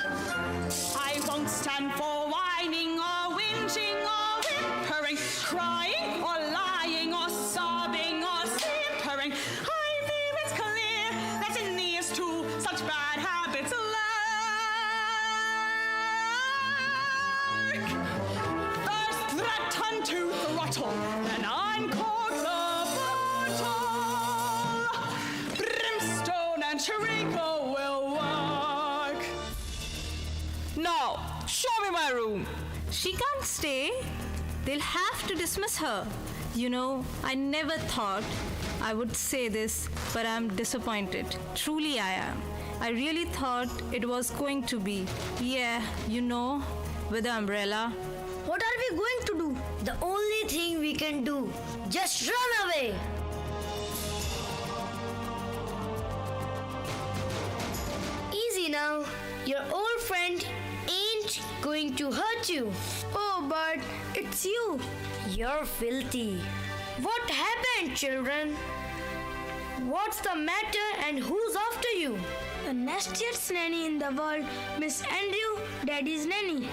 I won't stand for whining or whinging or whimpering, crying or lying or sobbing or simpering. I feel it's clear that in these two such bad habits lurk. First threaten to throttle, then uncork the bottle. Brimstone and treacle will work. Now, show me my room. She can't stay. They'll have to dismiss her. You know, I never thought I would say this, but I'm disappointed. Truly, I am. I really thought it was going to be, yeah, you know, with the umbrella. What are we going to do? The only thing we can do, just run away. Easy now. Your old friend ain't going to hurt you. Oh, but it's you. You're filthy. What happened, children? What's the matter and who's after you? The nastiest nanny in the world, Miss Andrew, Daddy's nanny.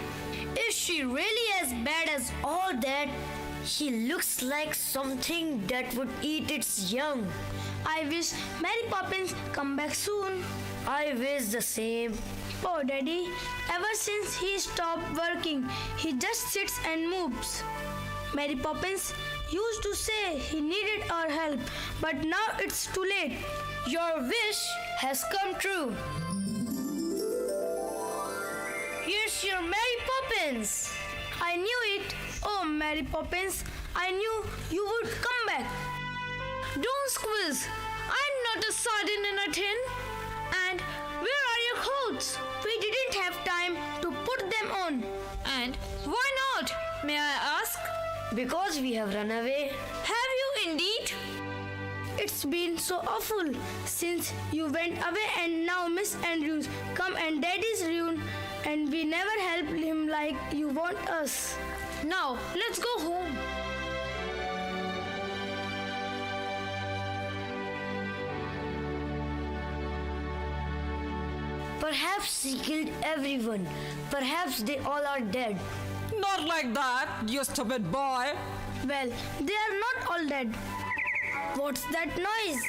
Is she really as bad as all that? He looks like something that would eat its young. I wish Mary Poppins come back soon. I wish the same. Poor Daddy, ever since he stopped working, he just sits and moves. Mary Poppins used to say he needed our help, but now it's too late. Your wish has come true. Here's your Mary Poppins. I knew it. Oh, Mary Poppins, I knew you would come back. Don't squeeze. I'm not a sardine in a tin. And where are your clothes? We didn't have time to put them on. And why not, may I ask? Because we have run away. Have you indeed? It's been so awful since you went away, and now Miss Andrews come and Daddy's ruined, and we never helped him like you want us. Now, let's go home. Perhaps he killed everyone. Perhaps they all are dead. Not like that, you stupid boy. Well, they are not all dead. What's that noise?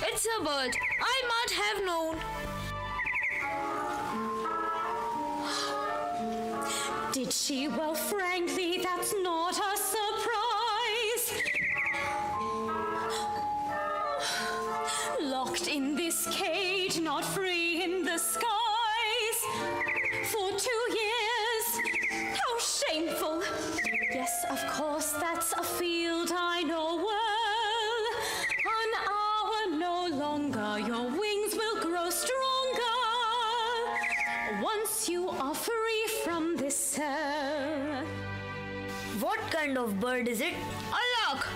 It's a bird. I might have known. Did she? Well, frankly, that's not a surprise. Locked in this cage, not free in the skies. For 2 years. How shameful. Yes, of course, that's a field I know well. An hour no longer, your wings will grow stronger. Once you are free from this cell. What kind of bird is it? A lark.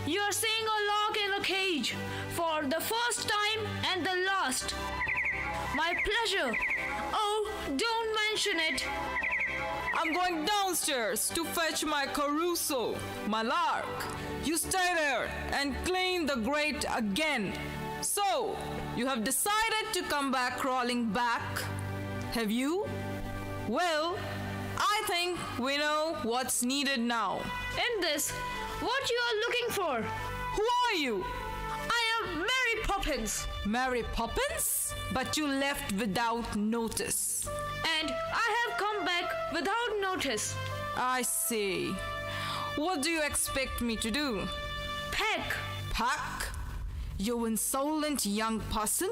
You're seeing a lark in a cage for the first time and the last. My pleasure. Oh, don't mention it. I'm going downstairs to fetch my Caruso, my lark. You stay there and clean the grate again. So, you have decided to come back crawling back, have you? Well, I think we know what's needed now. In this, what you are looking for? Who are you? I am Mary Poppins. Mary Poppins? But you left without notice. And I have come back without notice. I see. What do you expect me to do? Peck. Peck? You insolent young person?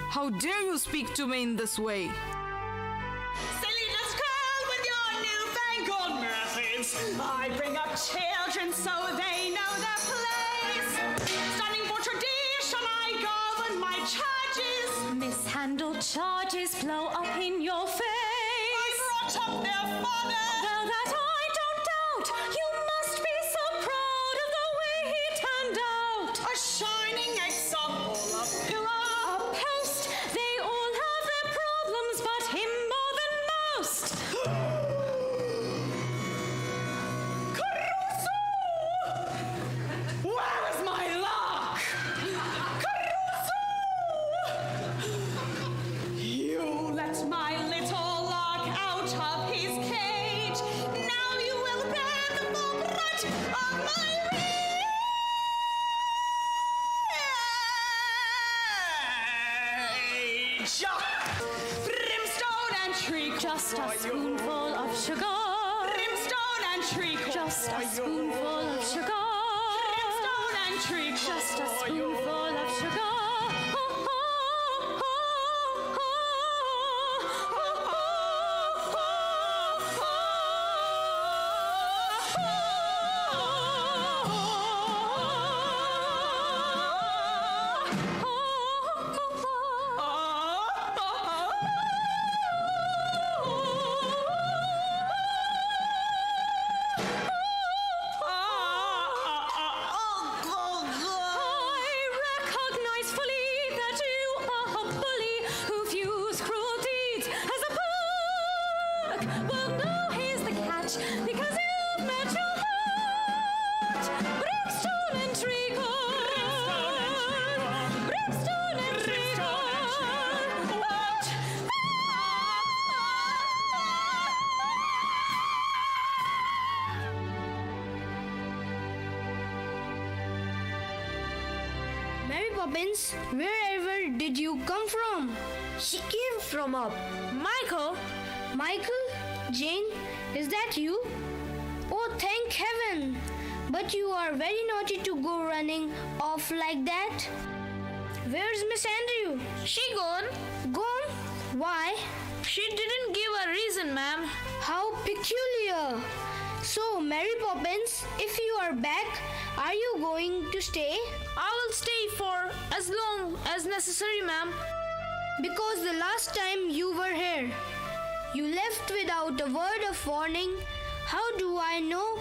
How dare you speak to me in this way? Silly little girl with your newfangled methods. I bring up children so they know their place. Standing for tradition, I govern my charges. Mishandled charges blow up in your face. I brought up their father. Now that I don't doubt, you must be so proud of the way he turned out. A shining example, a pillar, a post. They all have their problems, but him more than most. Caruso! Where is my lark? Caruso! You let my little lark out of his cage. Now you will bear the full brunt of my rage. Brimstone and treacle. Just a spoonful of sugar. Brimstone and treacle. Just a spoonful of sugar. Brimstone and treacle. Just a spoonful of sugar. back will know he's the catch because he'll match your heart. Brimstone and treacle. Brimstone and treacle. What? Mary Poppins, wherever did you come from? She came from up. Michael? Michael? Jane, is that you? Oh, thank heaven! But you are very naughty to go running off like that. Where's Miss Andrew? She gone. Gone? Why? She didn't give a reason, ma'am. How peculiar! So, Mary Poppins, if you are back, are you going to stay? I will stay for as long as necessary, ma'am. Because the last time you were here, you left without a word of warning. How do I know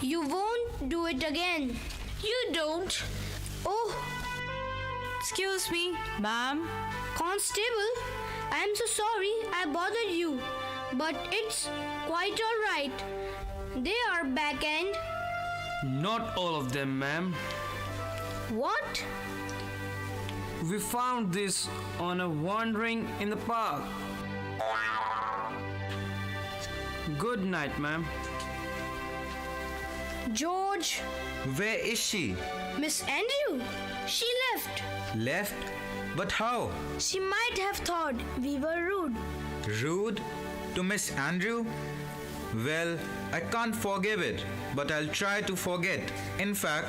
you won't do it again? You don't. Oh, Excuse me, ma'am. Constable, I'm so sorry I bothered you, but it's quite all right. They are back and... Not all of them, ma'am. What? We found this on a wandering in the park. Good night, ma'am. George, Where is she? Miss Andrew, she left. Left? But how? She might have thought we were rude. Rude? To Miss Andrew? Well, I can't forgive it, but I'll try to forget. In fact,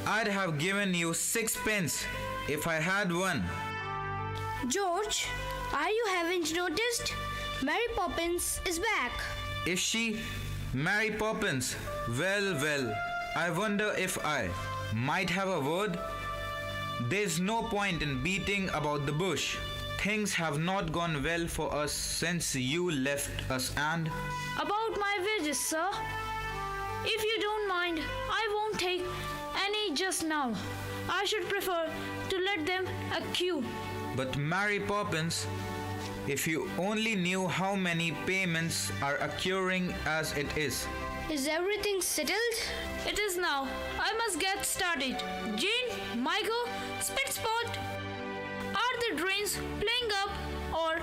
I'd have given you 6 pence if I had one. George, you haven't noticed? Mary Poppins is back. Is she? Mary Poppins? Well, I wonder if I might have a word? There's no point in beating about the bush. Things have not gone well for us since you left us and... About my wages, sir. If you don't mind, I won't take any just now. I should prefer to let them accrue. But Mary Poppins, if you only knew how many payments are occurring as it is. Is everything settled? It is now. I must get started. Jane, Michael, Spitspot, are the drains playing up or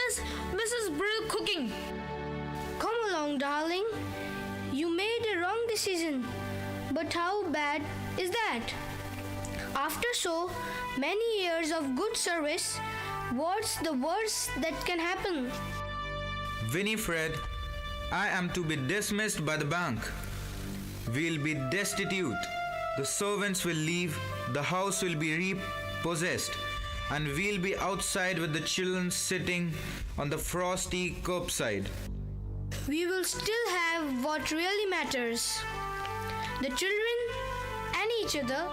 is Mrs. Brill cooking? Come along, darling. You made a wrong decision. But how bad is that? After so many years of good service, what's the worst that can happen? Winifred, I am to be dismissed by the bank. We'll be destitute. The servants will leave, the house will be repossessed, and we'll be outside with the children sitting on the frosty curbside. We will still have what really matters. The children and each other.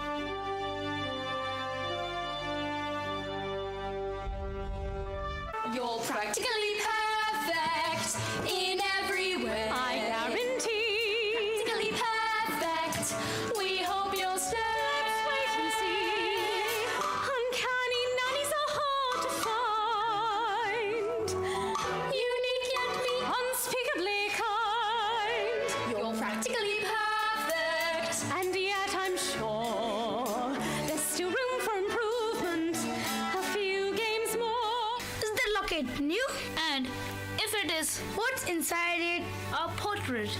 You're practically perfect in every way. I guarantee. Practically perfect. We hope you'll stay. Let's wait and see. Uncanny nannies are hard to find. Unique yet me unspeakably kind. You're practically perfect. And yet I'm sure there's still room for improvement. A few games more. Is the locket new? And if it is, What's inside it? a portrait.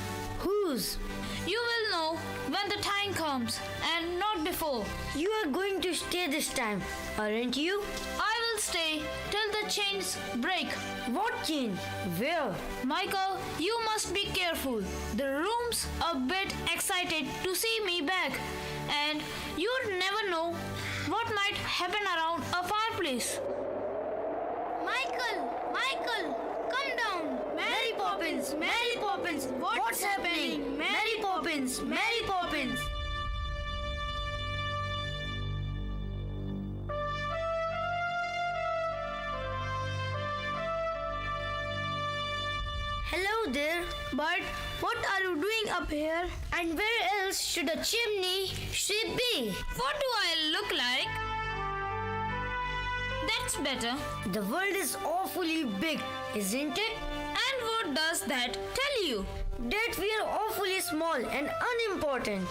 Whose? You will know when the time comes and not before. You are going to stay this time, aren't you? I will stay till the chains break. What chain? Where? Michael, you must be careful. The room's a bit excited to see me back, and you never know what might happen around a fireplace. Michael, come down. Mary Poppins, what's happening? Mary Poppins. Hello there, but what are you doing up here? And where else should a chimney be? What do I look like? That's better. The world is awfully big, isn't it? And what What does that tell you? That we are awfully small and unimportant.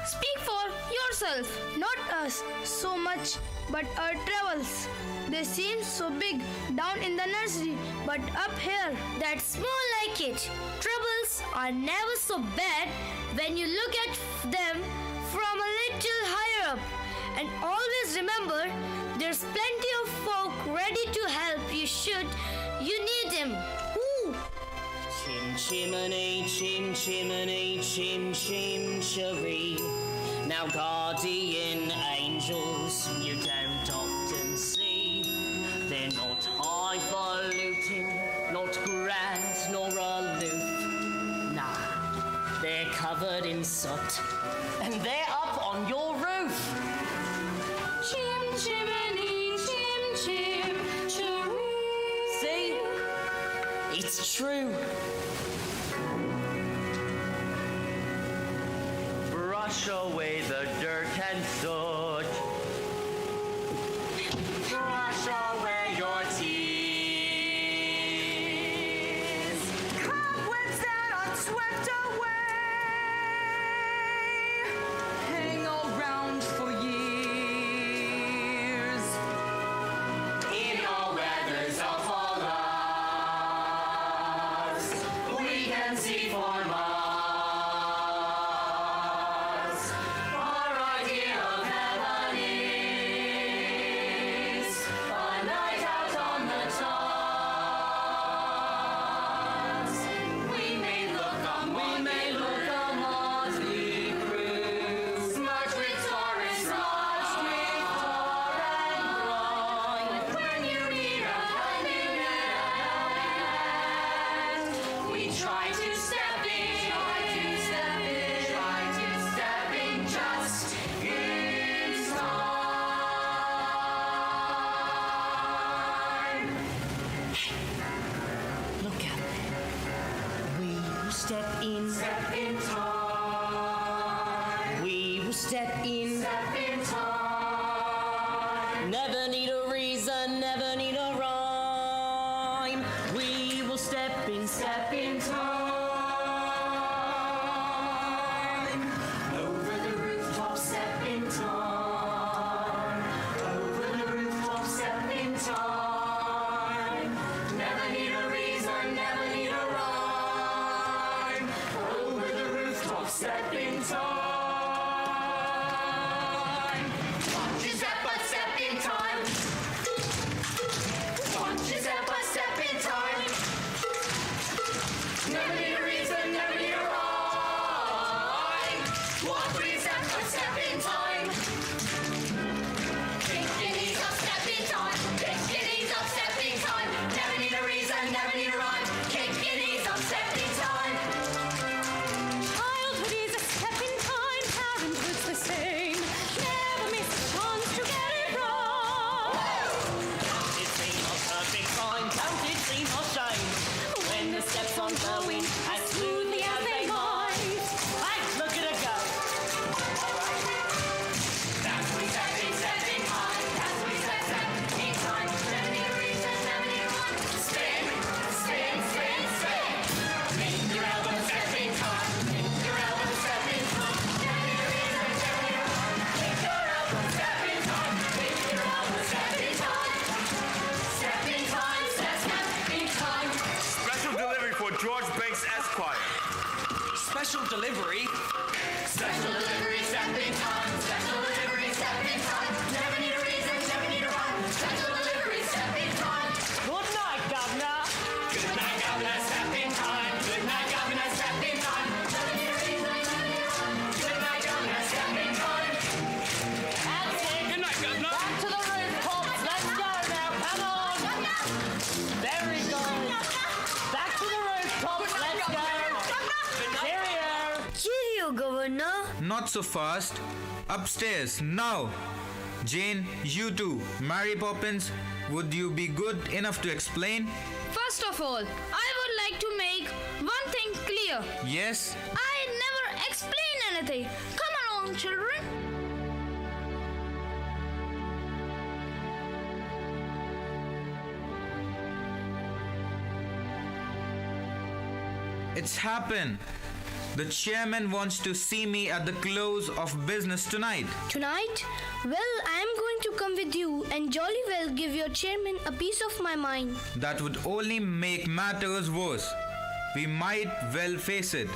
Speak for yourself. Not us so much, but our travels. They seem so big down in the nursery, but up here, that's more like it. Troubles are never so bad when you look at them from a little higher up. And always remember, there's plenty of folk ready to help you should you need them. Ooh. Chim chimney, chim chimney, chim chim cherry. Now guardian angels you don't often see. They're not highfalutin, not grand nor aloof. Nah, they're covered in soot and they're up on your roof. Chim chimney, chim chim cherry. See? It's true. Brush away the dirt and soot. Brush away your tears. Cobwebs that are swept away hang around for years. In all weathers of our lives, we can see for miles. Our idea of heaven is a night out on the Thames. We may look a motley crew, smudged with tar and grime. When you need a helping hand, we try to step in, just in time. Look at me. We will step in time. We will step in time. Never need a reason, never need a rhyme. We will step in time. Over the rooftop, step in time. Over the rooftop, step in time. Never need a reason, never need a rhyme. Over the rooftop, step in time. Watch your step, but step in time. Watch your step, but step in time. Never need a reason, never need a rhyme. Walk with step, but step in time. Kick your knees up, step in time. Kick your knees up, step in time. Never need a reason, never need a rhyme. Kick your knees up, step in time. Childhood is a step in time, parenthood's the same. Never miss a chance to get it right. Count it seem a perfect time, count it seem a shame. When the steps aren't going as smoothly as they might. Hey, look at her go. That's we step in time. That's we step in time. Never need a reason, never need a rhyme. Spin, spin, spin, spin. Make your elbow step in time. Make your elbow step in time. Never need a reason, never need a rhyme. Make your elbow step in time. Make your elbow step in time. Step in time, step in time. Special delivery for George Banks Esquire. Special delivery? Special delivery, step in time. Special delivery, step in time. Never need a reason, never need a rhyme. Special delivery, step in time. Good night, Governor. Good night, Governor, step in time. Good night, Governor, step in time. Never need a reason, never need a rhyme. Good night, Governor, step in time. That's it. Good night, Governor. Back to the rooftops. Let's go now. Come on. Very good. Back to the rooftops. Let's go. Cheerio. Cheerio, Governor. Not so fast. Upstairs, now. Jane, you too. Mary Poppins, would you be good enough to explain? First of all, I would like to make one thing clear. Yes? I never explain anything. Come along, children. It's happened. The chairman wants to see me at the close of business tonight. Tonight? Well, I am going to come with you and jolly well give your chairman a piece of my mind. That would only make matters worse. We might well face it.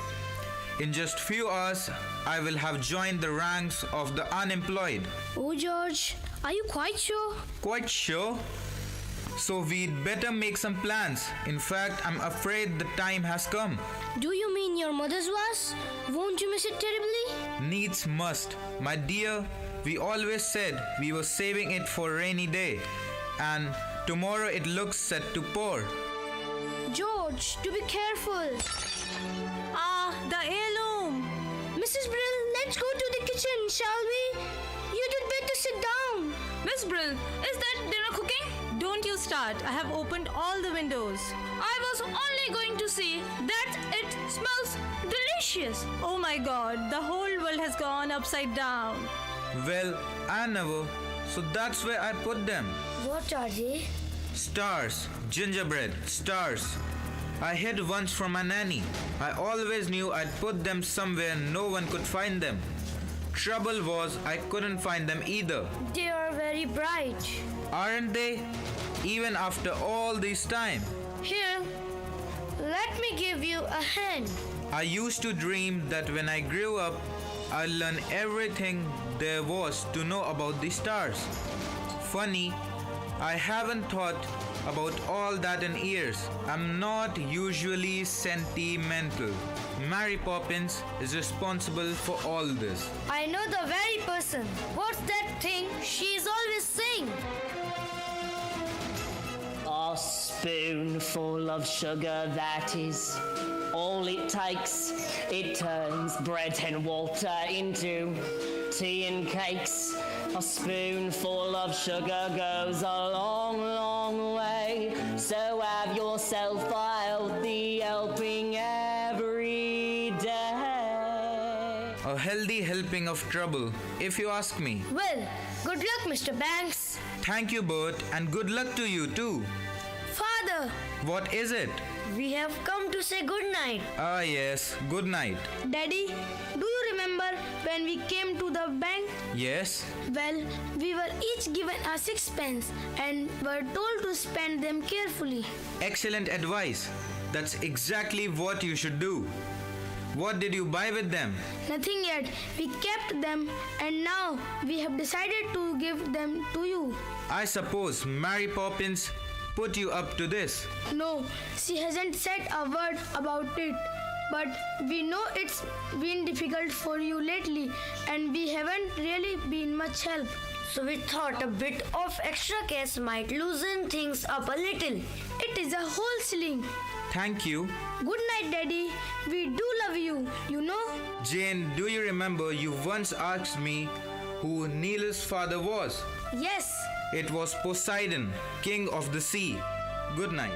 In just few hours, I will have joined the ranks of the unemployed. Oh, George, are you quite sure? Quite sure? So we'd better make some plans. In fact, I'm afraid the time has come. Do you mean your mother's was? Won't you miss it terribly? Needs must. My dear, we always said we were saving it for a rainy day. And tomorrow it looks set to pour. George, do be careful. Ah, the heirloom. Mrs. Brill, let's go to the kitchen, shall we? You did better sit down. Miss Brill, is that dinner cooking? Don't you start. I have opened all the windows. I was only going to say that it smells delicious. Oh my God, the whole world has gone upside down. Well, I never. So that's where I put them. What are they? Stars. Gingerbread. Stars. I hid once from my nanny. I always knew I'd put them somewhere no one could find them. Trouble was I couldn't find them either. They are very bright. Aren't they? Even after all this time. Here, let me give you a hand. I used to dream that when I grew up, I'd learn everything there was to know about the stars. Funny, I haven't thought about all that in years. I'm not usually sentimental. Mary Poppins is responsible for all this. I know the very person. What's that thing she's always saying? A spoonful of sugar, that is all it takes. It turns bread and water into tea and cakes. A spoonful of sugar goes a long, long way. So have yourself a healthy helping every day. A healthy helping of trouble, if you ask me. Well, good luck, Mr. Banks. Thank you, Bert, and good luck to you too. Father, What is it? we have come to say good night. Ah, yes, good night. Daddy, do you remember when we came to the bank? Yes? Well, we were each given a sixpence and were told to spend them carefully. Excellent advice. That's exactly what you should do. What did you buy with them? Nothing yet. We kept them and now we have decided to give them to you. I suppose Mary Poppins put you up to this. No, she hasn't said a word about it. But we know it's been difficult for you lately and we haven't really been much help. So we thought a bit of extra cash might loosen things up a little. It is a whole shilling. Thank you. Good night, Daddy. We do love you, you know. Jane, do you remember you once asked me who Neil's father was? Yes. It was Poseidon, king of the sea. Good night.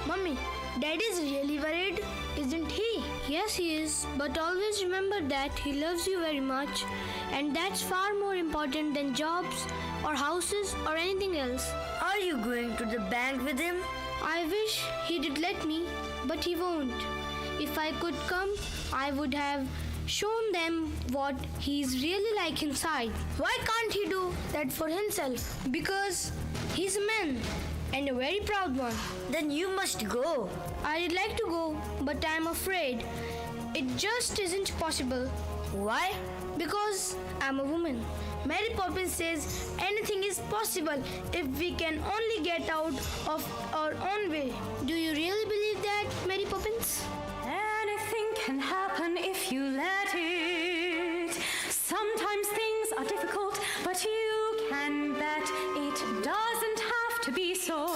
Mummy, Daddy's really worried, isn't he? Yes, he is. But always remember that he loves you very much. And that's far more important than jobs or houses or anything else. Are you going to the bank with him? I wish he did let me, but he won't. If I could come, I would have shown them what he's really like inside. Why can't he do that for himself? Because he's a man and a very proud one. Then you must go. I'd like to go, but I'm afraid it just isn't possible. Why? Because I'm a woman. Mary Poppins says anything is possible if we can only get out of our own way. Do you really believe that, Mary Poppins? Anything can happen if you let it. Sometimes things are difficult, but you can bet it doesn't have to be so.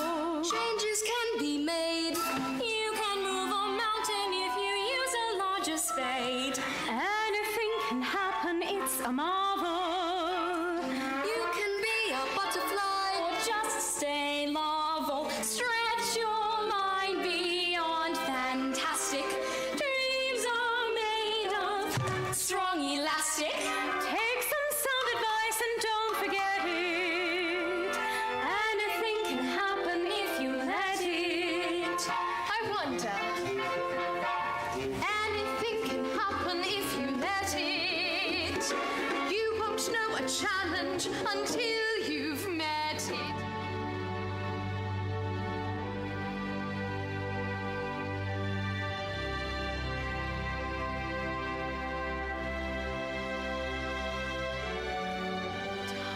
Changes can be made. You can move a mountain if you use a larger spade. Anything can happen, it's a marvel. You can be a butterfly or just stay larval. Stretch your mind beyond fantastic. Dreams are made of strong elastic. Take some sound advice. challenge until you've met it.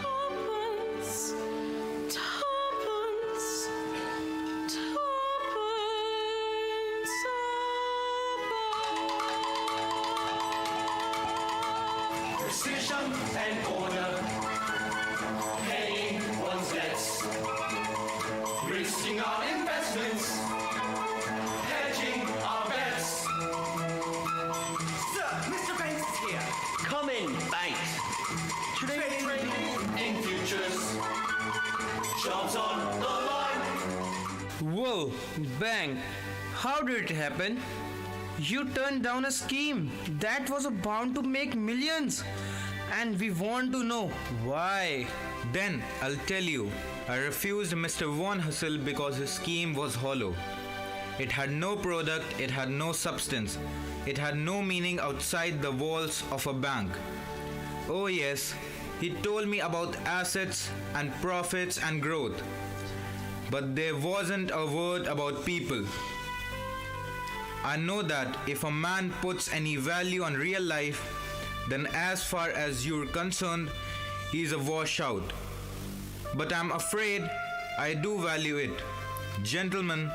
Tuppence, tuppence, tuppence Precision and order, paying one's debts, risking our investments, hedging our bets. Sir, Mr. Banks is here. Come in, Banks. Trading in futures, jobs on the line. Whoa, Bank, how did it happen? You turned down a scheme that was bound to make millions, and we want to know why. Then I'll tell you, I refused Mr. Von Hustle because his scheme was hollow. It had no product, it had no substance, it had no meaning outside the walls of a bank. Oh yes, he told me about assets and profits and growth, but there wasn't a word about people. I know that if a man puts any value on real life, then as far as you're concerned, he's a washout. But I'm afraid I do value it. Gentlemen,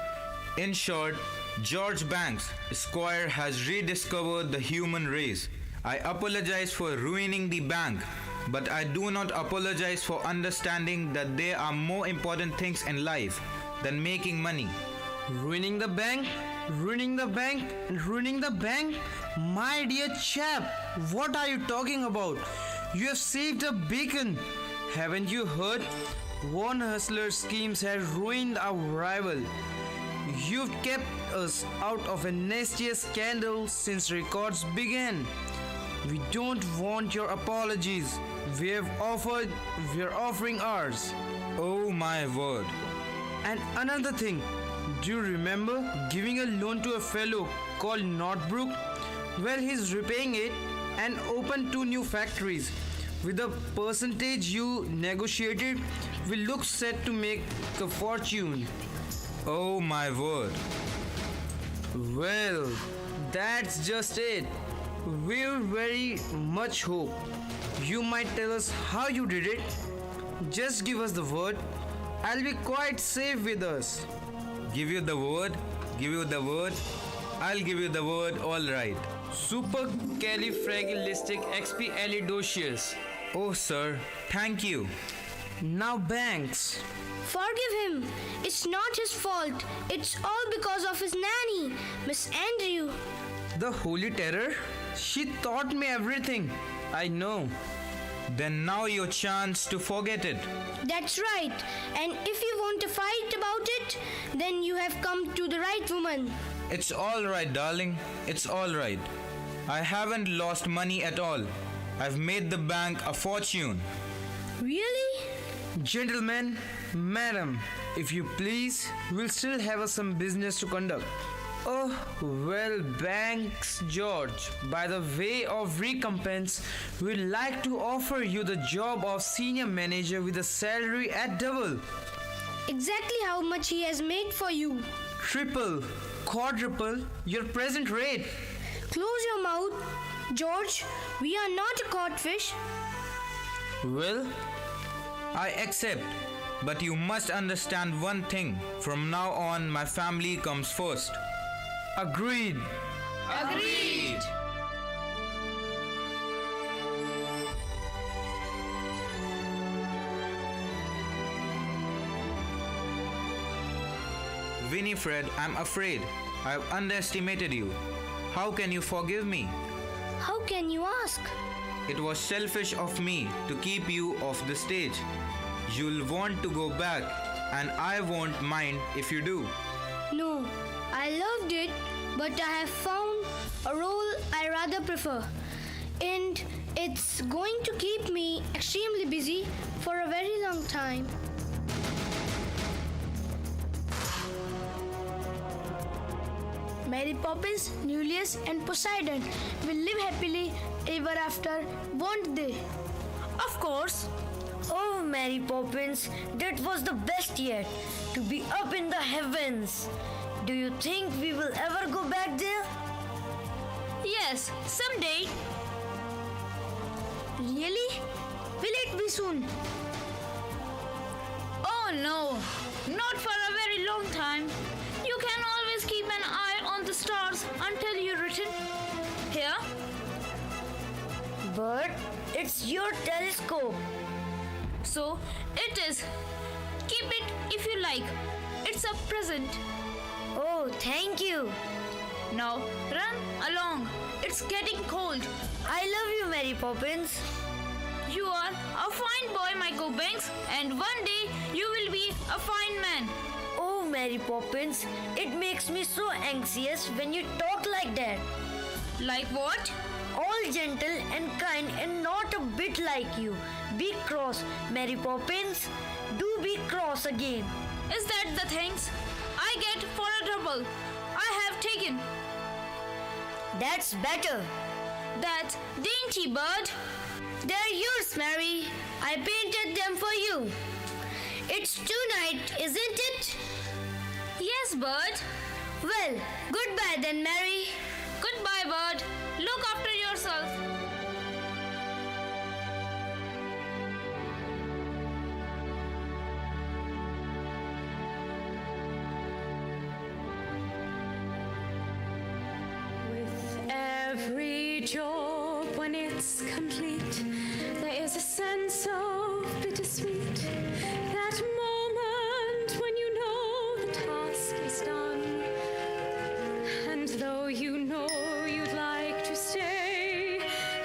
in short, George Banks, Esquire, has rediscovered the human race. I apologize for ruining the bank, but I do not apologize for understanding that there are more important things in life than making money. Ruining the bank? Ruining the bank? Ruining the bank? My dear chap, what are you talking about? You have saved a beacon. Haven't you heard? One hustler's schemes have ruined our rival. You've kept us out of a nastiest scandal since records began. We don't want your apologies. We're offering ours. Oh my word. And another thing, do you remember giving a loan to a fellow called Northbrook? Well, he's repaying it and opened 2 new factories. With the percentage you negotiated, we look set to make a fortune. Oh my word. Well, that's just it. We'll very much hope you might tell us how you did it. Just give us the word. I'll be quite safe with us. Give you the word? Give you the word? I'll give you the word, alright. Supercalifragilisticexpialidocious. Oh sir, thank you. Now Banks. Forgive him. It's not his fault. It's all because of his nanny, Miss Andrew. The Holy Terror? She taught me everything. I know. Then now your chance to forget it. That's right. And if you want to fight about it, then you have come to the right woman. It's alright, darling. It's alright. I haven't lost money at all. I've made the bank a fortune. Really? Gentlemen, madam, if you please, we'll still have some business to conduct. Oh, well, Banks George, by the way of recompense, we'd like to offer you the job of senior manager with a salary at double. Exactly how much he has made for you. Triple, quadruple your present rate. Close your mouth, George. We are not a codfish. Well, I accept. But you must understand one thing. From now on, my family comes first. Agreed. Agreed. Winifred, I'm afraid. I've underestimated you. How can you forgive me? How can you ask? It was selfish of me to keep you off the stage. You'll want to go back, and I won't mind if you do. No, I loved it, but I have found a role I rather prefer. And it's going to keep me extremely busy for a very long time. Mary Poppins, Julius, and Poseidon will live happily ever after, won't they? Of course, Mary Poppins, that was the best yet. To be up in the heavens. Do you think we will ever go back there? Yes, someday. Really? Will it be soon? Oh no, not for a very long time. You can always keep an eye on the stars until you return. Here? But it's your telescope. So it is. Keep it if you like. It's a present. Oh, thank you. Now run along. It's getting cold. I love you, Mary Poppins. You are a fine boy, Michael Banks, and one day you will be a fine man. Oh, Mary Poppins, it makes me so anxious when you talk like that. Like what? All gentle and kind and not a bit like you. Be cross, Mary Poppins. Do be cross again. Is that the thanks I get for a trouble I have taken? That's better. That dainty bird. They're yours, Mary. I painted them for you. It's tonight, isn't it? Yes, bird. Well, goodbye then, Mary. Goodbye, bird. Look after yourself. With every job when it's complete, there is a sense of bittersweet. That moment when you know the task is done. And though you know you'd like to stay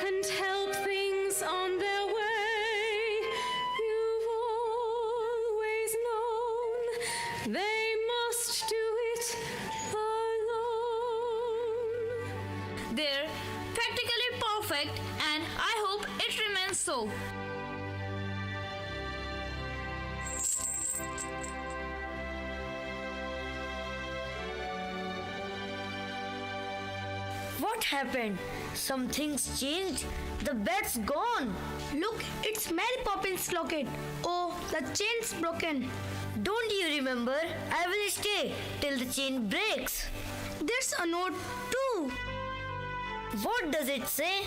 and help things on their way, you've always known they must do it alone. They're practically perfect, and I hope it remains so. What happened? Something's changed. The bed's gone. Look, it's Mary Poppins' locket. Oh, the chain's broken. Don't you remember? I will stay till the chain breaks. There's a note too. What does it say?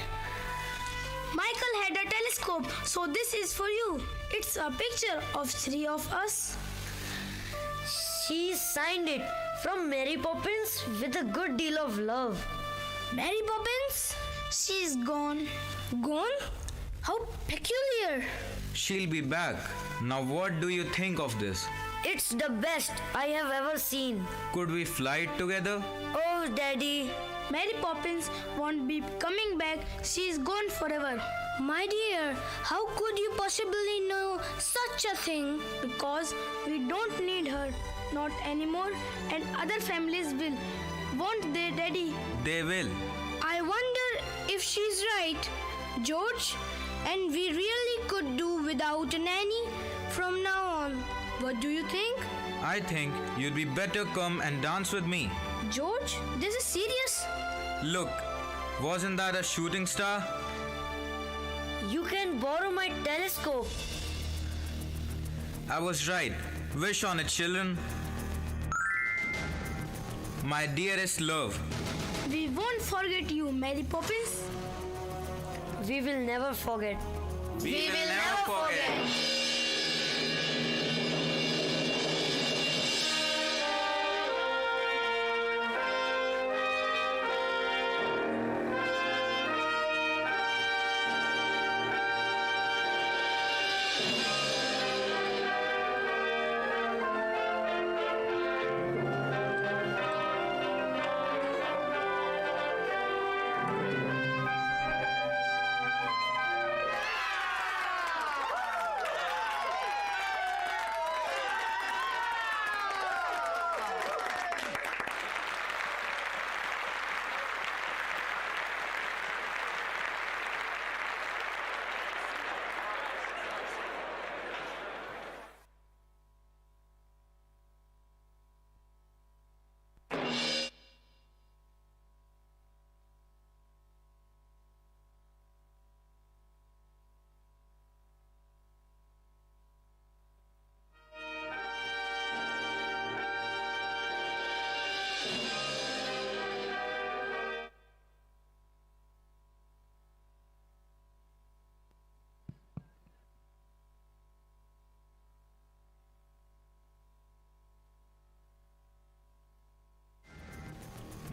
Michael had a telescope, so this is for you. It's a picture of three of us. She signed it from Mary Poppins with a good deal of love. Mary Poppins? She's gone. Gone? How peculiar. She'll be back. Now what do you think of this? It's the best I have ever seen. Could we fly it together? Oh, Daddy. Mary Poppins won't be coming back. She's gone forever. My dear, how could you possibly know such a thing? Because we don't need her. Not anymore. And other families will. Won't they, Daddy? They will. I wonder if she's right, George. And we really could do without a nanny from now on. What do you think? I think you'd be better come and dance with me. George, this is serious. Look, wasn't that a shooting star? You can borrow my telescope. I was right. Wish on it, children. My dearest love. We won't forget you, Mary Poppins. We will never forget. We will never forget.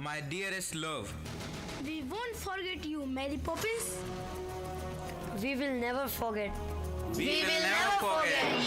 my dearest love. We won't forget you, Mary Poppins. We will never forget. We will never forget.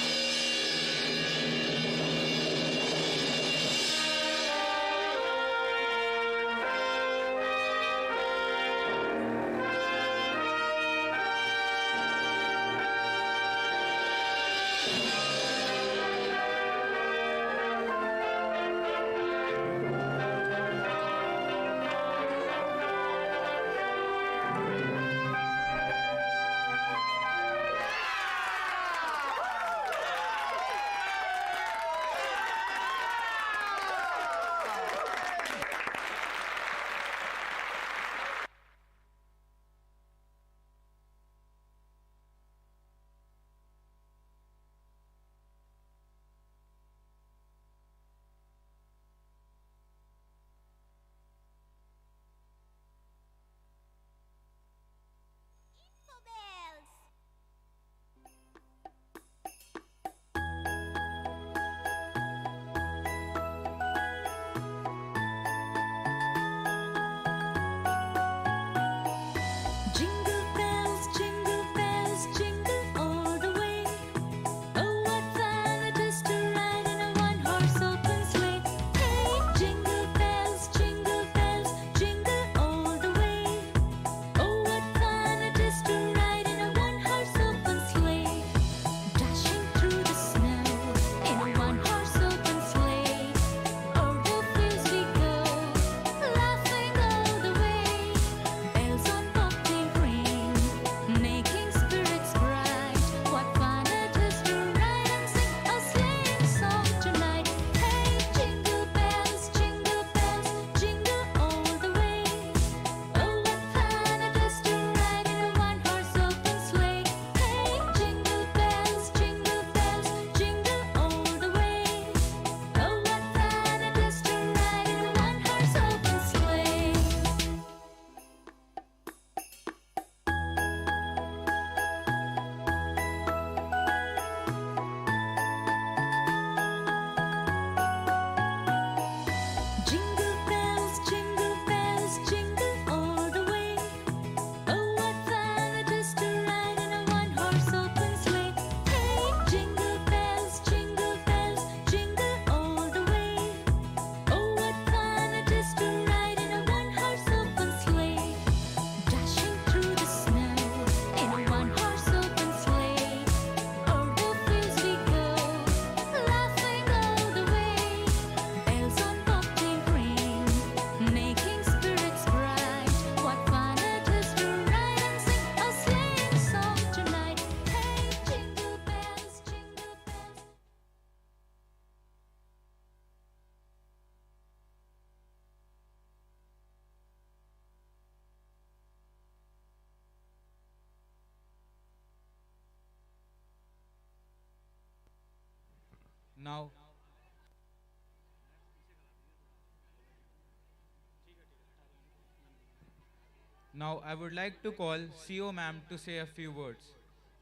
Now, I would like to call CO ma'am to say a few words.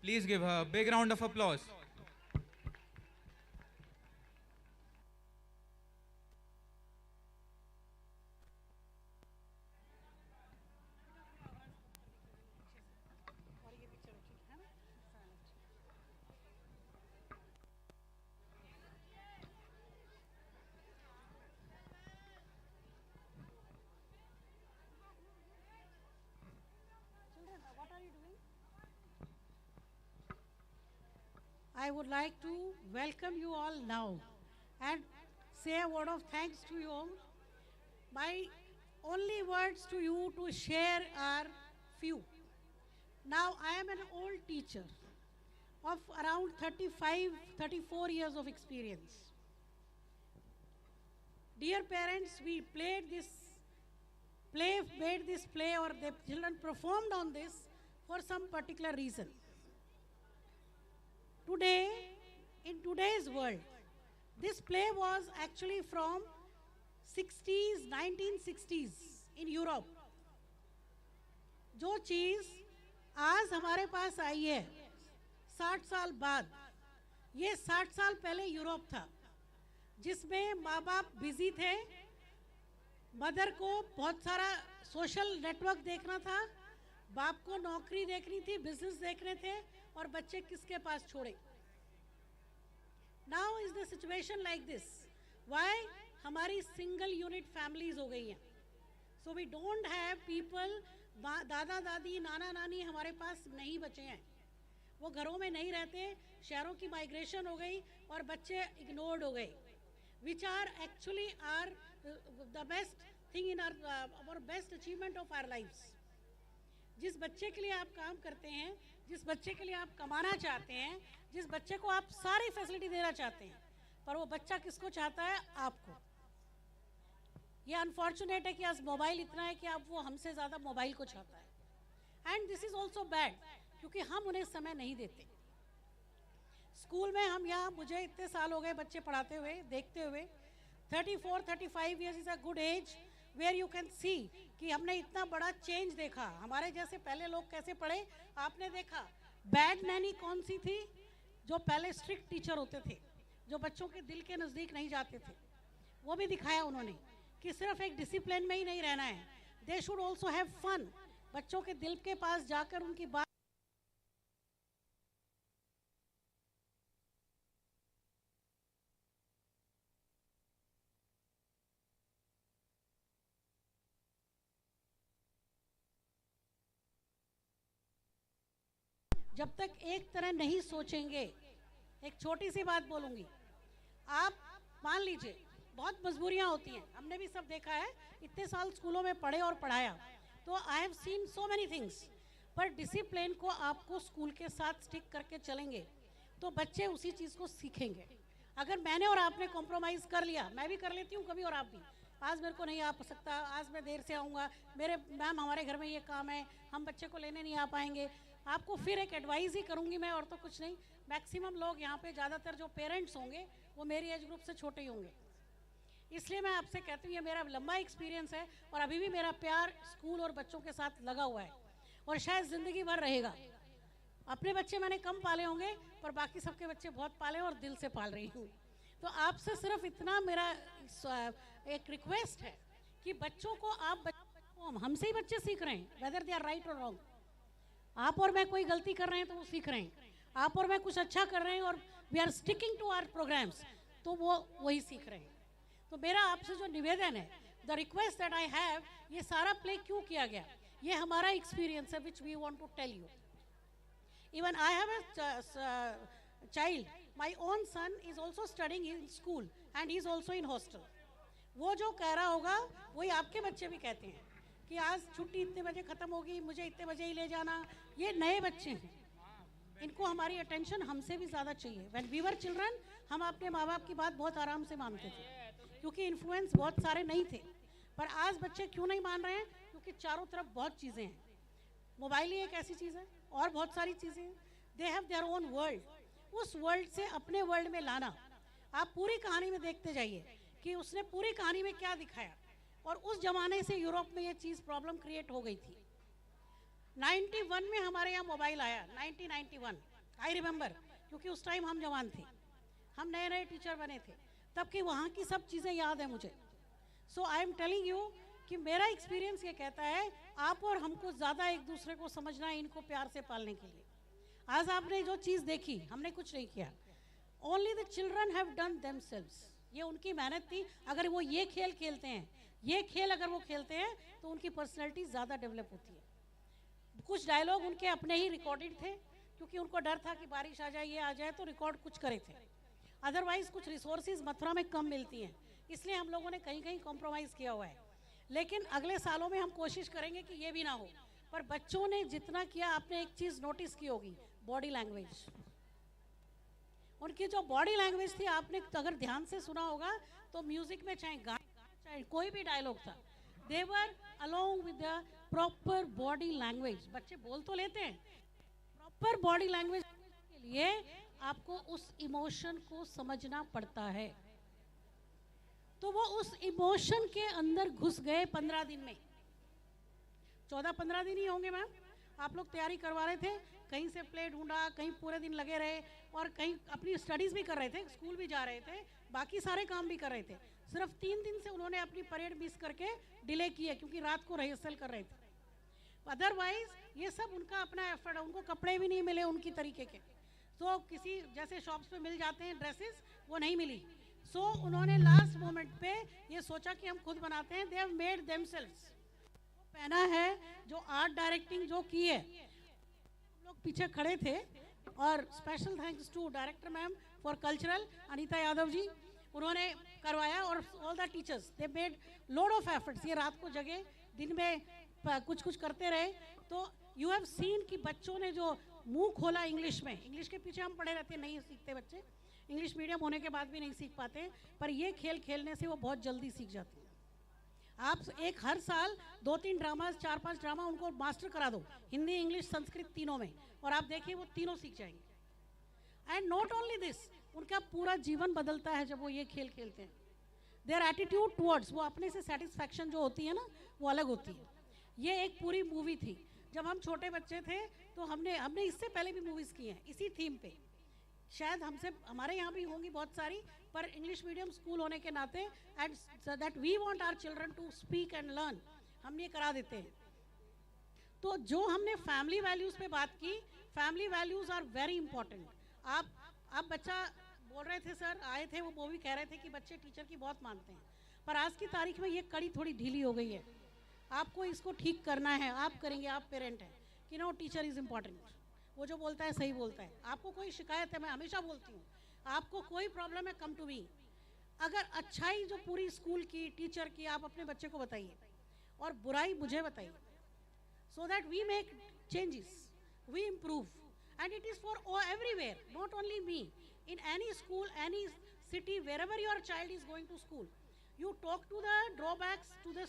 Please give her a big round of applause. I would like to welcome you all now and say a word of thanks to you all. My only words to you to share are few. Now I am an old teacher of around 34 years of experience. Dear parents, we made this play or the children performed on this for some particular reason. Today, in today's world, this play was actually from 1960s in Europe. जो चीज़ आज हमारे पास आई है 60 साल बाद, ये 60 साल पहले Europe था, जिसमें माँ बाप बिजी थे, मदर को बहुत सारा सोशल नेटवर्क देखना था, बाप को नौकरी देखनी थी, बिजनेस देखने थे, और बच्चे किसके पास छोड़े। Now is the situation like this. Why? हमारी सिंगल यूनिट फैमिलीज हो गई हैं। So we don't have people, दादा दादी नाना नानी हमारे पास नहीं बचे हैं, वो घरों में नहीं रहते, शहरों की माइग्रेशन हो गई और बच्चे इग्नोर्ड हो गए, which are actually are the best thing in our best achievement of our lifes. जिस बच्चे के लिए आप काम करते हैं, जिस बच्चे के लिए आप कमाना चाहते हैं, जिस बच्चे को आप सारी फैसिलिटी देना चाहते हैं, पर वो बच्चा किसको चाहता है? आपको। ये अनफॉर्चुनेट है कि आज मोबाइल इतना है कि आप वो हमसे ज़्यादा मोबाइल को चाहता है। And this is also bad, क्योंकि हम उन्हें समय नहीं देते। स्कूल में हम यहाँ, मुझे इतने साल हो गए बच्चे पढ़ाते हुए, देखते हुए, 34-35 years is a good age where you can see कि हमने इतना बड़ा चेंज देखा। हमारे जैसे पहले लोग कैसे पढ़े आपने देखा। बैड नैनी कौन सी थी? जो पहले स्ट्रिक्ट टीचर होते थे, जो बच्चों के दिल के नज़दीक नहीं जाते थे, वो भी दिखाया उन्होंने कि सिर्फ एक डिसिप्लिन में ही नहीं रहना है, they should also have fun. बच्चों के दिल के पास जाकर उनकी बात जब तक एक तरह नहीं सोचेंगे। एक छोटी सी बात बोलूंगी, आप मान लीजिए बहुत मजबूरियां होती हैं, हमने भी सब देखा है, इतने साल स्कूलों में पढ़े और पढ़ाया, तो I have seen so many things. पर डिसिप्लिन को आपको स्कूल के साथ स्टिक करके चलेंगे तो बच्चे उसी चीज़ को सीखेंगे। अगर मैंने और आपने कॉम्प्रोमाइज़ कर लिया, मैं भी कर लेती हूँ कभी, और आप भी, आज मेरे को नहीं आ सकता, आज मैं देर से आऊँगा, मेरे मैम हमारे घर में ये काम है, हम बच्चे को लेने नहीं आ पाएंगे, आपको फिर एक एडवाइस ही करूँगी मैं, और तो कुछ नहीं। मैक्सिमम लोग यहाँ पे ज़्यादातर जो पेरेंट्स होंगे वो मेरी एज ग्रुप से छोटे ही होंगे, इसलिए मैं आपसे कहती हूँ ये मेरा लंबा एक्सपीरियंस है और अभी भी मेरा प्यार स्कूल और बच्चों के साथ लगा हुआ है और शायद ज़िंदगी भर रहेगा। अपने बच्चे मैंने कम पाले होंगे पर बाकी सबके बच्चे बहुत पाले और दिल से पाल रही हूँ। तो आपसे सिर्फ इतना मेरा एक रिक्वेस्ट है कि बच्चों को हमसे ही बच्चे सीख रहे हैं, वेदर दे आर राइट और रॉन्ग। आप और मैं कोई गलती कर रहे हैं तो वो सीख रहे हैं, आप और मैं कुछ अच्छा कर रहे हैं और we are sticking to our programs, तो वो वही सीख रहे हैं। तो मेरा आपसे जो निवेदन है, the request that I have, ये सारा प्ले क्यों किया गया, ये हमारा एक्सपीरियंस है which we want to tell you. Even I have a child, my own son is also studying in school and he is also in hostel. वो जो कह रहा होगा वही आपके बच्चे भी कहते हैं कि आज छुट्टी इतने बजे ख़त्म होगी, मुझे इतने बजे ही ले जाना। ये नए बच्चे हैं, इनको हमारी अटेंशन हमसे भी ज़्यादा चाहिए। व्हेन वी वर चिल्ड्रन, हम अपने माँ बाप की बात बहुत आराम से मानते थे क्योंकि इन्फ्लुएंस बहुत सारे नहीं थे। पर आज बच्चे क्यों नहीं मान रहे हैं? क्योंकि चारों तरफ बहुत चीज़ें हैं। मोबाइल ही एक ऐसी चीज़ है और बहुत सारी चीज़ें हैं। They have their own world, उस वर्ल्ड से अपने वर्ल्ड में लाना। आप पूरी कहानी में देखते जाइए कि उसने पूरी कहानी में क्या दिखाया, और उस जमाने से यूरोप में ये चीज़ प्रॉब्लम क्रिएट हो गई थी। 91 में हमारे यहाँ मोबाइल आया, 1991 आई रिमेंबर, क्योंकि उस टाइम हम जवान थे, हम नए नए टीचर बने थे, तब की वहाँ की सब चीज़ें याद है मुझे। सो आई एम टेलिंग यू कि मेरा एक्सपीरियंस ये कहता है आप और हमको ज़्यादा एक दूसरे को समझना है, इनको प्यार से पालने के लिए। आज आपने जो चीज़ देखी, हमने कुछ नहीं किया, only the children have done themselves. ये उनकी मेहनत थी। अगर वो ये खेल खेलते हैं, ये खेल अगर वो खेलते हैं तो उनकी पर्सनैलिटी ज़्यादा डेवलप होती है। कुछ डायलॉग उनके अपने ही रिकॉर्डेड थे क्योंकि उनको डर था कि बारिश आ जाए, ये आ जाए, तो रिकॉर्ड कुछ करे थे। अदरवाइज कुछ रिसोर्सेज मथुरा में कम मिलती हैं, इसलिए हम लोगों ने कहीं कहीं कॉम्प्रोमाइज़ किया हुआ है। लेकिन अगले सालों में हम कोशिश करेंगे कि ये भी ना हो। पर बच्चों ने जितना किया, आपने एक चीज़ नोटिस की होगी, बॉडी लैंग्वेज। उनकी जो बॉडी लैंग्वेज थी, आपने अगर ध्यान से सुना होगा तो म्यूजिक में चाहे गाना चाहे कोई भी डायलॉग था, they were along with the proper body language. बच्चे बोल तो लेते हैं, प्रॉपर बॉडी लैंग्वेज के लिए आपको उस इमोशन को समझना पड़ता है। तो वो उस इमोशन के अंदर घुस गए 15 दिन में। 14-15 दिन ही होंगे मैम, आप लोग तैयारी करवा रहे थे, कहीं से प्ले ढूंढा, कहीं पूरे दिन लगे रहे और कहीं अपनी स्टडीज़ भी कर रहे थे, स्कूल भी जा रहे थे, बाकी सारे काम भी कर रहे थे। सिर्फ 3 दिन से उन्होंने अपनी परेड मिस करके डिले किया क्योंकि रात को रिहर्सल कर रहे थे। अदरवाइज ये सब उनका अपना एफर्ट है, उनको कपड़े भी नहीं मिले उनकी तरीके के। तो किसी जैसे शॉप्स पे मिल जाते हैं ड्रेसेस, वो नहीं मिली। सो उन्होंने लास्ट मोमेंट पे ये सोचा कि हम खुद बनाते हैं। दे हैव मेड देमसेल्व्स, पहना है जो आर्ट डायरेक्टिंग जो की है। हम लोग पीछे खड़े थे और special thanks to director ma'am for cultural Anita Yadav ji, उन्होंने करवाया और all the teachers they made load of efforts. ये रात को जगे, दिन में कुछ कुछ करते रहे। तो यू हैव सीन कि बच्चों ने जो मुंह खोला इंग्लिश में, इंग्लिश के पीछे हम पड़े रहते, नहीं सीखते बच्चे, इंग्लिश मीडियम होने के बाद भी नहीं सीख पाते, पर ये खेल खेलने से वो बहुत जल्दी सीख जाते हैं। आप एक हर साल 2-3 ड्रामाज, 4-5 ड्रामा उनको मास्टर करा दो, हिंदी, इंग्लिश, संस्कृत तीनों में, और आप देखिए वो तीनों सीख जाएंगे। एंड नॉट ओनली दिस, उनका पूरा जीवन बदलता है जब वो ये खेल खेलते हैं। देयर एटीट्यूड टुवर्ड्स, वो अपने से सेटिस्फैक्शन जो होती है ना, वो अलग होती है। ये एक पूरी मूवी थी। जब हम छोटे बच्चे थे तो हमने इससे पहले भी मूवीज़ की हैं इसी थीम पे। शायद हमसे हमारे यहाँ भी होंगी बहुत सारी, पर इंग्लिश मीडियम स्कूल होने के नाते and that we want our children to speak and learn, हम ये करा देते हैं। तो जो हमने फैमिली वैल्यूज़ पे बात की, family values are very important. आप बच्चा बोल रहे थे, सर आए थे, वो भी कह रहे थे कि बच्चे टीचर की बहुत मानते हैं, पर आज की तारीख में ये कड़ी थोड़ी ढीली हो गई है। आपको इसको ठीक करना है, आप करेंगे, आप पेरेंट हैं कि नो टीचर इज़ इम्पॉर्टेंट। वो जो बोलता है सही बोलता है। आपको कोई शिकायत है, मैं हमेशा बोलती हूँ, आपको कोई प्रॉब्लम है, कम टू मी। अगर अच्छाई जो पूरी स्कूल की, टीचर की, आप अपने बच्चे को बताइए और बुराई मुझे बताइए, so that we make changes, we improve. And it is for everywhere, not only me, in any school, any city, wherever your child is going to school, you talk to the drawbacks to the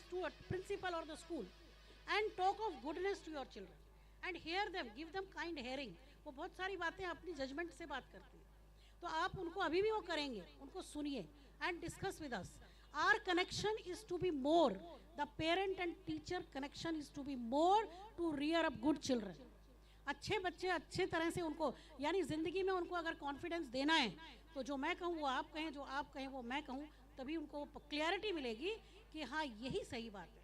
principal or the school and talk of goodness to your children and hear them, give them kind hearing. वो बहुत सारी बातें अपनी judgement से बात करते हैं, तो आप उनको अभी भी वो करेंगे, उनको सुनिए and discuss with us. Our connection is to be more, the parent and teacher connection is to be more to rear up good children. अच्छे बच्चे अच्छे तरह से उनको, यानी ज़िंदगी में उनको अगर कॉन्फिडेंस देना है तो जो मैं कहूँ वो आप कहें, जो आप कहें वो मैं कहूँ, तभी उनको क्लियरिटी मिलेगी कि हाँ यही सही बात है।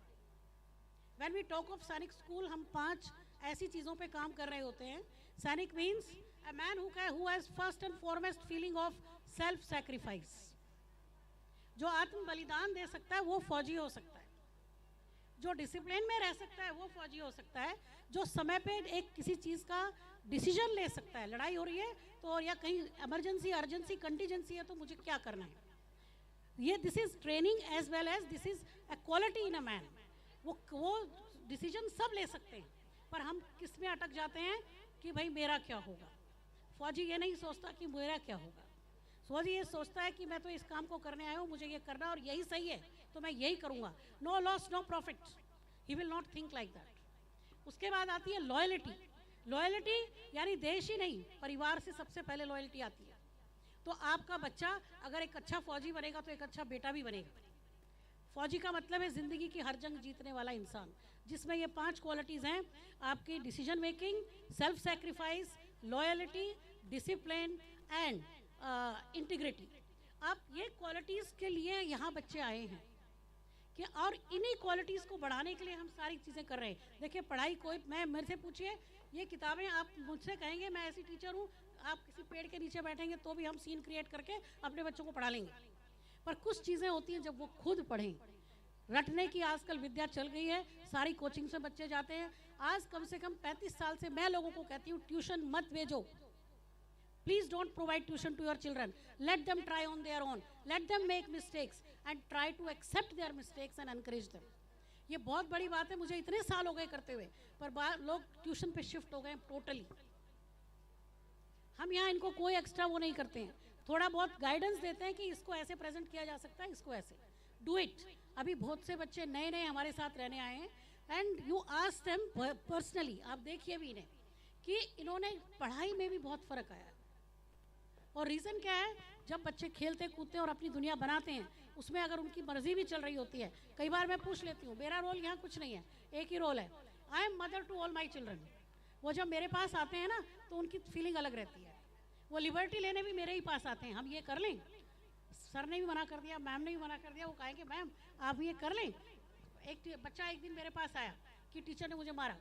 When we talk of सैनिक स्कूल, हम 5 ऐसी चीज़ों पे काम कर रहे होते हैं। सैनिक means a man who has first and foremost feeling of self sacrifice. जो आत्म बलिदान दे सकता है वो फौजी हो सकता है, जो डिसिप्लिन में रह सकता है वो फौजी हो सकता है, जो समय पे एक किसी चीज़ का डिसीजन ले सकता है। लड़ाई हो रही है तो, या कहीं इमरजेंसी, अर्जेंसी, कंटीजेंसी है तो मुझे क्या करना है, ये this is training as well as this is a quality in a man. वो डिसीजन सब ले सकते हैं, पर हम किस में अटक जाते हैं कि भाई मेरा क्या होगा। फौजी ये नहीं सोचता कि मेरा क्या होगा, फौजी ये सोचता है कि मैं तो इस काम को करने आया हूँ, मुझे ये करना और यही सही है तो मैं यही करूँगा, no loss no profit, he will not think like that. उसके बाद आती है लॉयल्टी। लॉयल्टी यानी देश ही नहीं, परिवार से सबसे पहले लॉयल्टी आती है। तो आपका बच्चा अगर एक अच्छा फौजी बनेगा तो एक अच्छा बेटा भी बनेगा। फौजी का मतलब है ज़िंदगी की हर जंग जीतने वाला इंसान, जिसमें ये 5 क्वालिटीज़ हैं आपकी: decision making, self sacrifice, loyalty, discipline and integrity. आप ये क्वालिटीज़ के लिए यहाँ बच्चे आए हैं कि, और इन्हीं क्वालिटीज़ को बढ़ाने के लिए हम सारी चीज़ें कर रहे हैं। देखिए पढ़ाई, कोई मेरे से पूछिए, ये किताबें आप मुझसे कहेंगे मैं ऐसी टीचर हूँ, आप किसी पेड़ के नीचे बैठेंगे तो भी हम सीन क्रिएट करके अपने बच्चों को पढ़ा लेंगे, पर कुछ चीज़ें होती हैं जब वो खुद पढ़ें। रटने की आजकल विद्या चल गई है, सारी कोचिंग से बच्चे जाते हैं। आज कम से कम 35 साल से मैं लोगों को कहती हूँ ट्यूशन मत भेजो, please don't provide tuition to your children, let them try on their own, let them make mistakes and try to accept their mistakes and encourage them. ये बहुत बड़ी बात है, मुझे इतने साल हो गए करते हुए, पर लोग ट्यूशन पे शिफ्ट हो गए टोटली। हम यहाँ इनको कोई एक्स्ट्रा वो नहीं करते हैं, थोड़ा बहुत गाइडेंस देते हैं कि इसको ऐसे प्रेजेंट किया जा सकता है, इसको ऐसे डू इट। अभी बहुत से बच्चे नए नए हमारे साथ रहने आए हैं and you ask them personally, आप देखिए भी इन्हें कि इन्होंने पढ़ाई में भी बहुत फ़र्क आया है। और रीज़न क्या है, जब बच्चे खेलते कूदते हैं और अपनी दुनिया बनाते हैं, उसमें अगर उनकी मर्जी भी चल रही होती है, कई बार मैं पूछ लेती हूँ, मेरा रोल यहाँ कुछ नहीं है, एक ही रोल है, I am mother to all my children. वो जब मेरे पास आते हैं ना तो उनकी फीलिंग अलग रहती है। वो लिबर्टी लेने भी मेरे ही पास आते हैं, हम ये कर लें, सर ने भी मना कर दिया, मैम ने भी मना कर दिया, वो कहेंगे मैम आप ये कर लें। एक बच्चा एक दिन मेरे पास आया कि टीचर ने मुझे मारा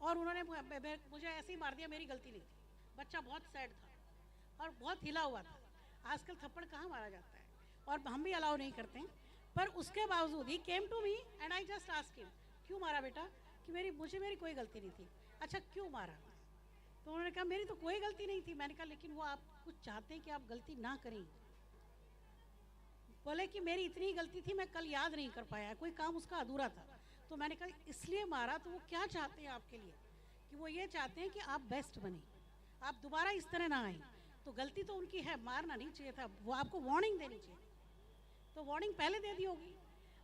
और उन्होंने मुझे ऐसे ही मार दिया, मेरी गलती नहीं थी। बच्चा बहुत सैड था और बहुत हिला हुआ था। आजकल थप्पड़ कहाँ मारा जाता है और हम भी अलाउ नहीं करते हैं, पर उसके बावजूद ही came to me and I just asked him, क्यों मारा बेटा? कि मेरी कोई गलती नहीं थी। अच्छा क्यों मारा? तो उन्होंने कहा मेरी तो कोई गलती नहीं थी। मैंने कहा लेकिन वो आप कुछ चाहते हैं कि आप गलती ना करें। बोले कि मेरी इतनी गलती थी, मैं कल याद नहीं कर पाया, कोई काम उसका अधूरा था। तो मैंने कहा इसलिए मारा। तो वो क्या चाहते हैं आपके लिए? कि वो ये चाहते हैं कि आप बेस्ट बने, आप दोबारा इस तरह ना आए। तो गलती तो उनकी है, मारना नहीं चाहिए था, वो आपको वार्निंग देनी चाहिए। तो वार्निंग पहले दे दी होगी।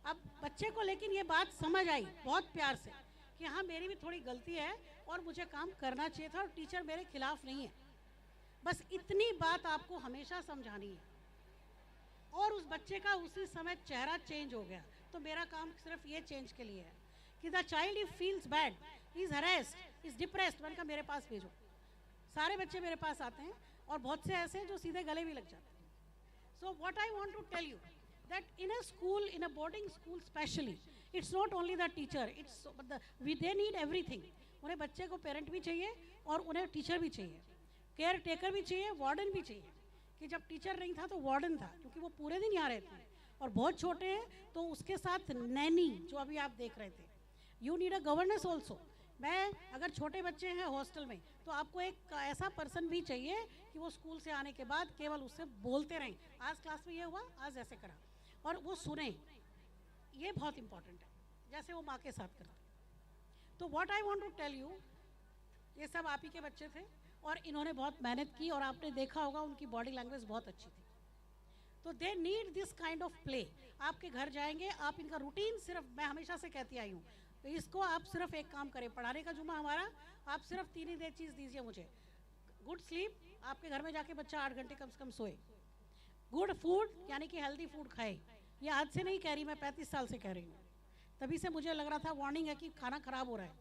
अब बच्चे को लेकिन ये बात समझ आई बहुत प्यार से कि हाँ मेरी भी थोड़ी गलती है और मुझे काम करना चाहिए था और टीचर मेरे खिलाफ नहीं है। बस इतनी बात आपको हमेशा समझानी है। और उस बच्चे का उसी समय चेहरा चेंज हो गया। तो मेरा काम सिर्फ ये चेंज के लिए है कि the child if feels bad, is harassed, is depressed, मैंने कहा मेरे पास भेजो। सारे बच्चे मेरे पास आते हैं और बहुत से ऐसे हैं जो सीधे गले भी लग जाते हैं। So what I want to tell you that in a school, in a boarding school specially, it's not only the teacher, they need everything. उन्हें बच्चे को पेरेंट भी चाहिए और उन्हें टीचर भी चाहिए, केयर टेकर भी चाहिए, वार्डन भी चाहिए। कि जब टीचर नहीं था तो वार्डन था, क्योंकि वो पूरे दिन यहाँ रहते हैं। और बहुत छोटे हैं तो उसके साथ नैनी, जो अभी आप देख रहे थे। You need a governance also. मैं अगर छोटे बच्चे हैं हॉस्टल में तो आपको एक ऐसा पर्सन भी चाहिए कि वो स्कूल से आने के बाद केवल उससे बोलते रहें, आज क्लास में ये हुआ, आज ऐसे करा, और वो सुने। ये बहुत इंपॉर्टेंट है, जैसे वो माँ के साथ करते। तो what I want to tell you, ये सब आप ही के बच्चे थे और इन्होंने बहुत मेहनत की और आपने देखा होगा उनकी बॉडी लैंग्वेज बहुत अच्छी थी। तो they need this kind of play. आपके घर जाएंगे, आप इनका रूटीन सिर्फ, मैं हमेशा से कहती आई हूँ, तो इसको आप सिर्फ एक काम करें, पढ़ाने का जुम्मा हमारा, आप सिर्फ 3 ही चीज़ दीजिए मुझे। गुड स्लीप, आपके घर में जाके बच्चा 8 घंटे कम से कम सोए। गुड फूड, यानी कि हेल्दी फूड खाए। ये आज से नहीं कह रही, मैं 35 साल से कह रही हूँ। तभी से मुझे लग रहा था वार्निंग है कि खाना खराब हो रहा है,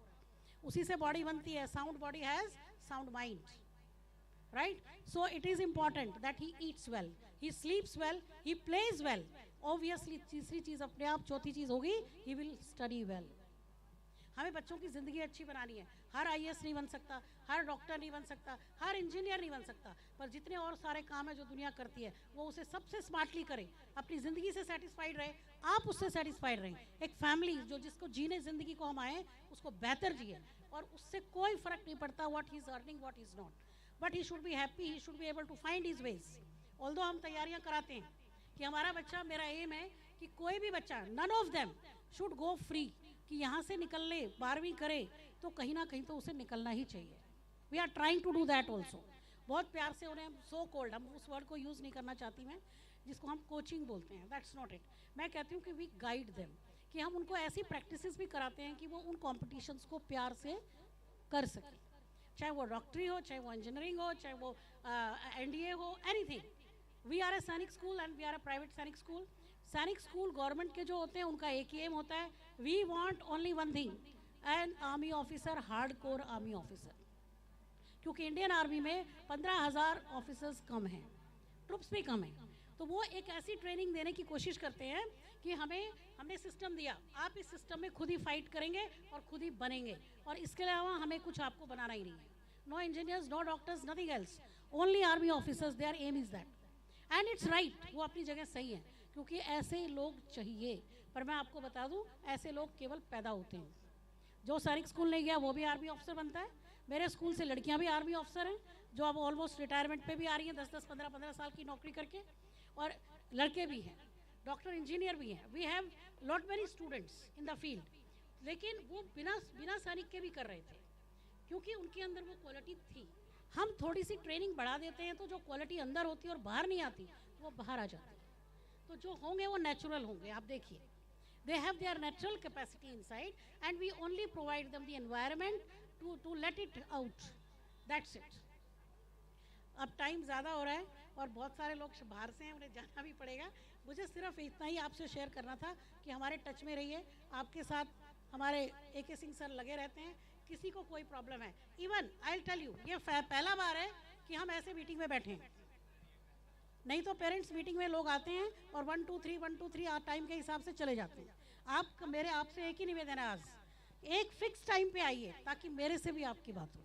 उसी से बॉडी बनती है। Sound body has sound mind, right? So it is important that he eats well, he स्लीप्स well, he plays well. Obviously तीसरी चीज़ अपने आप, चौथी चीज़ होगी ही विल स्टडी वेल। हमें बच्चों की ज़िंदगी अच्छी बनानी है। हर आईएएस नहीं बन सकता, हर डॉक्टर नहीं बन सकता, हर इंजीनियर नहीं बन सकता, पर जितने और सारे काम है जो दुनिया करती है वो उसे सबसे स्मार्टली करे, अपनी ज़िंदगी से सेटिस्फाइड रहे, आप उससे सेटिस्फाइड रहें। एक फैमिली जो जिसको जीने ज़िंदगी को हम आए उसको बेहतर जिए, और उससे कोई फ़र्क नहीं पड़ता what he is earning, what is not, but he should be happy, he should be able to find his ways. Although हम तैयारियाँ कराते हैं कि हमारा बच्चा, मेरा एम है कि कोई भी बच्चा, none of them should go free, कि यहाँ से निकल ले, 12वीं करे तो कहीं ना कहीं तो उसे निकलना ही चाहिए। We are trying to do that also. बहुत प्यार से उन्हें सो कॉल्ड, हम उस वर्ड को यूज़ नहीं करना चाहती मैं, जिसको हम कोचिंग बोलते हैं, दैट्स नॉट इट। मैं कहती हूँ कि वी गाइड देम, कि हम उनको ऐसी प्रैक्टिसेस भी कराते हैं कि वो उन कॉम्पिटिशन्स को प्यार से कर सकें, चाहे वो डॉक्टरी हो, चाहे वो इंजीनियरिंग हो, चाहे वो NDA हो, anything. We are a Sainik school and we are a private Sainik school. Sainik school government के जो होते हैं उनका एक ही एम होता है, we want only one thing, an army officer, hard core army officer. क्योंकि इंडियन आर्मी में 15,000 ऑफिसर्स कम हैं, ट्रुप्स भी कम हैं, तो वो एक ऐसी ट्रेनिंग देने की कोशिश करते हैं कि हमने सिस्टम दिया, आप इस सिस्टम में खुद ही फाइट करेंगे और खुद ही बनेंगे, और इसके अलावा हमें कुछ आपको बनाना ही नहीं है। No engineers, no doctors, nothing else, only army officers, their aim is that. And it's right, वो अपनी जगह सही है, क्योंकि ऐसे लोग चाहिए। पर मैं आपको बता दूं, ऐसे लोग केवल पैदा होते हैं। जो सैनिक स्कूल नहीं गया वो भी आर्मी ऑफिसर बनता है। मेरे स्कूल से लड़कियां भी आर्मी ऑफिसर हैं, जो अब ऑलमोस्ट रिटायरमेंट पे भी आ रही हैं, 10-10, 15-15 साल की नौकरी करके, और लड़के भी हैं, डॉक्टर इंजीनियर भी हैं। We have lot many students in the field, लेकिन वो बिना सैनिक के भी कर रहे थे, क्योंकि उनके अंदर वो क्वालिटी थी। हम थोड़ी सी ट्रेनिंग बढ़ा देते हैं तो जो क्वालिटी अंदर होती है और बाहर नहीं आती, वो बाहर आ जाती है। तो जो होंगे वो नेचुरल होंगे। आप देखिए, they have their natural capacity inside and we only provide them the environment to let it out, that's it। अब टाइम ज़्यादा हो रहा है और बहुत सारे लोग बाहर से हैं, उन्हें जाना भी पड़ेगा। मुझे सिर्फ इतना ही आपसे शेयर करना था कि हमारे टच में रहिए। आपके साथ हमारे AK सिंह सर लगे रहते हैं किसी को कोई प्रॉब्लम है, इवन आई टेल यू, ये पहला बार है कि हम ऐसे मीटिंग में बैठे हैं। नहीं तो पेरेंट्स मीटिंग में लोग आते हैं और 1 2 3 1 2 3 टाइम के हिसाब से चले जाते हैं। आप मेरे आपसे एक ही निवेदन है, आज एक फिक्स टाइम पे आइए ताकि मेरे से भी आपकी बात हो,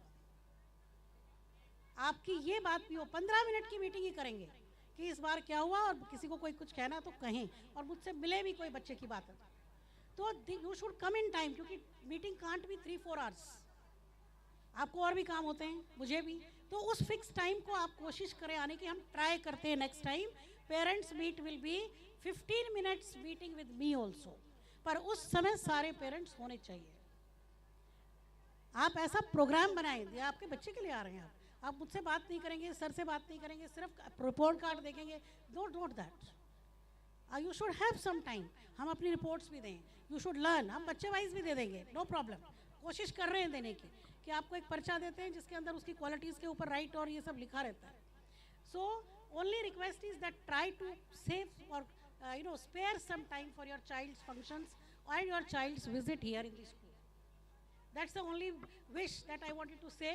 आपकी ये बात भी हो। 15 मिनट की मीटिंग ही करेंगे कि इस बार क्या हुआ, और किसी को कोई कुछ कहना तो कहें, और मुझसे मिले भी कोई बच्चे की बात है तो you should come in time, क्योंकि मीटिंग कांट भी 3-4 आवर्स, आपको और भी काम होते हैं, मुझे भी। तो उस फिक्स टाइम को आप कोशिश करें आने की, हम ट्राई करते हैं next time. Parents meet will be 15 minutes meeting with me also, पर उस समय सारे पेरेंट्स होने चाहिए। आप ऐसा प्रोग्राम बनाएं, ये आपके बच्चे के लिए आ रहे हैं, आप मुझसे बात नहीं करेंगे, सर से बात नहीं करेंगे, सिर्फ रिपोर्ट कार्ड देखेंगे, don't that. You should have some time, हम अपनी रिपोर्ट्स भी दें, यू शुड लर्न, हम बच्चे वाइज भी दे देंगे, नो प्रॉब्लम, कोशिश कर रहे हैं देने की, कि आपको एक पर्चा देते हैं जिसके अंदर उसकी क्वालिटीज़ के ऊपर राइट और ये सब लिखा रहता है। So only request is that try to save और spare some time for your child's functions and your child's visit here in the school. That's the only wish that I wanted to say,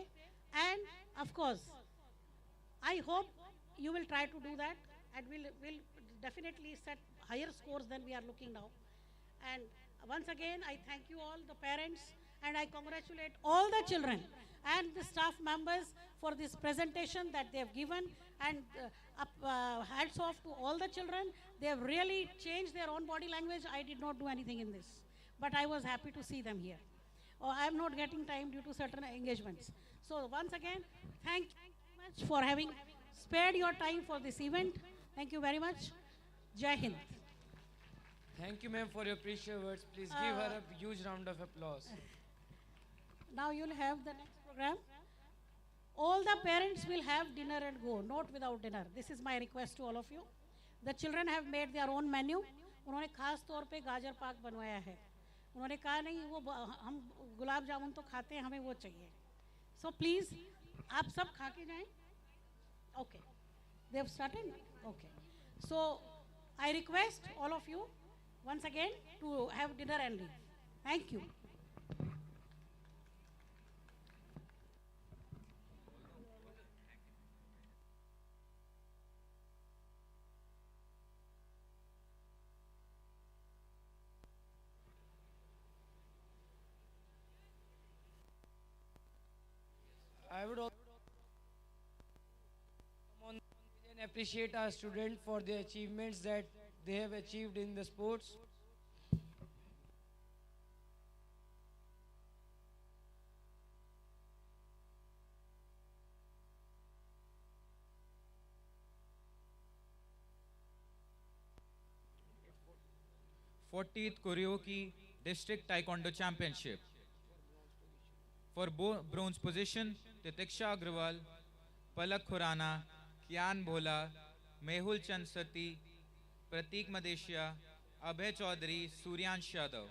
and of course I hope you will try to do that, and will definitely set higher scores than we are looking now. And once again I thank you all, the parents, and I congratulate all the children and the staff members for this presentation that they have given, and hats off to all the children. They have really changed their own body language. I did not do anything in this, but I was happy to see them here. I am not getting time due to certain engagements. So once again, thank you very much for having spared your time for this event. Thank you very much. Jai Hind. Thank you, ma'am, for your precious words. Please give her a huge round of applause. Now you'll have the next program. All the parents will have dinner and go, not without dinner. This is my request to all of you. The children have made their own menu. उन्होंने खास तौर पे गाजर पाक बनवाया है। उन्होंने कहा नहीं वो हम गुलाब जामुन तो खाते हैं, हमें वो चाहिए। So please, आप सब खा के जाएं। Okay, they have started. Okay, so I request all of you once again to have dinner and leave. Thank you. I would also come on and appreciate our students for the achievements that they have achieved in the sports. Fortieth Karaoke District Taekwondo Championship. For bronze position, Titiksha Agrawal, Palak Khurana, Kian Bhola, Mehul Chand Sati, Pratik Madeshia, Abhay Chaudhary, Suryansh Yadav.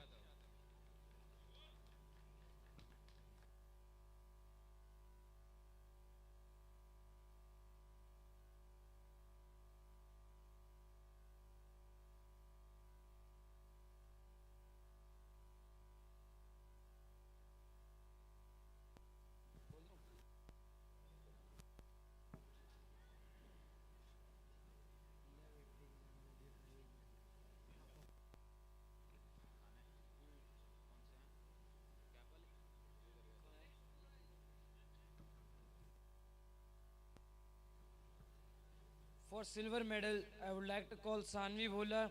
For silver medal, I would like to call Sanvi Bhola,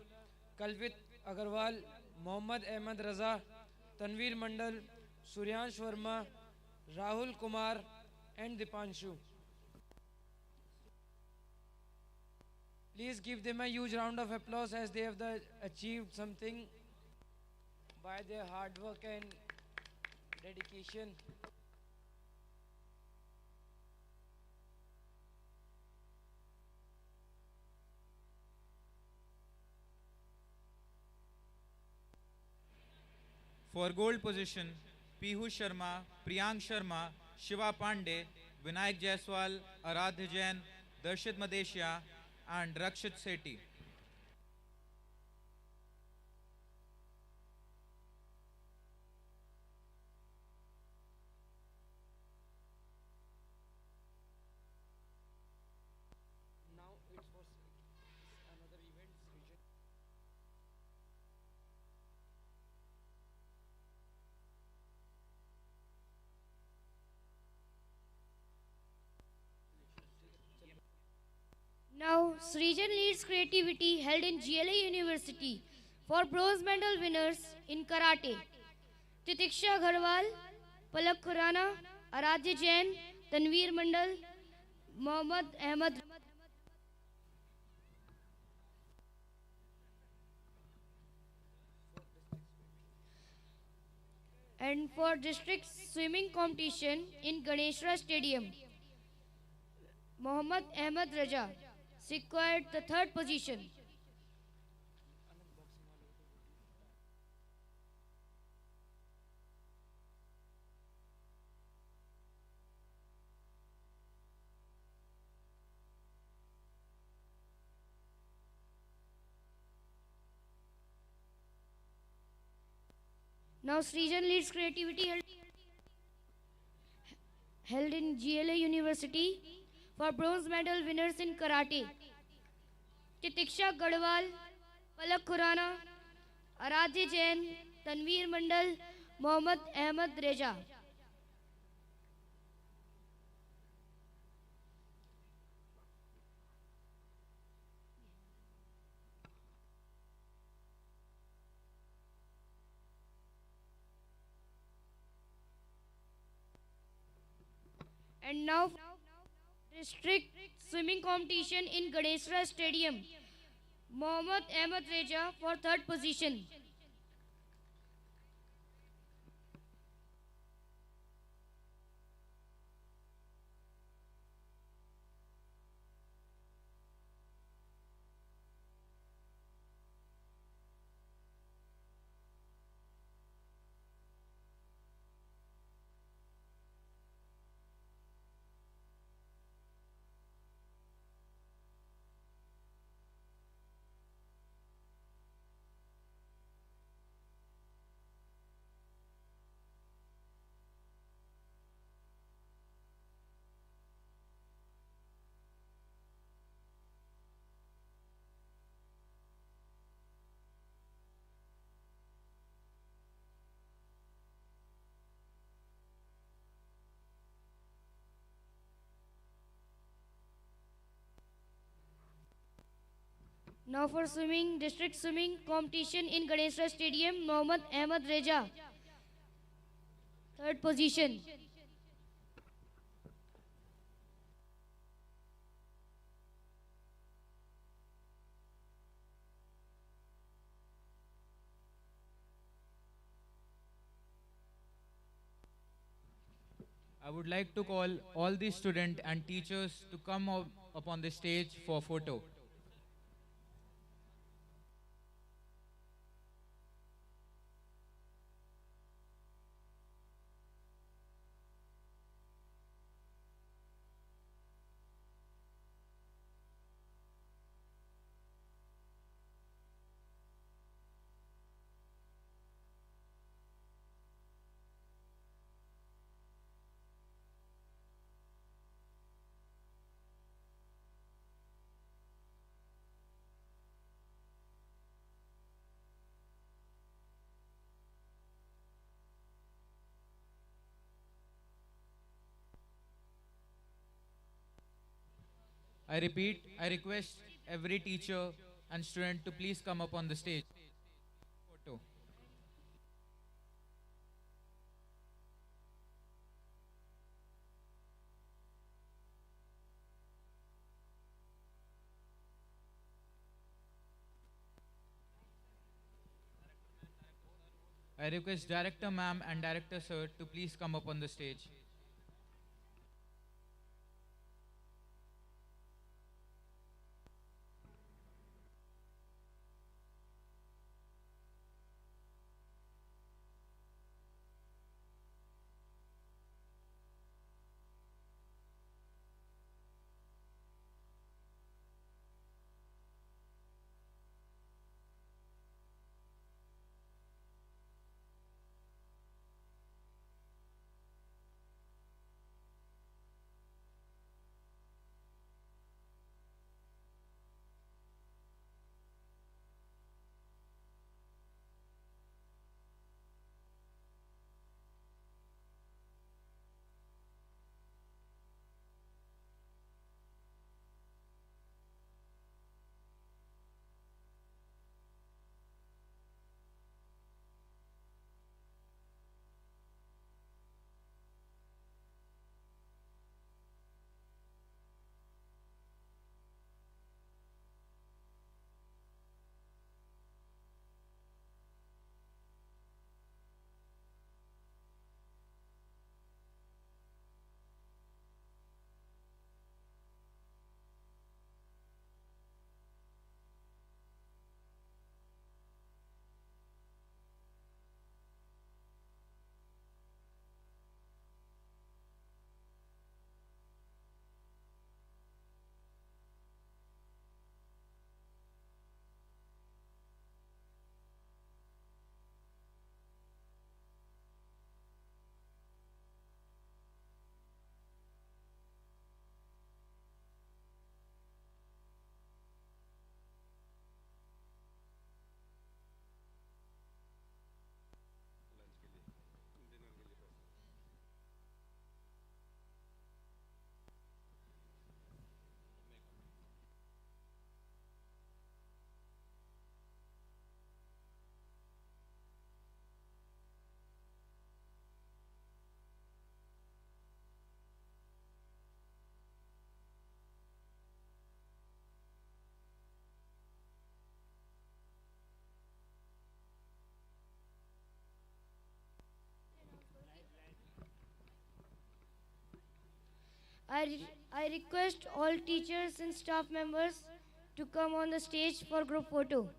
Kalvit Agarwal, Mohammad Ahmed Raza, Tanveer Mandal, Suryansh Verma, Rahul Kumar, and Dipanshu. Please give them a huge round of applause as they have achieved something by their hard work and dedication. For gold position, Pihu Sharma, Priyank Sharma, Shiva Pandey, Vinayak Jaiswal, Aradhya Jain, Darshit Madeshia, and Rakshit Sethi. Now, Srijan leads creativity held in GLA University for bronze medal winners in karate. Titiksha Gharwal, Palak Khurana, Aradhya Jain, Tanveer Mandal, Mohammad Ahmed. And for district swimming competition in Ganeshra Stadium, Mohammad Ahmed Raja secured the third position. Now Srijan leads creativity held in GLA University for bronze medal winners in karate. Titiksha Gadwal, Palak Khurana, Aradhya Jain, Tanveer Mandal, Mohammad Ahmed Reza. And now district swimming competition in Ganeshra Stadium. Mohammad Ahmed Reza for third position. Now for swimming, district swimming competition in Ganeshra Stadium, Mohammad Ahmed Reza, third position. I would like to call all the students and teachers to come up on the stage for photo. I repeat, I request every teacher and student to please come up on the stage. Photo. I request Director Ma'am and Director Sir to please come up on the stage. I request all teachers and staff members to come on the stage for group photo.